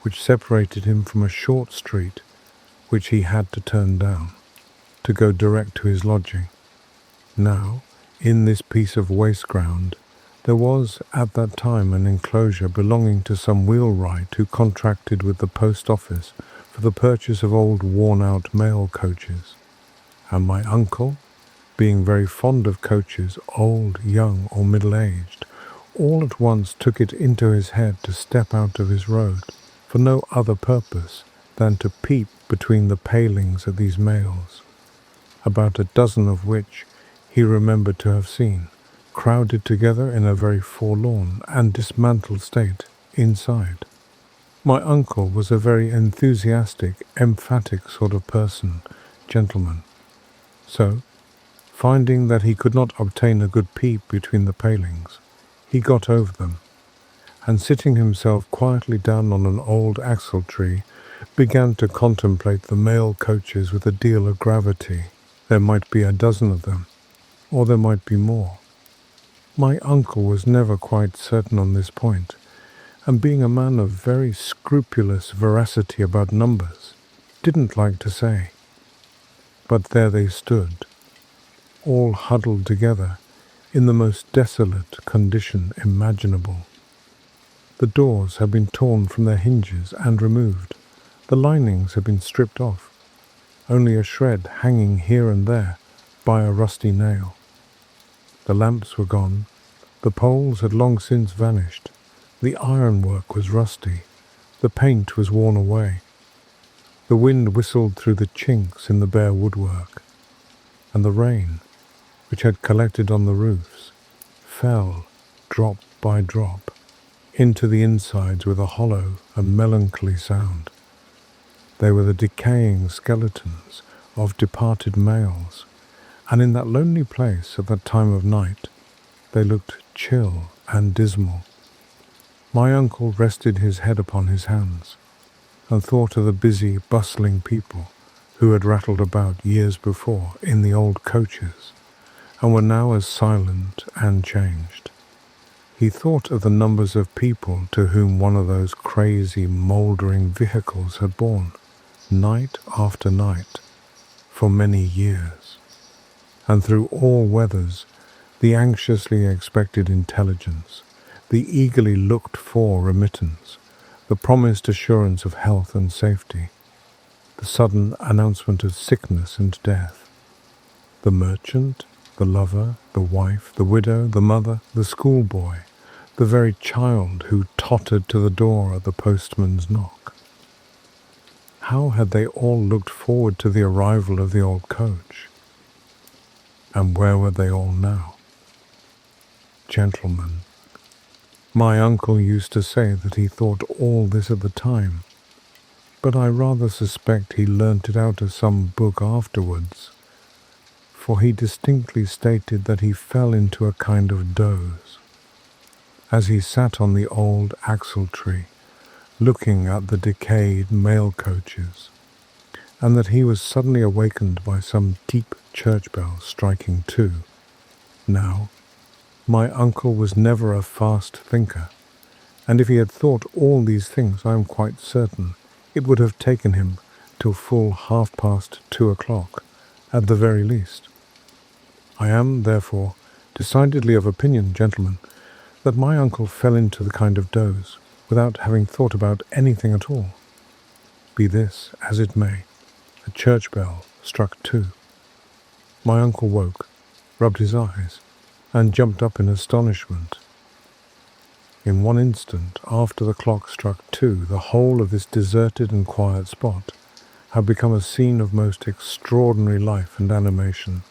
A: which separated him from a short street which he had to turn down, to go direct to his lodging. Now, in this piece of waste ground, there was at that time an enclosure belonging to some wheelwright who contracted with the post office for the purchase of old worn-out mail coaches, and my uncle, being very fond of coaches, old, young, or middle-aged, all at once took it into his head to step out of his road, for no other purpose than to peep between the palings at these mails, about a dozen of which he remembered to have seen, crowded together in a very forlorn and dismantled state inside. My uncle was a very enthusiastic, emphatic sort of person, gentlemen. So, finding that he could not obtain a good peep between the palings, he got over them, and sitting himself quietly down on an old axle tree, began to contemplate the mail coaches with a deal of gravity. There might be a dozen of them, or there might be more. My uncle was never quite certain on this point, and being a man of very scrupulous veracity about numbers, didn't like to say. But there they stood, all huddled together in the most desolate condition imaginable. The doors had been torn from their hinges and removed. The linings had been stripped off, only a shred hanging here and there by a rusty nail. The lamps were gone. The poles had long since vanished. The ironwork was rusty. The paint was worn away. The wind whistled through the chinks in the bare woodwork, and the rain, which had collected on the roofs, fell, drop by drop, into the insides with a hollow and melancholy sound. They were the decaying skeletons of departed males, and in that lonely place at that time of night, they looked chill and dismal. My uncle rested his head upon his hands, and thought of the busy, bustling people who had rattled about years before in the old coaches, and were now as silent and changed. He thought of the numbers of people to whom one of those crazy, mouldering vehicles had borne, night after night, for many years, and through all weathers, the anxiously expected intelligence, the eagerly looked-for remittance, the promised assurance of health and safety, the sudden announcement of sickness and death. The merchant, the lover, the wife, the widow, the mother, the schoolboy, the very child who tottered to the door at the postman's knock. How had they all looked forward to the arrival of the old coach? And where were they all now? Gentlemen, my uncle used to say that he thought all this at the time, but I rather suspect he learnt it out of some book afterwards, for he distinctly stated that he fell into a kind of doze, as he sat on the old axle-tree, looking at the decayed mail coaches, and that he was suddenly awakened by some deep church bell striking 2. Now, my uncle was never a fast thinker, and if he had thought all these things, I am quite certain it would have taken him till full 2:30 o'clock, at the very least. I am, therefore, decidedly of opinion, gentlemen, that my uncle fell into the kind of doze, without having thought about anything at all. Be this as it may, a church bell struck 2. My uncle woke, rubbed his eyes, and jumped up in astonishment. In one instant after the clock struck 2, the whole of this deserted and quiet spot had become a scene of most extraordinary life and animation.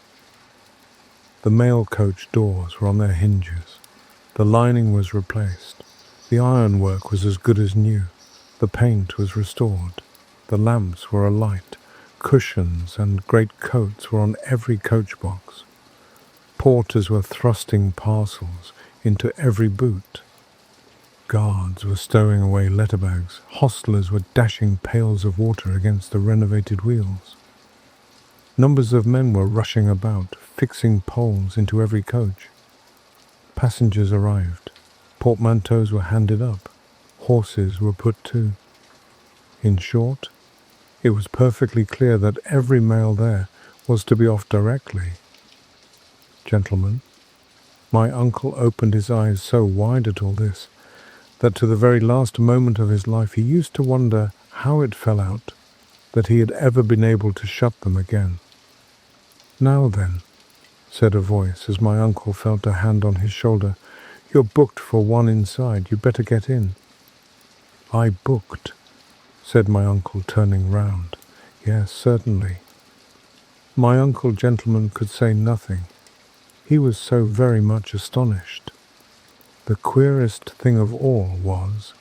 A: The mail coach doors were on their hinges. The lining was replaced. The ironwork was as good as new. The paint was restored. The lamps were alight. Cushions and great coats were on every coach box. Porters were thrusting parcels into every boot. Guards were stowing away letter-bags. Hostlers were dashing pails of water against the renovated wheels. Numbers of men were rushing about, fixing poles into every coach. Passengers arrived. Portmanteaus were handed up. Horses were put to. In short, it was perfectly clear that every mail there was to be off directly. Gentlemen, my uncle opened his eyes so wide at all this, that to the very last moment of his life he used to wonder how it fell out that he had ever been able to shut them again. "Now then," said a voice as my uncle felt a hand on his shoulder, "you're booked for one inside. You'd better get in." "I booked," said my uncle, turning round. "Yes, certainly." My uncle, gentlemen, could say nothing. He was so very much astonished. The queerest thing of all was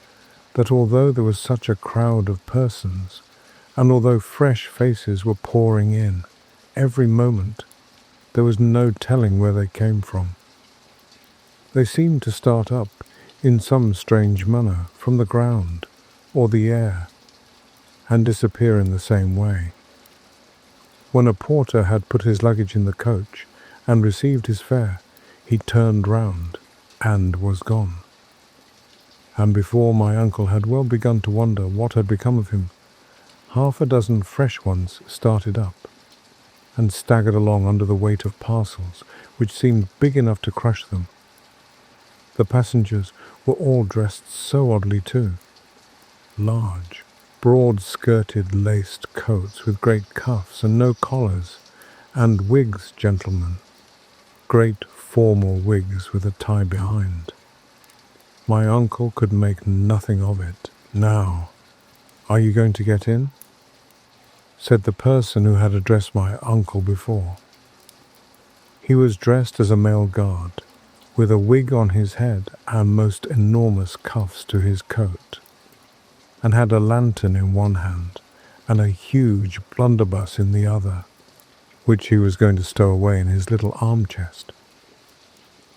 A: that although there was such a crowd of persons, and although fresh faces were pouring in every moment, there was no telling where they came from. They seemed to start up in some strange manner from the ground or the air, and disappear in the same way. When a porter had put his luggage in the coach and received his fare, he turned round and was gone. And before my uncle had well begun to wonder what had become of him, 6 fresh ones started up, and staggered along under the weight of parcels which seemed big enough to crush them. The passengers were all dressed so oddly too. Large, broad-skirted laced coats with great cuffs and no collars, and wigs, gentlemen, great formal wigs with a tie behind. My uncle could make nothing of it. "Now, are you going to get in?" said the person who had addressed my uncle before. He was dressed as a male guard, with a wig on his head and most enormous cuffs to his coat, and had a lantern in one hand and a huge blunderbuss in the other, which he was going to stow away in his little arm chest.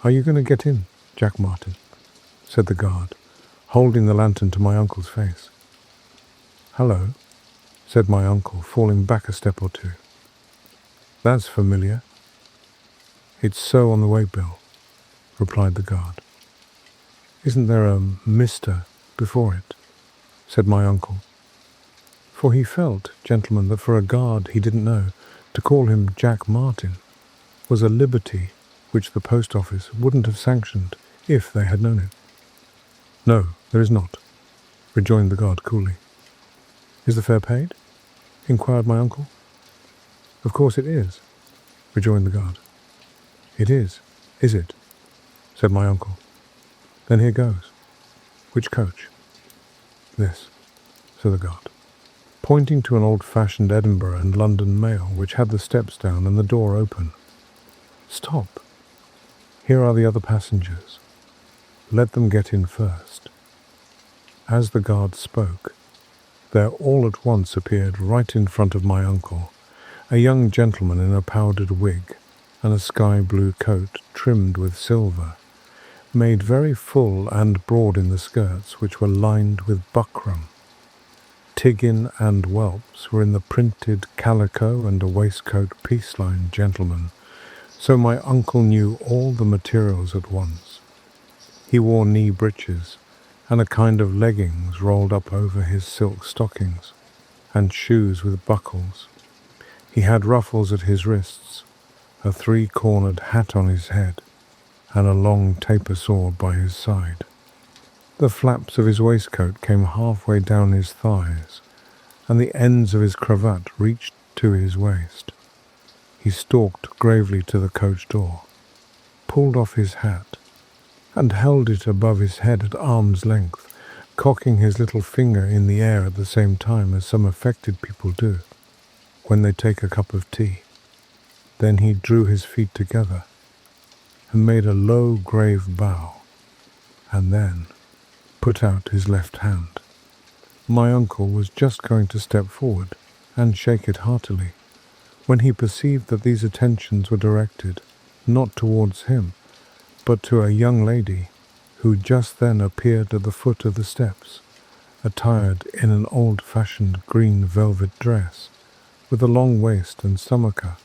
A: "Are you going to get in, Jack Martin?" said the guard, holding the lantern to my uncle's face. "Hello," said my uncle, falling back a step or two. "That's familiar." "It's so on the way bill," replied the guard. "Isn't there a Mr. before it?" said my uncle. For he felt, gentlemen, that for a guard he didn't know, to call him Jack Martin was a liberty which the post office wouldn't have sanctioned if they had known it. "No, there is not," rejoined the guard coolly. "Is the fare paid?" inquired my uncle. "Of course it is," rejoined the guard. "It is it?" said my uncle. "Then here goes." "Which coach?" "This," said the guard, pointing to an old-fashioned Edinburgh and London mail which had the steps down and the door open. "Stop. Here are the other passengers. Let them get in first." As the guard spoke, there all at once appeared right in front of my uncle a young gentleman in a powdered wig and a sky-blue coat trimmed with silver, made very full and broad in the skirts, which were lined with buckram. Tiggin and whelps were in the printed calico and a waistcoat piece-line gentleman, so my uncle knew all the materials at once. He wore knee breeches and a kind of leggings rolled up over his silk stockings, and shoes with buckles. He had ruffles at his wrists, a three-cornered hat on his head, and a long taper sword by his side. The flaps of his waistcoat came halfway down his thighs, and the ends of his cravat reached to his waist. He stalked gravely to the coach door, pulled off his hat, and held it above his head at arm's length, cocking his little finger in the air at the same time as some affected people do when they take a cup of tea. Then he drew his feet together and made a low, grave bow, and then put out his left hand. My uncle was just going to step forward and shake it heartily, when he perceived that these attentions were directed not towards him, but to a young lady who just then appeared at the foot of the steps, attired in an old-fashioned green velvet dress, with a long waist and stomacher.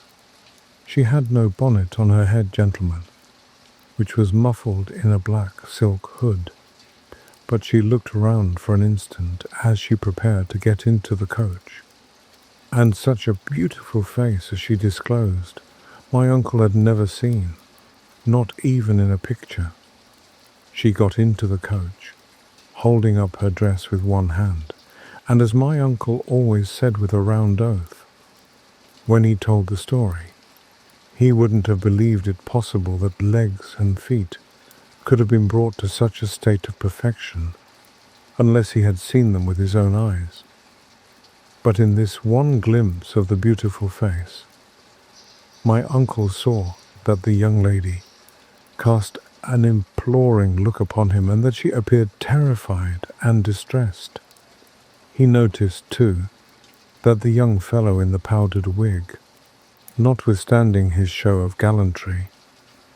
A: She had no bonnet on her head, gentlemen, which was muffled in a black silk hood, but she looked round for an instant as she prepared to get into the coach, and such a beautiful face as she disclosed my uncle had never seen, not even in a picture. She got into the coach, holding up her dress with one hand, and as my uncle always said with a round oath, when he told the story, he wouldn't have believed it possible that legs and feet could have been brought to such a state of perfection unless he had seen them with his own eyes. But in this one glimpse of the beautiful face, my uncle saw that the young lady cast an imploring look upon him, and that she appeared terrified and distressed. He noticed, too, that the young fellow in the powdered wig, notwithstanding his show of gallantry,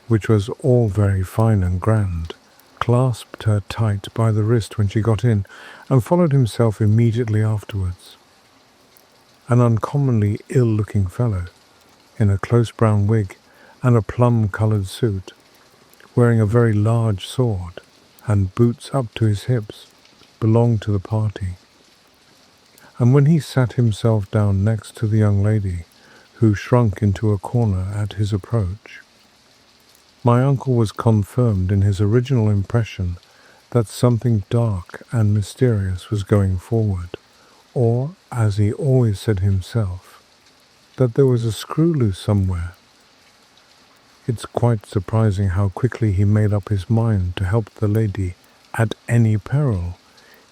A: which was all very fine and grand, clasped her tight by the wrist when she got in, and followed himself immediately afterwards. An uncommonly ill-looking fellow, in a close brown wig and a plum-coloured suit, wearing a very large sword and boots up to his hips, belonged to the party. And when he sat himself down next to the young lady, who shrunk into a corner at his approach, My uncle was confirmed in his original impression that something dark and mysterious was going forward, or, as he always said himself, that there was a screw loose somewhere. It's quite surprising how quickly he made up his mind to help the lady at any peril,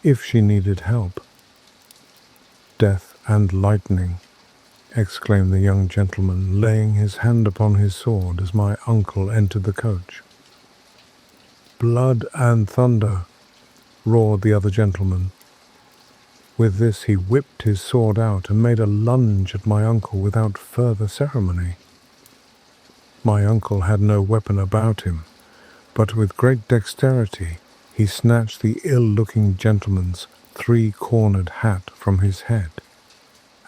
A: if she needed help. "Death and lightning," exclaimed the young gentleman, laying his hand upon his sword as my uncle entered the coach. "Blood and thunder," roared the other gentleman. With this he whipped his sword out and made a lunge at my uncle without further ceremony. My uncle had no weapon about him, but with great dexterity he snatched the ill-looking gentleman's three-cornered hat from his head,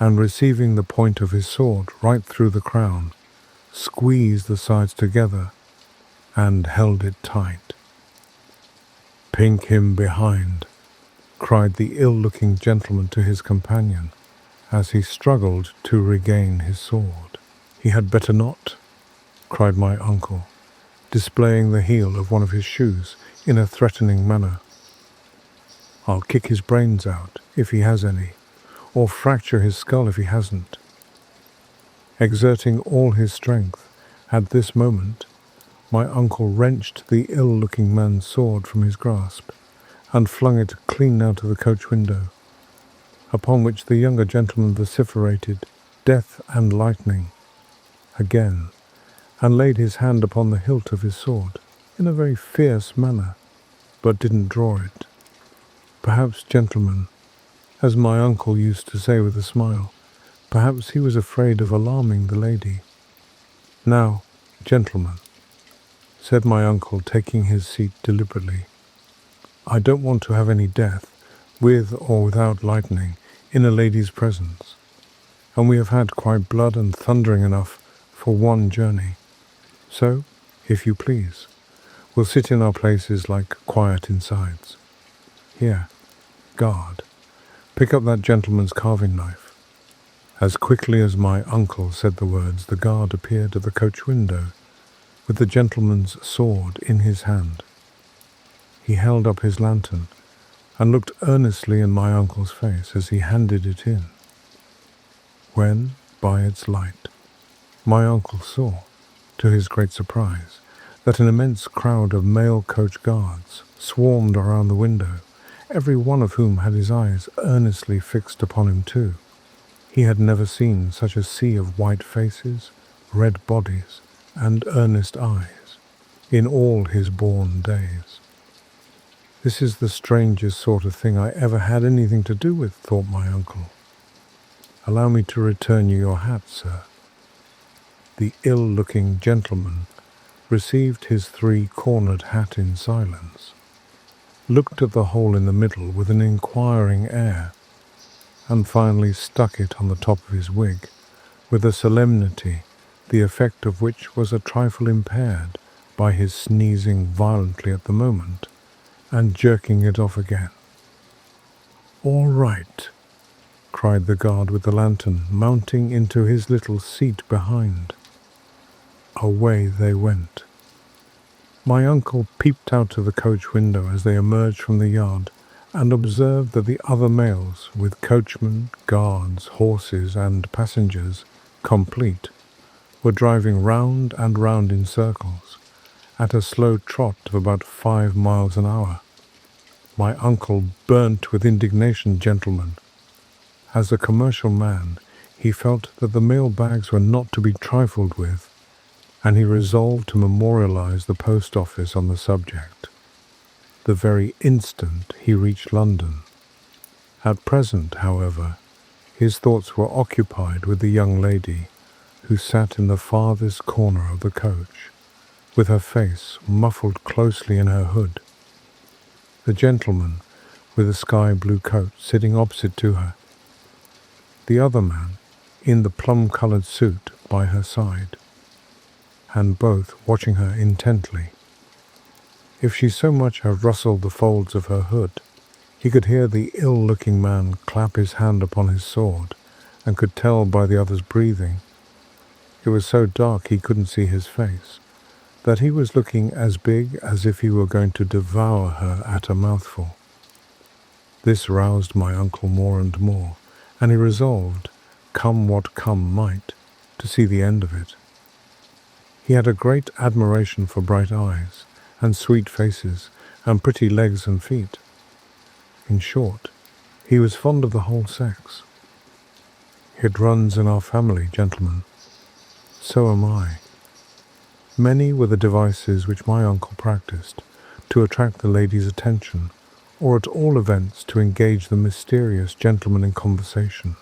A: and receiving the point of his sword right through the crown, squeezed the sides together and held it tight. "Pink him behind," cried the ill-looking gentleman to his companion, as he struggled to regain his sword. "He had better not," cried my uncle, displaying the heel of one of his shoes in a threatening manner. "I'll kick his brains out, if he has any, or fracture his skull if he hasn't." Exerting all his strength, at this moment, my uncle wrenched the ill-looking man's sword from his grasp, and flung it clean out of the coach window, upon which the younger gentleman vociferated, "Death and lightning," again, and laid his hand upon the hilt of his sword in a very fierce manner, but didn't draw it. Perhaps, gentlemen, as my uncle used to say with a smile, perhaps he was afraid of alarming the lady. "Now, gentlemen," said my uncle, taking his seat deliberately, "I don't want to have any death, with or without lightning, in a lady's presence, and we have had quite blood and thundering enough for one journey. So, if you please, we'll sit in our places like quiet insides. Here, guard, pick up that gentleman's carving knife." As quickly as my uncle said the words, the guard appeared at the coach window, with the gentleman's sword in his hand. He held up his lantern, and looked earnestly in my uncle's face as he handed it in, when, by its light, my uncle saw, to his great surprise, that an immense crowd of male coach guards swarmed around the window, every one of whom had his eyes earnestly fixed upon him too. He had never seen such a sea of white faces, red bodies, and earnest eyes in all his born days. "This is the strangest sort of thing I ever had anything to do with," thought my uncle. "Allow me to return you your hat, sir." The ill-looking gentleman received his three-cornered hat in silence, looked at the hole in the middle with an inquiring air, and finally stuck it on the top of his wig with a solemnity the effect of which was a trifle impaired by his sneezing violently at the moment and jerking it off again. "All right," cried the guard with the lantern, mounting into his little seat behind. Away they went. My uncle peeped out of the coach window as they emerged from the yard, and observed that the other males, with coachman, guards, horses, and passengers, complete, were driving round and round in circles, at a slow trot of about 5 miles an hour. My uncle burnt with indignation, gentlemen. As a commercial man, he felt that the mail bags were not to be trifled with, and he resolved to memorialize the post office on the subject, the very instant he reached London. At present, however, his thoughts were occupied with the young lady who sat in the farthest corner of the coach, with her face muffled closely in her hood. The gentleman with a sky-blue coat sitting opposite to her. The other man in the plum-coloured suit by her side, and both watching her intently. If she so much as rustled the folds of her hood, he could hear the ill-looking man clap his hand upon his sword, and could tell by the other's breathing. It was so dark he couldn't see his face, that he was looking as big as if he were going to devour her at a mouthful. This roused my uncle more and more, and he resolved, come what come might, to see the end of it. He had a great admiration for bright eyes, and sweet faces, and pretty legs and feet. In short, he was fond of the whole sex. It runs in our family, gentlemen. So am I. Many were the devices which my uncle practised to attract the lady's attention, or at all events to engage the mysterious gentleman in conversation.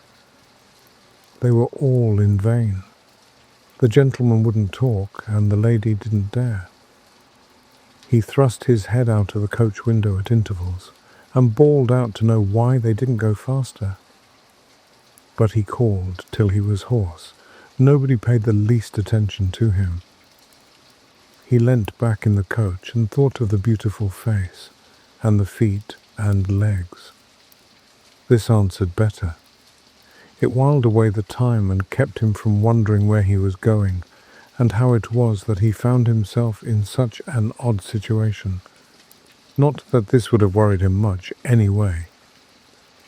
A: They were all in vain. The gentleman wouldn't talk, and the lady didn't dare. He thrust his head out of the coach window at intervals, and bawled out to know why they didn't go faster. But he called till he was hoarse. Nobody paid the least attention to him. He leant back in the coach and thought of the beautiful face, and the feet and legs. This answered better. It whiled away the time and kept him from wondering where he was going, and how it was that he found himself in such an odd situation. Not that this would have worried him much, anyway.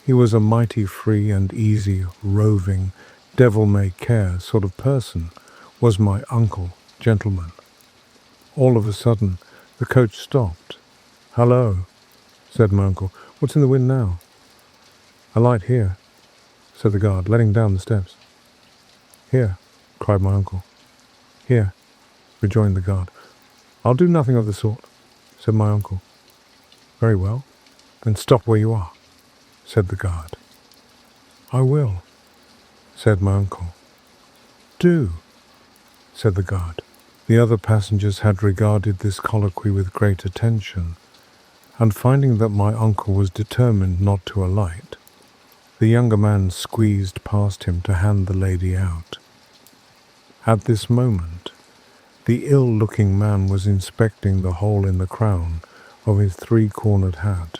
A: He was a mighty free and easy, roving, devil-may-care sort of person, was my uncle, gentleman. All of a sudden, the coach stopped. "Hello," said my uncle. "What's in the wind now?" "A light here," said the guard, letting down the steps. "Here," cried my uncle. "Here," rejoined the guard. "I'll do nothing of the sort," said my uncle. "Very well, then stop where you are," said the guard. "I will," said my uncle. "Do," said the guard. The other passengers had regarded this colloquy with great attention, and finding that my uncle was determined not to alight, the younger man squeezed past him to hand the lady out. At this moment, the ill-looking man was inspecting the hole in the crown of his three-cornered hat.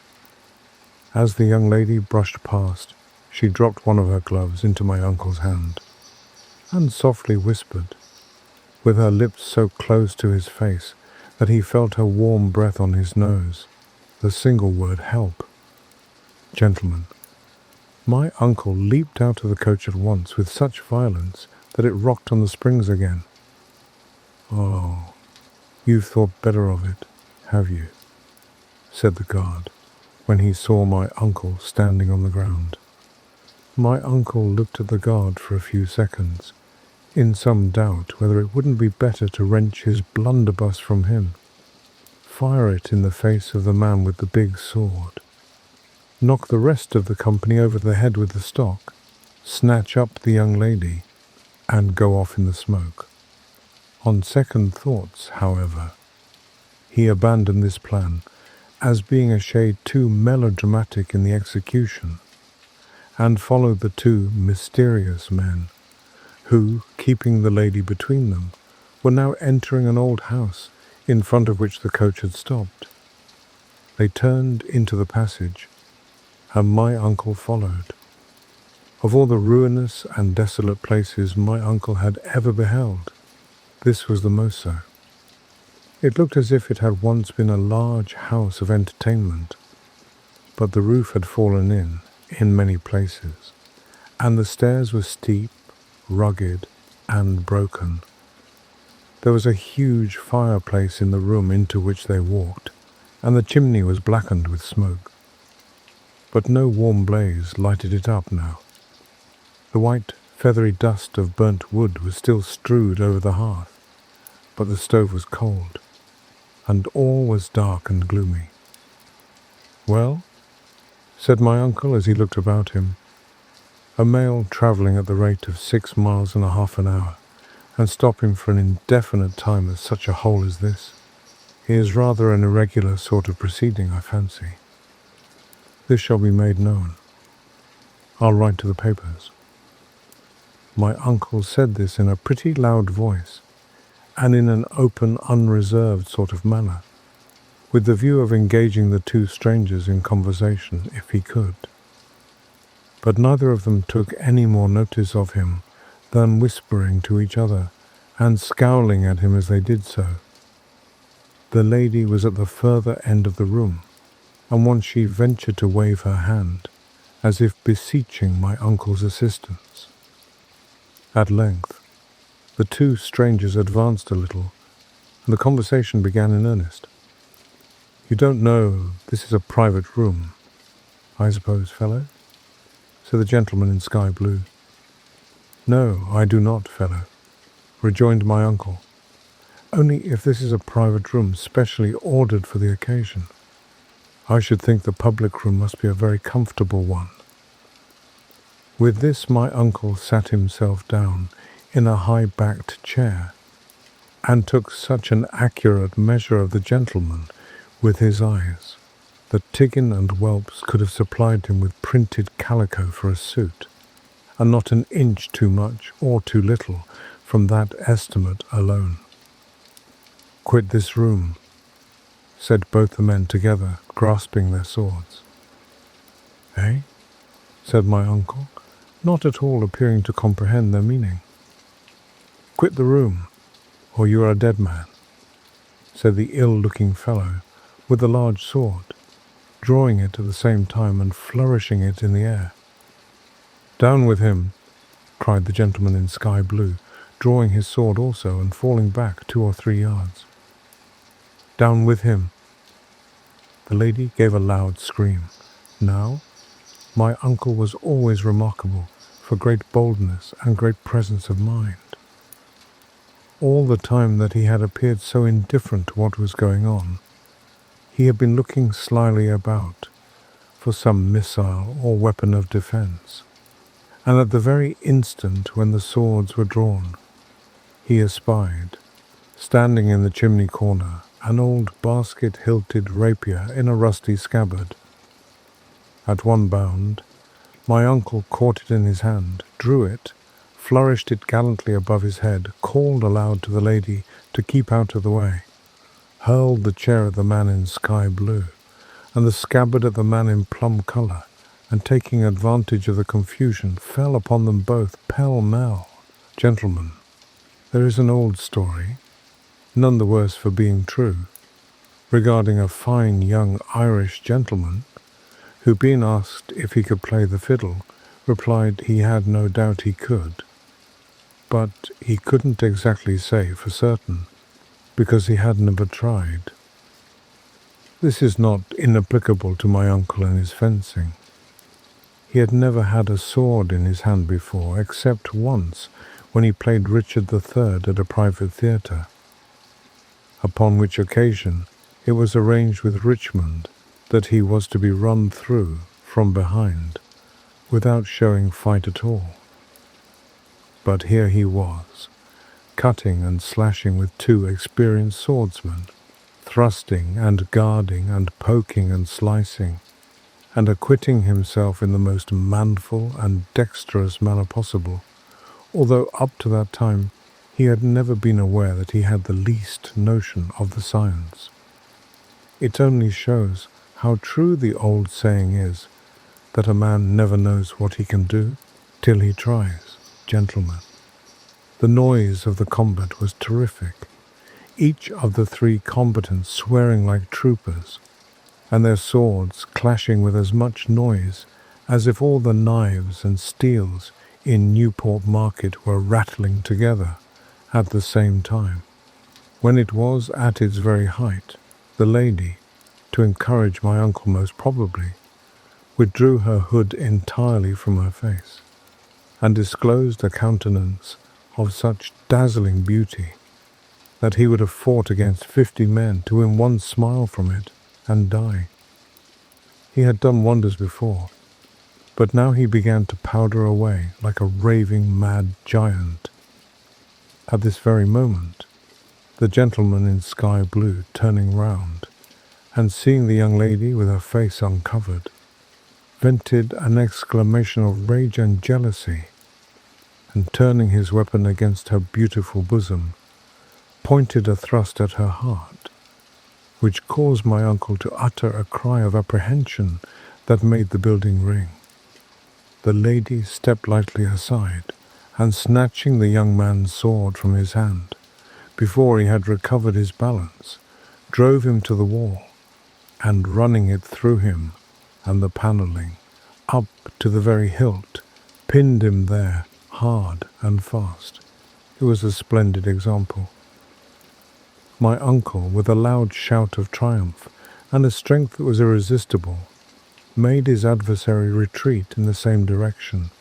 A: As the young lady brushed past, she dropped one of her gloves into my uncle's hand, and softly whispered, with her lips so close to his face that he felt her warm breath on his nose, the single word "help." Gentlemen, my uncle leaped out of the coach at once with such violence that it rocked on the springs again. "Oh, you've thought better of it, have you?" said the guard, when he saw my uncle standing on the ground. My uncle looked at the guard for a few seconds, in some doubt whether it wouldn't be better to wrench his blunderbuss from him, fire it in the face of the man with the big sword, knock the rest of the company over the head with the stock, snatch up the young lady, and go off in the smoke. On second thoughts, however, he abandoned this plan as being a shade too melodramatic in the execution, and followed the two mysterious men, who, keeping the lady between them, were now entering an old house in front of which the coach had stopped. They turned into the passage, and my uncle followed. Of all the ruinous and desolate places my uncle had ever beheld, this was the most so. It looked as if it had once been a large house of entertainment, but the roof had fallen in many places, and the stairs were steep, rugged, and broken. There was a huge fireplace in the room into which they walked, and the chimney was blackened with smoke. But no warm blaze lighted it up now. The white, feathery dust of burnt wood was still strewed over the hearth, but the stove was cold, and all was dark and gloomy. "Well," said my uncle as he looked about him, "a male travelling at the rate of 6 miles and a half an hour, and stopping for an indefinite time at such a hole as this, is rather an irregular sort of proceeding, I fancy. This shall be made known. I'll write to the papers." My uncle said this in a pretty loud voice, and in an open, unreserved sort of manner, with the view of engaging the two strangers in conversation if he could. But neither of them took any more notice of him than whispering to each other and scowling at him as they did so. The lady was at the further end of the room, and once she ventured to wave her hand, as if beseeching my uncle's assistance. At length, the two strangers advanced a little, and the conversation began in earnest. "You don't know this is a private room, I suppose, fellow?" said the gentleman in sky blue. "No, I do not, fellow," rejoined my uncle. "Only if this is a private room specially ordered for the occasion, I should think the public room must be a very comfortable one." With this my uncle sat himself down in a high-backed chair, and took such an accurate measure of the gentleman with his eyes that Tiggin and Whelps could have supplied him with printed calico for a suit, and not an inch too much or too little from that estimate alone. "Quit this room," said both the men together, grasping their swords. "Eh?" said my uncle, not at all appearing to comprehend their meaning. "Quit the room, or you are a dead man," said the ill-looking fellow with the large sword, drawing it at the same time and flourishing it in the air. "Down with him," cried the gentleman in sky blue, drawing his sword also and falling back 2 or 3 yards. "Down with him." The lady gave a loud scream. Now, my uncle was always remarkable for great boldness and great presence of mind. All the time that he had appeared so indifferent to what was going on, he had been looking slyly about for some missile or weapon of defense, and at the very instant when the swords were drawn, he espied, standing in the chimney corner, an old basket-hilted rapier in a rusty scabbard. At one bound, my uncle caught it in his hand, drew it, flourished it gallantly above his head, called aloud to the lady to keep out of the way, hurled the chair at the man in sky blue, and the scabbard at the man in plum colour, and taking advantage of the confusion, fell upon them both pell-mell. Gentlemen, there is an old story, none the worse for being true, regarding a fine young Irish gentleman who, being asked if he could play the fiddle, replied he had no doubt he could, but he couldn't exactly say for certain, because he had never tried. This is not inapplicable to my uncle and his fencing. He had never had a sword in his hand before, except once when he played Richard III at a private theatre, upon which occasion it was arranged with Richmond that he was to be run through from behind, without showing fight at all. But here he was, cutting and slashing with 2 experienced swordsmen, thrusting and guarding and poking and slicing, and acquitting himself in the most manful and dexterous manner possible, although up to that time he had never been aware that he had the least notion of the science. It only shows how true the old saying is, that a man never knows what he can do till he tries. Gentlemen, the noise of the combat was terrific, each of the 3 combatants swearing like troopers, and their swords clashing with as much noise as if all the knives and steels in Newport Market were rattling together at the same time. When it was at its very height, the lady, to encourage my uncle most probably, withdrew her hood entirely from her face, and disclosed a countenance of such dazzling beauty that he would have fought against 50 men to win one smile from it and die. He had done wonders before, but now he began to powder away like a raving mad giant. At this very moment, the gentleman in sky blue, turning round, and seeing the young lady with her face uncovered, vented an exclamation of rage and jealousy, and turning his weapon against her beautiful bosom, pointed a thrust at her heart, which caused my uncle to utter a cry of apprehension that made the building ring. The lady stepped lightly aside, and snatching the young man's sword from his hand, before he had recovered his balance, drove him to the wall, and running it through him and the panelling, up to the very hilt, pinned him there hard and fast. It was a splendid example. My uncle, with a loud shout of triumph and a strength that was irresistible, made his adversary retreat in the same direction,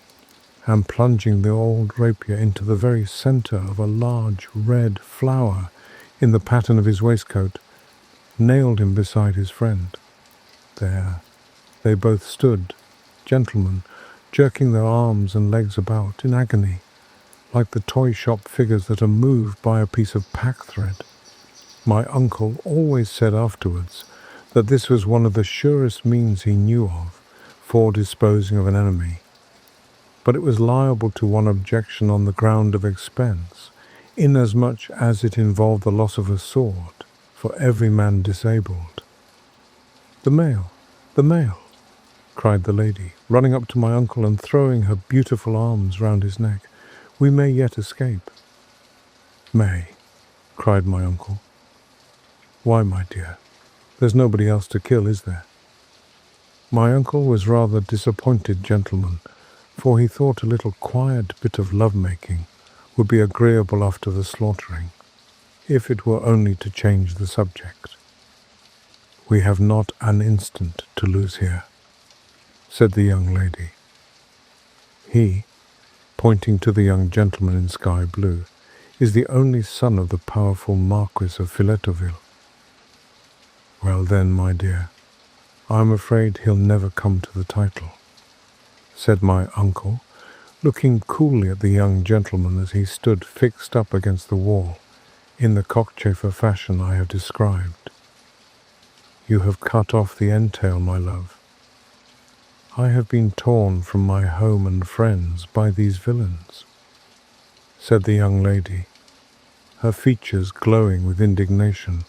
A: and plunging the old rapier into the very centre of a large red flower in the pattern of his waistcoat, nailed him beside his friend. There they both stood, gentlemen, jerking their arms and legs about in agony, like the toy shop figures that are moved by a piece of pack-thread. My uncle always said afterwards that this was one of the surest means he knew of for disposing of an enemy, but it was liable to one objection on the ground of expense, inasmuch as it involved the loss of a sword for every man disabled. "The mail! The mail!" cried the lady, running up to my uncle and throwing her beautiful arms round his neck. "We may yet escape." "May," cried my uncle. "Why, my dear? There's nobody else to kill, is there?" My uncle was rather disappointed, gentlemen, for he thought a little quiet bit of love-making would be agreeable after the slaughtering, if it were only to change the subject. "We have not an instant to lose here," said the young lady. "He," pointing to the young gentleman in sky blue, "is the only son of the powerful Marquis of Philetoville." "Well then, my dear, I'm afraid he'll never come to the title," said my uncle, looking coolly at the young gentleman as he stood fixed up against the wall in the cockchafer fashion I have described. "You have cut off the entail, my love. I have been torn from my home and friends by these villains," said the young lady, her features glowing with indignation.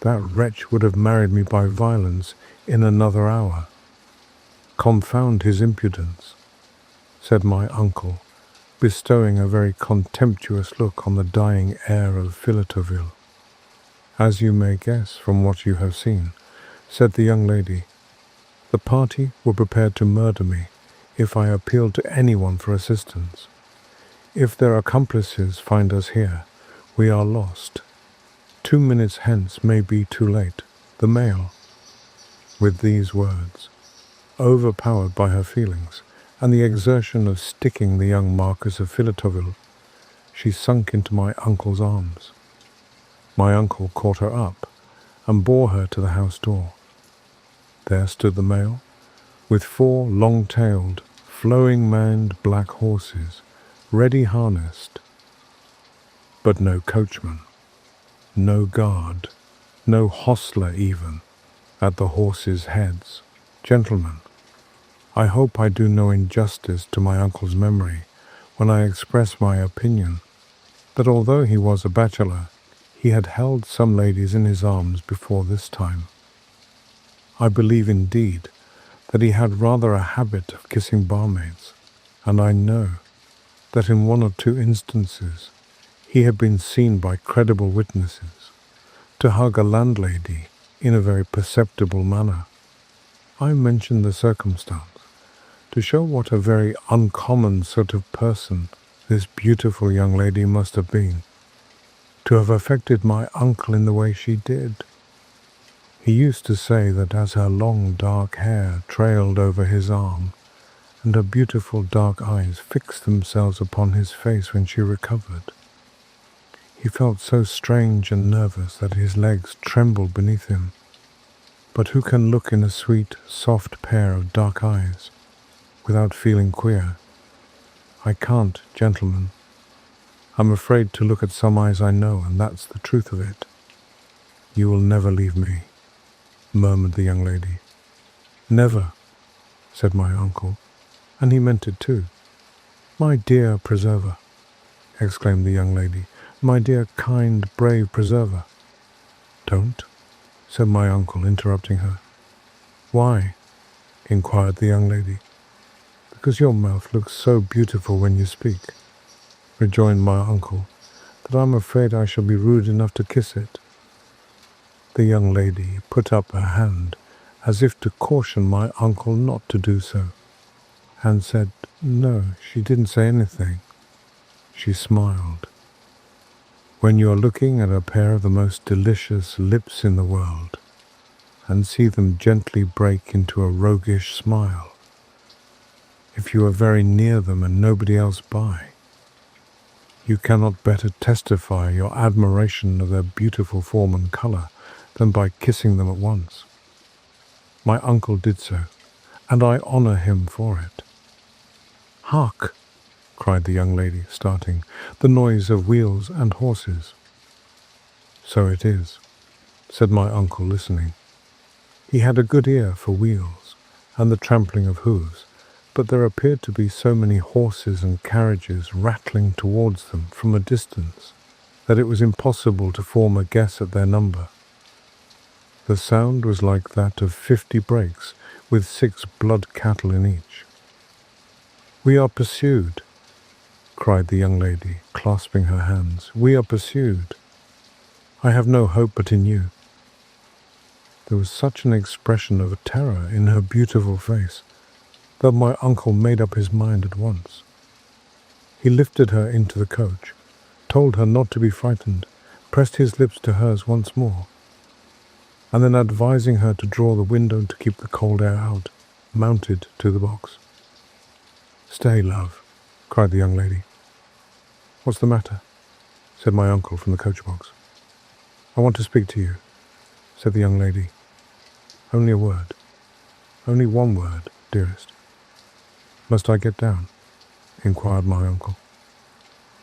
A: "That wretch would have married me by violence in another hour." "Confound his impudence," said my uncle, bestowing a very contemptuous look on the dying heir of Philetoville. "As you may guess from what you have seen," said the young lady, "the party were prepared to murder me if I appealed to anyone for assistance. If their accomplices find us here, we are lost. 2 minutes hence may be too late. The mail." With these words, overpowered by her feelings and the exertion of sticking the young Marquis of Philetoville, she sunk into my uncle's arms. My uncle caught her up and bore her to the house door. There stood the mail, with 4 long-tailed, flowing-maned black horses, ready harnessed, but no coachman, no guard, no hostler even, at the horses' heads. Gentlemen, I hope I do no injustice to my uncle's memory when I express my opinion that although he was a bachelor, he had held some ladies in his arms before this time. I believe indeed that he had rather a habit of kissing barmaids, and I know that in 1 or 2 instances he had been seen by credible witnesses to hug a landlady in a very perceptible manner. I mention the circumstance to show what a very uncommon sort of person this beautiful young lady must have been, to have affected my uncle in the way she did. He used to say that as her long dark hair trailed over his arm, and her beautiful dark eyes fixed themselves upon his face when she recovered, he felt so strange and nervous that his legs trembled beneath him. But who can look in a sweet, soft pair of dark eyes without feeling queer? I can't, gentlemen. I'm afraid to look at some eyes I know, and that's the truth of it. "You will never leave me," murmured the young lady. "Never," said my uncle, and he meant it too. "My dear preserver," exclaimed the young lady, "my dear, kind, brave preserver." "Don't," said my uncle, interrupting her. "Why?" inquired the young lady. "Because your mouth looks so beautiful when you speak," rejoined my uncle, "that I'm afraid I shall be rude enough to kiss it." The young lady put up her hand as if to caution my uncle not to do so, and said, "No, she didn't say anything." She smiled. When you are looking at a pair of the most delicious lips in the world, and see them gently break into a roguish smile, if you are very near them and nobody else by, you cannot better testify your admiration of their beautiful form and colour than by kissing them at once. My uncle did so, and I honour him for it. "Hark!" cried the young lady, starting, "the noise of wheels and horses." "So it is," said my uncle, listening. He had a good ear for wheels and the trampling of hoofs, but there appeared to be so many horses and carriages rattling towards them from a distance that it was impossible to form a guess at their number. The sound was like that of 50 brakes, with 6 blood cattle in each. "We are pursued," cried the young lady, clasping her hands. "We are pursued. I have no hope but in you." There was such an expression of terror in her beautiful face that my uncle made up his mind at once. He lifted her into the coach, told her not to be frightened, pressed his lips to hers once more, and then advising her to draw the window to keep the cold air out, mounted to the box. "Stay, love," cried the young lady. "What's the matter?" said my uncle from the coach-box. "I want to speak to you," said the young lady. "Only a word. Only one word, dearest." "Must I get down?" inquired my uncle.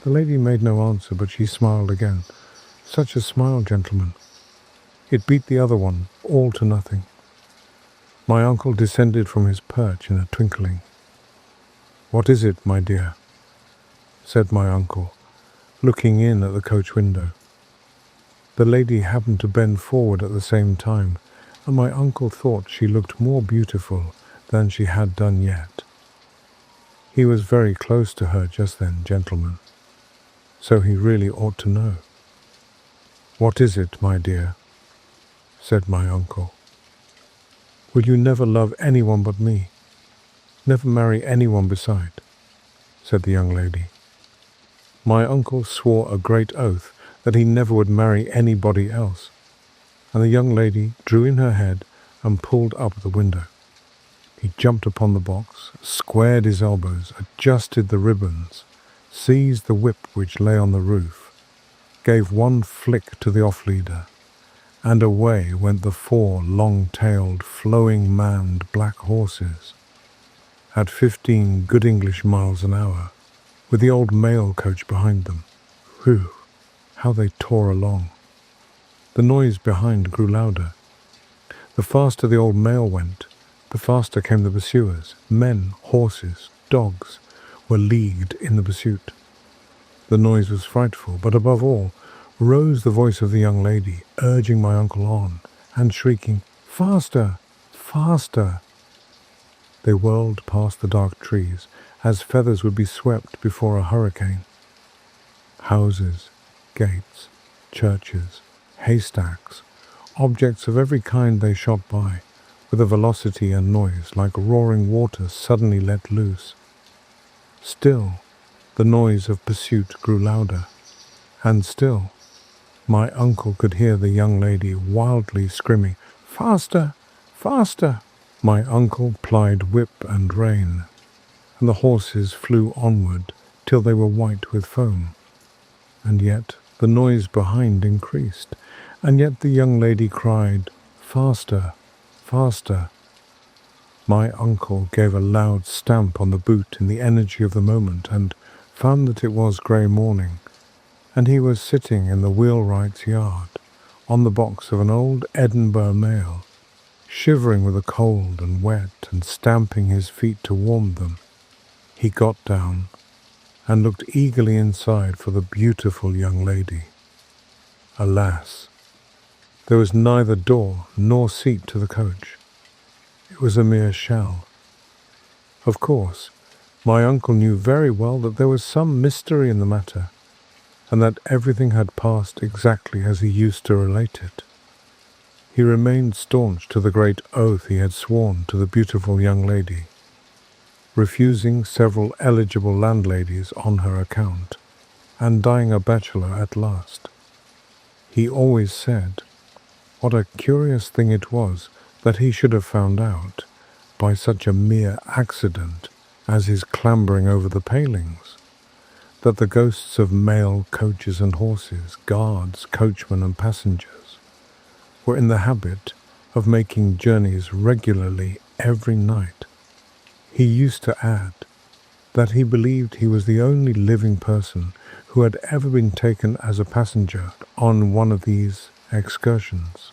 A: The lady made no answer, but she smiled again. Such a smile, gentlemen! It beat the other one all to nothing. My uncle descended from his perch in a twinkling. "What is it, my dear?" said my uncle, looking in at the coach window. The lady happened to bend forward at the same time, and my uncle thought she looked more beautiful than she had done yet. He was very close to her just then, gentlemen, so he really ought to know. "What is it, my dear?" said my uncle. "Will you never love anyone but me? Never marry anyone beside?" said the young lady. My uncle swore a great oath that he never would marry anybody else, and the young lady drew in her head and pulled up the window. He jumped upon the box, squared his elbows, adjusted the ribbons, seized the whip which lay on the roof, gave one flick to the off-leader, and away went the 4 long-tailed, flowing-maned black horses, at 15 good English miles an hour, with the old mail coach behind them. Whew! How they tore along! The noise behind grew louder. The faster the old mail went, the faster came the pursuers. Men, horses, dogs were leagued in the pursuit. The noise was frightful, but above all rose the voice of the young lady, urging my uncle on, and shrieking, "Faster! Faster!" They whirled past the dark trees, as feathers would be swept before a hurricane. Houses, gates, churches, haystacks, objects of every kind they shot by, with a velocity and noise like roaring water suddenly let loose. Still, the noise of pursuit grew louder, and still, my uncle could hear the young lady wildly screaming, "Faster! Faster!" My uncle plied whip and rein, and the horses flew onward till they were white with foam. And yet the noise behind increased, and yet the young lady cried, "Faster! Faster!" My uncle gave a loud stamp on the boot in the energy of the moment, and found that it was grey morning, and he was sitting in the wheelwright's yard, on the box of an old Edinburgh mail, shivering with the cold and wet, and stamping his feet to warm them. He got down, and looked eagerly inside for the beautiful young lady. Alas! There was neither door nor seat to the coach. It was a mere shell. Of course, my uncle knew very well that there was some mystery in the matter, and that everything had passed exactly as he used to relate it. He remained staunch to the great oath he had sworn to the beautiful young lady, refusing several eligible landladies on her account, and dying a bachelor at last. He always said, what a curious thing it was that he should have found out, by such a mere accident as his clambering over the palings, that the ghosts of mail coaches and horses, guards, coachmen and passengers were in the habit of making journeys regularly every night. He used to add that he believed he was the only living person who had ever been taken as a passenger on one of these excursions.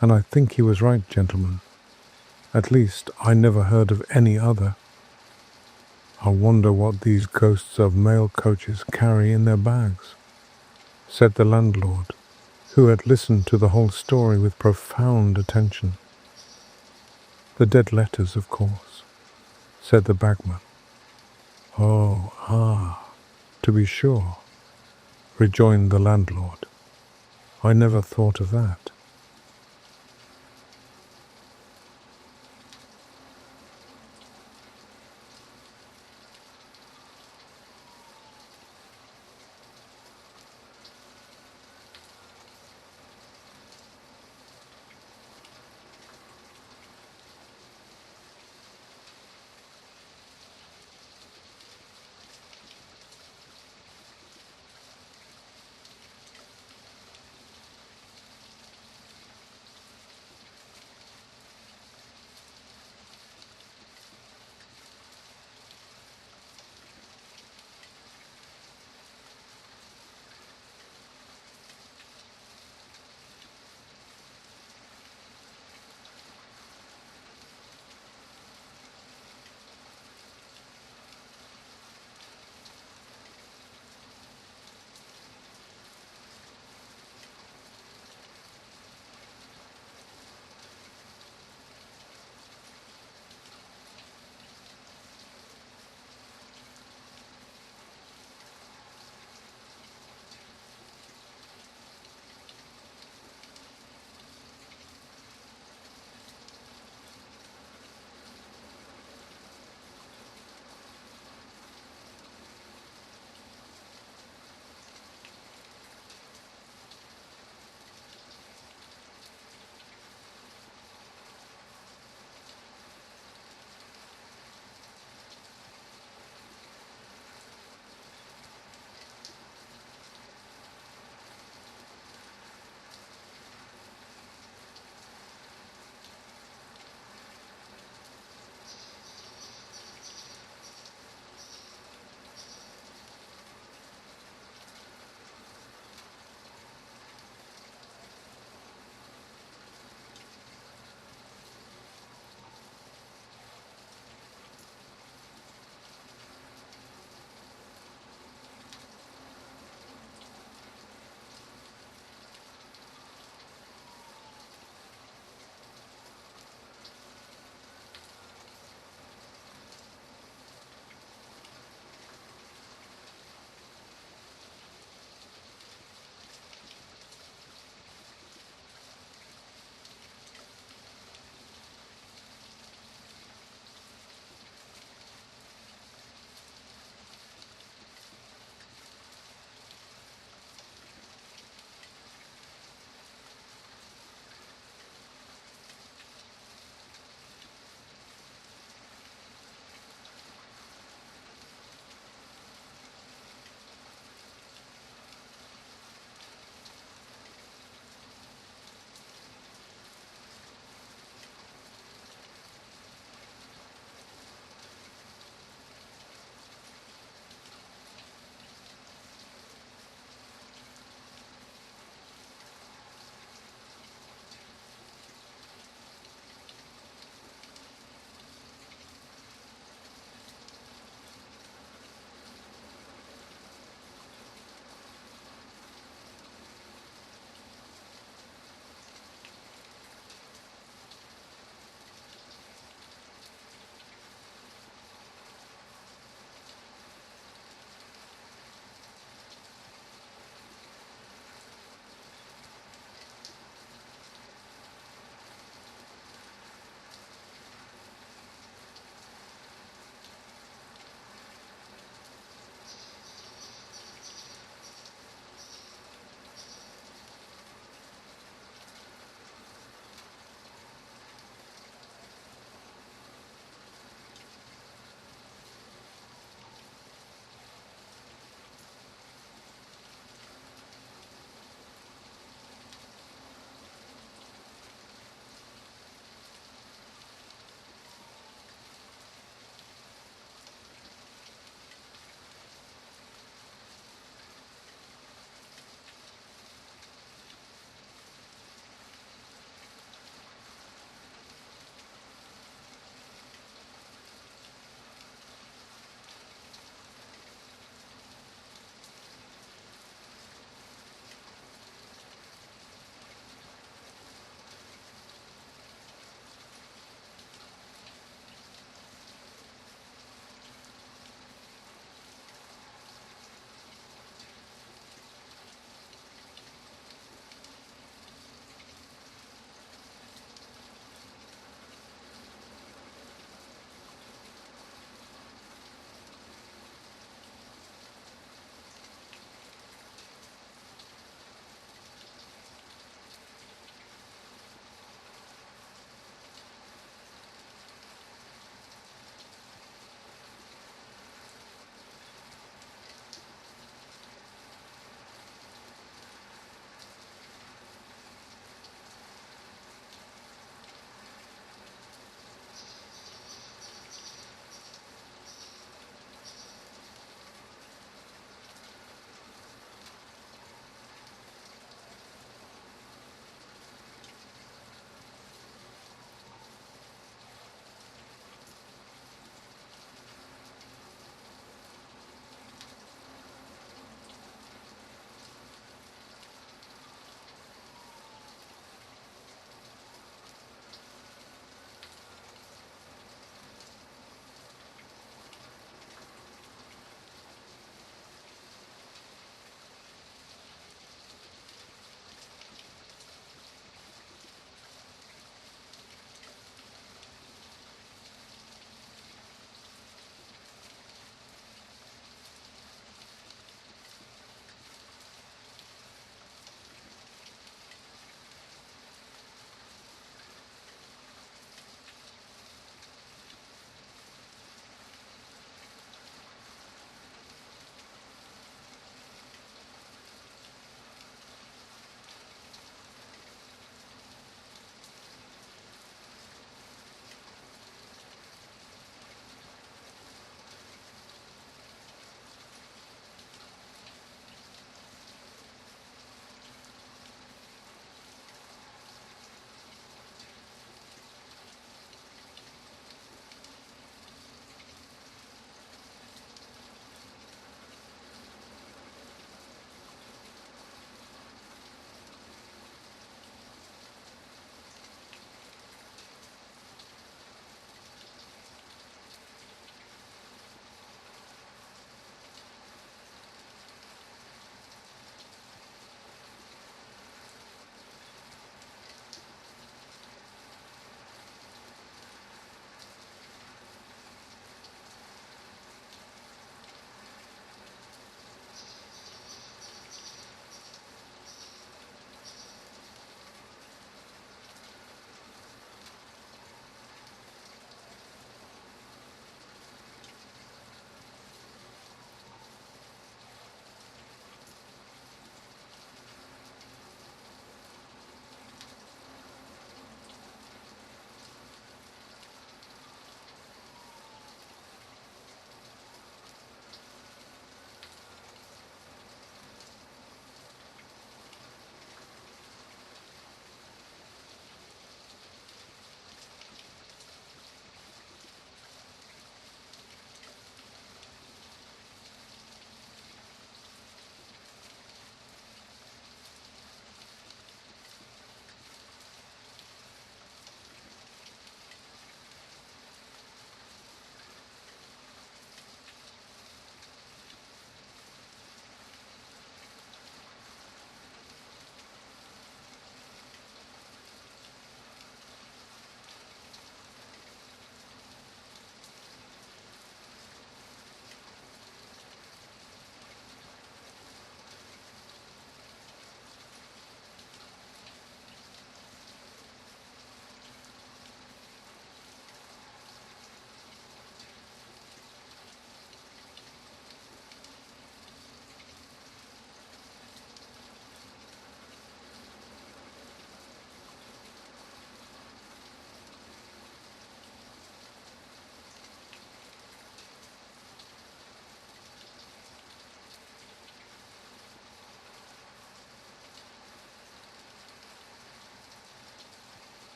A: And I think he was right, gentlemen. At least I never heard of any other. I wonder what these ghosts of mail coaches carry in their bags, said the landlord, who had listened to the whole story with profound attention. The dead letters, of course, said the bagman. Oh, to be sure, rejoined the landlord. I never thought of that.